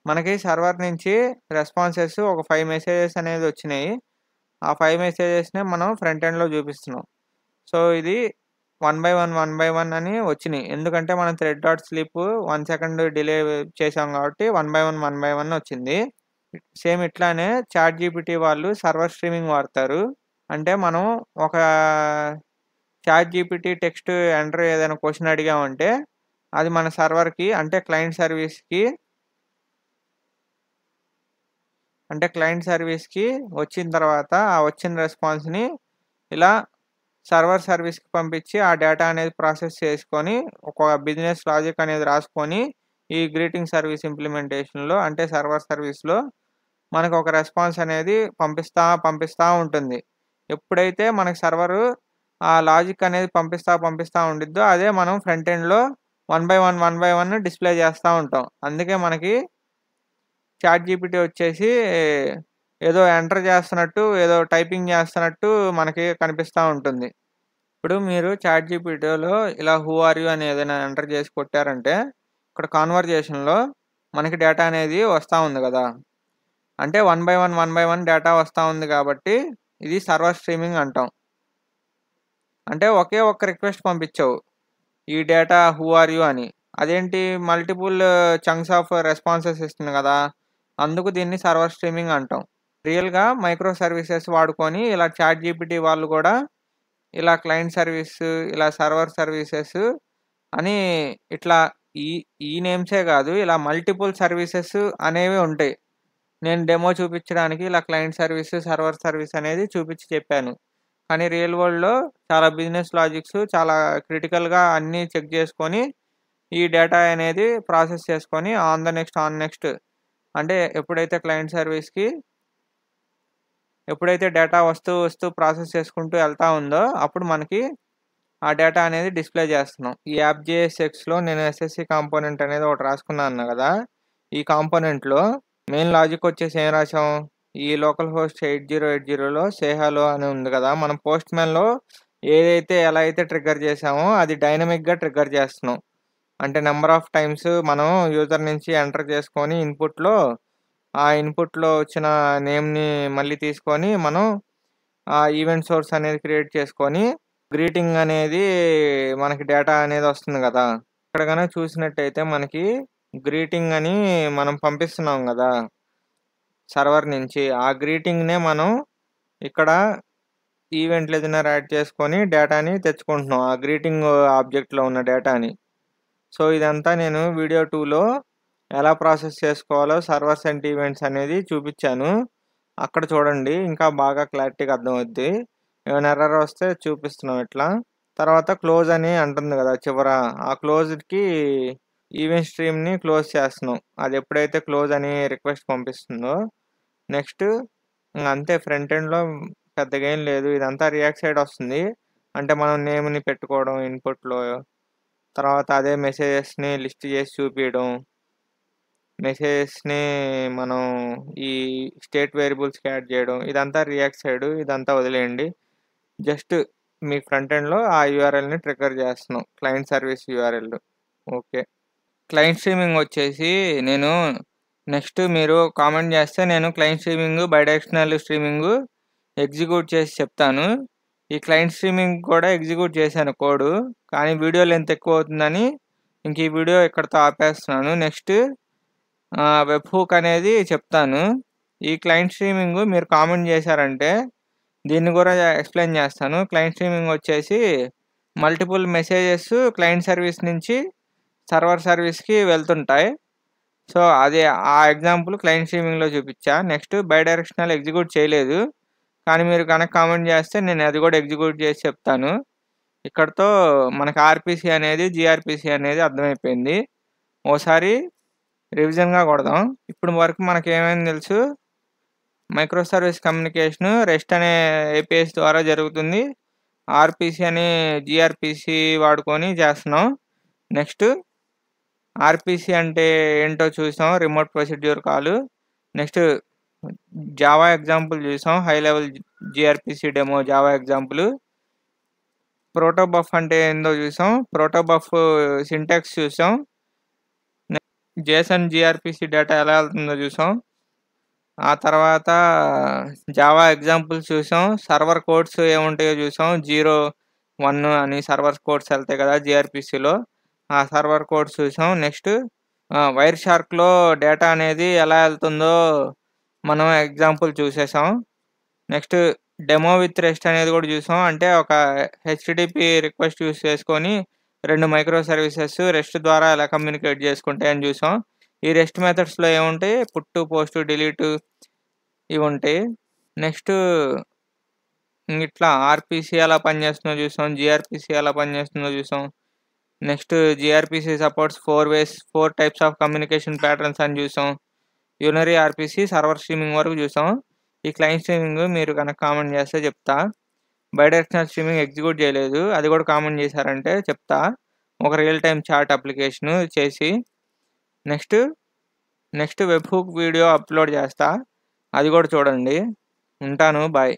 మనకి సర్వర్ నుంచి రెస్పాన్సెస్ ఒక 5 మెసేజెస్ అనేది వచ్చినాయి. ఆ 5 మెసేజెస్‌నే మనం ఫ్రంట్ ఎండ్‌లో చూపిస్తున్నాం. సో, ఇది 1 బై 1 అని వచ్చినాయి. ఎందుకంటే మనం థ్రెడ్.స్లీప్ 1 సెకండ్ డిలే చేసాం కాబట్టి 1 బై 1 వచ్చింది. సేమ్ ఇట్లానే చాట్‌జీపీటీ వాళ్ళు సర్వర్ స్ట్రీమింగ్ వాడతారు. అంటే మనం ఒక చాట్‌జీపీటీ టెక్స్ట్ ఎంటర్ ఏదైనా క్వెషన్ అడిగామంటే అది మన సర్వర్‌కి అంటే క్లయింట్ సర్వీస్‌కి వచ్చిన తర్వాత ఆ వచ్చిన రెస్పాన్స్‌ని ఇలా సర్వర్ సర్వీస్‌కి పంపించి ఆ డేటా అనేది ప్రాసెస్ చేసుకొని ఒక బిజినెస్ లాజిక్ అనేది రాసుకొని ఈ గ్రీటింగ్ సర్వీస్ ఇంప్లిమెంటేషన్‌లో అంటే సర్వర్ సర్వీస్‌లో మనకు ఒక రెస్పాన్స్ అనేది పంపిస్తా ఉంటుంది. ఎప్పుడైతే మనకి సర్వరు ఆ లాజిక్ అనేది పంపిస్తా ఉండిద్దో అదే మనం ఫ్రంట్ ఎండ్‌లో 1 బై 1 డిస్‌ప్లే చేస్తా ఉంటాం. అందుకే మనకి చాట్‌జీపీటీ వచ్చేసి ఏదో ఎంటర్ చేస్తున్నట్టు, ఏదో టైపింగ్ చేస్తున్నట్టు మనకి కనిపిస్తా ఉంటుంది. ఇప్పుడు మీరు చాట్‌జీపీటీలో ఇలా హూ ఆర్ యూ అని ఏదైనా ఎంటర్ చేసి కొట్టారంటే ఇక్కడ కాన్వర్జేషన్‌లో మనకి డేటా అనేది వస్తా ఉంది కదా! అంటే 1 బై 1 డేటా వస్తా ఉంది కాబట్టి ఇది సర్వర్ స్ట్రీమింగ్ అంటాం. అంటే ఒకే ఒక్క రిక్వెస్ట్ పంపించావు. ఈ డేటా హూ ఆర్ యూ అని. అదేంటి మల్టిపుల్ చంక్స్ ఆఫ్ రెస్పాన్సెస్ ఇస్తుంది కదా! అందుకు దీన్ని సర్వర్ స్ట్రీమింగ్ అంటాం. రియల్‌గా మైక్రో సర్వీసెస్ వాడుకొని ఇలా చాట్‌జీపీటీ వాళ్ళు కూడా ఇలా క్లయింట్ సర్వీస్, ఇలా సర్వర్ సర్వీసెస్ అని ఇట్లా ఈ నేమ్సే కాదు ఇలా మల్టిపుల్ సర్వీసెస్ అనేవి ఉంటాయి. నేను డెమో చూపించడానికి ఇలా క్లయింట్ సర్వీస్, సర్వర్ సర్వీస్ అనేది చూపించి చెప్పాను. కానీ రియల్ వరల్డ్‌లో చాలా బిజినెస్ లాజిక్స్ చాలా క్రిటికల్‌గా అన్నీ చెక్ చేసుకొని ఈ డేటా అనేది ప్రాసెస్ చేసుకొని ఆన్ నెక్స్ట్ అంటే ఎప్పుడైతే డేటా వస్తూ ప్రాసెస్ చేసుకుంటూ వెళ్తా ఉందో అప్పుడు మనకి ఆ డేటా అనేది డిస్‌ప్లే చేస్తున్నాం. ఈ యాప్.jsxలో నేను ఎస్ఎస్‌సి కాంపోనెంట్ అనేది ఒకటి రాసుకున్నా అన్నా కదా! ఈ కాంపోనెంట్‌లో మెయిన్ లాజిక్ వచ్చేసి ఏం రాసాం? ఈ లోకల్ హోస్ట్ 8080లో సే హలో అని ఉంది కదా! మనం పోస్ట్‌మ్యాన్‌లో ఎలా అయితే ట్రిగ్గర్ చేసామో అది డైనమిక్‌గా ట్రిగ్గర్ చేస్తున్నాం. అంటే నంబర్ ఆఫ్ టైమ్స్ మనం యూజర్ నుంచి ఎంటర్ చేసుకొని ఆ ఇన్‌పుట్‌లో వచ్చిన నేమ్‌ని మళ్ళీ తీసుకొని మనం ఆ ఈవెంట్ సోర్స్ అనేది క్రియేట్ చేసుకొని గ్రీటింగ్ అనేది మనకి డేటా అనేది వస్తుంది కదా! ఇక్కడ గనక చూసినట్టయితే మనకి గ్రీటింగ్ అని మనం పంపిస్తున్నాం గదా! సర్వర్ నుంచి. ఆ గ్రీటింగ్‌నే మనం ఇక్కడ ఈవెంట్ లిజనర్ యాడ్ చేసుకొని డేటాని తెచ్చుకుంటున్నాం. ఆ గ్రీటింగ్ ఆబ్జెక్ట్‌లో ఉన్న డేటాని. సో, ఇదంతా నేను వీడియో 2లో ఎలా ప్రాసెస్ చేసుకోవాలో సర్వర్స్ అండ్ ఈవెంట్స్ అనేది చూపిచ్చాను. అక్కడ చూడండి. ఇంకా బాగా క్లారిటీగా అర్థమవుద్ది. ఏమైనా ఎర్రర్ వస్తే చూపిస్తున్నాం ఇట్లా. తర్వాత క్లోజ్ అని అంటుంది గదా! చివర. ఆ క్లోజ్‌కి ఈవెంట్ స్ట్రీమ్‌ని క్లోజ్ చేస్తున్నాం. అది ఎప్పుడైతే క్లోజ్ అని రిక్వెస్ట్ పంపిస్తుందో నెక్స్ట్ అంతే ఫ్రంట్ ఎండ్‌లో పెద్దగా ఏం లేదు. ఇదంతా రియాక్ట్ సైడ్ వస్తుంది. అంటే మనం నేమ్‌ని పెట్టుకోవడం ఇన్‌పుట్‌లో. తర్వాత అదే మెసేజెస్‌ని లిస్ట్ చేసి చూపియడం. మెసేజెస్‌ని మనం ఈ స్టేట్ వేరియబుల్స్‌కి యాడ్ చేయడం. ఇదంతా రియాక్ట్ సైడ్. ఇదంతా వదిలేయండి. జస్ట్ మీ ఫ్రంట్ ఎండ్‌లో ఆ యూఆర్ఎల్‌ని ట్రిగ్గర్ చేస్తున్నాం. Client service URL. Okay. Client streaming వచ్చేసి నేను నెక్స్ట్ మీరు కామెంట్ చేస్తే నేను client streaming, bidirectional streaming execute చేసి చెప్తాను. ఈ క్లయింట్ స్ట్రీమింగ్ కూడా ఎగ్జిక్యూట్ చేశాను కోడ్. కానీ వీడియో లెంత్ ఎక్కువ అవుతుందని ఇంక ఈ వీడియో ఇక్కడితో ఆపేస్తున్నాను. నెక్స్ట్ వెబ్ హుక్ అనేది చెప్తాను. ఈ క్లయింట్ స్ట్రీమింగ్ మీరు కామెంట్ చేశారంటే దీన్ని కూడా ఎక్స్‌ప్లెయిన్ చేస్తాను. క్లయింట్ స్ట్రీమింగ్ వచ్చేసి మల్టిపుల్ మెసేజెస్ క్లయింట్ సర్వీస్ నుంచి సర్వర్ సర్వీస్‌కి వెళ్తుంటాయి. సో, అది ఆ ఎగ్జాంపుల్ క్లయింట్ స్ట్రీమింగ్‌లో చూపిచ్చా. నెక్స్ట్ బైడైరెక్షనల్ ఎగ్జిక్యూట్ చేయలేదు. కానీ మీరు గనక కామెంట్ చేస్తే నేను అది కూడా ఎగ్జిక్యూట్ చేసి చెప్తాను. ఇక్కడితో మనకి ఆర్‌పిసి అనేది, జీఆర్‌పిసి అనేది అర్థమైపోయింది. ఓసారి రివిజన్‌గా కొడదాం. ఇప్పుడు వరకు మనకేమేమి తెలుసు? మైక్రో సర్వీస్ కమ్యూనికేషను రెస్ట్ అనే ఏపీఐస్ ద్వారా జరుగుతుంది. ఆర్‌పిసి అని జీఆర్‌పిసి వాడుకొని చేస్తున్నాం. నెక్స్ట్ ఆర్‌పిసి అంటే ఏంటో చూసాం. Remote procedure call. Next Java example చూసాం. High level gRPC demo Java example. Protobuf అంటే ఏందో చూసాం. ప్రోటోబఫ్ సింటాక్స్ చూసాం. జేసన్ జీఆర్‌పిసి డేటా ఎలా వెళ్తుందో చూసాం. ఆ తర్వాత జావా ఎగ్జాంపుల్స్ చూసాం. సర్వర్ కోడ్స్ ఏముంటాయో చూసాం. 0, 1 అని సర్వర్ కోడ్స్ వెళ్తాయి కదా జీఆర్‌పిసిలో. ఆ సర్వర్ కోడ్స్ చూసాం. నెక్స్ట్ వైర్ షార్క్‌లో డేటా అనేది ఎలా వెళ్తుందో మనం ఎగ్జాంపుల్ చూసేసాం. నెక్స్ట్ డెమో విత్ రెస్ట్ అనేది కూడా చూసాం. అంటే ఒక హెచ్‌టిటిపి రిక్వెస్ట్ యూజ్ చేసుకొని 2 మైక్రో సర్వీసెస్ రెస్ట్ ద్వారా ఎలా కమ్యూనికేట్ చేసుకుంటాయని చూసాం. ఈ రెస్ట్ మెథడ్స్‌లో ఏముంటాయి? పుట్, పోస్ట్, డిలీట్ ఇవి ఉంటాయి. నెక్స్ట్ ఇట్లా ఆర్‌పిసి ఎలా పనిచేస్తుందో చూసాం. జీఆర్‌పిసి ఎలా పనిచేస్తుందో చూసాం. Next gRPC supports 4 types of communication patterns అని చూసాం. యూనరీ ఆర్‌పిసి సర్వర్ స్ట్రీమింగ్ వరకు చూసాం. ఈ క్లయింట్ స్ట్రీమింగ్ మీరు కనుక కామెంట్ చేస్తే చెప్తా. బైడైరెక్షనల్ స్ట్రీమింగ్ ఎగ్జిక్యూట్ చేయలేదు. అది కూడా కామెంట్ చేశారంటే చెప్తా. ఒక రియల్ టైమ్ చాట్ అప్లికేషన్ చేసి next web hook video upload చేస్తా. అది కూడా చూడండి. ఉంటాను. బాయ్.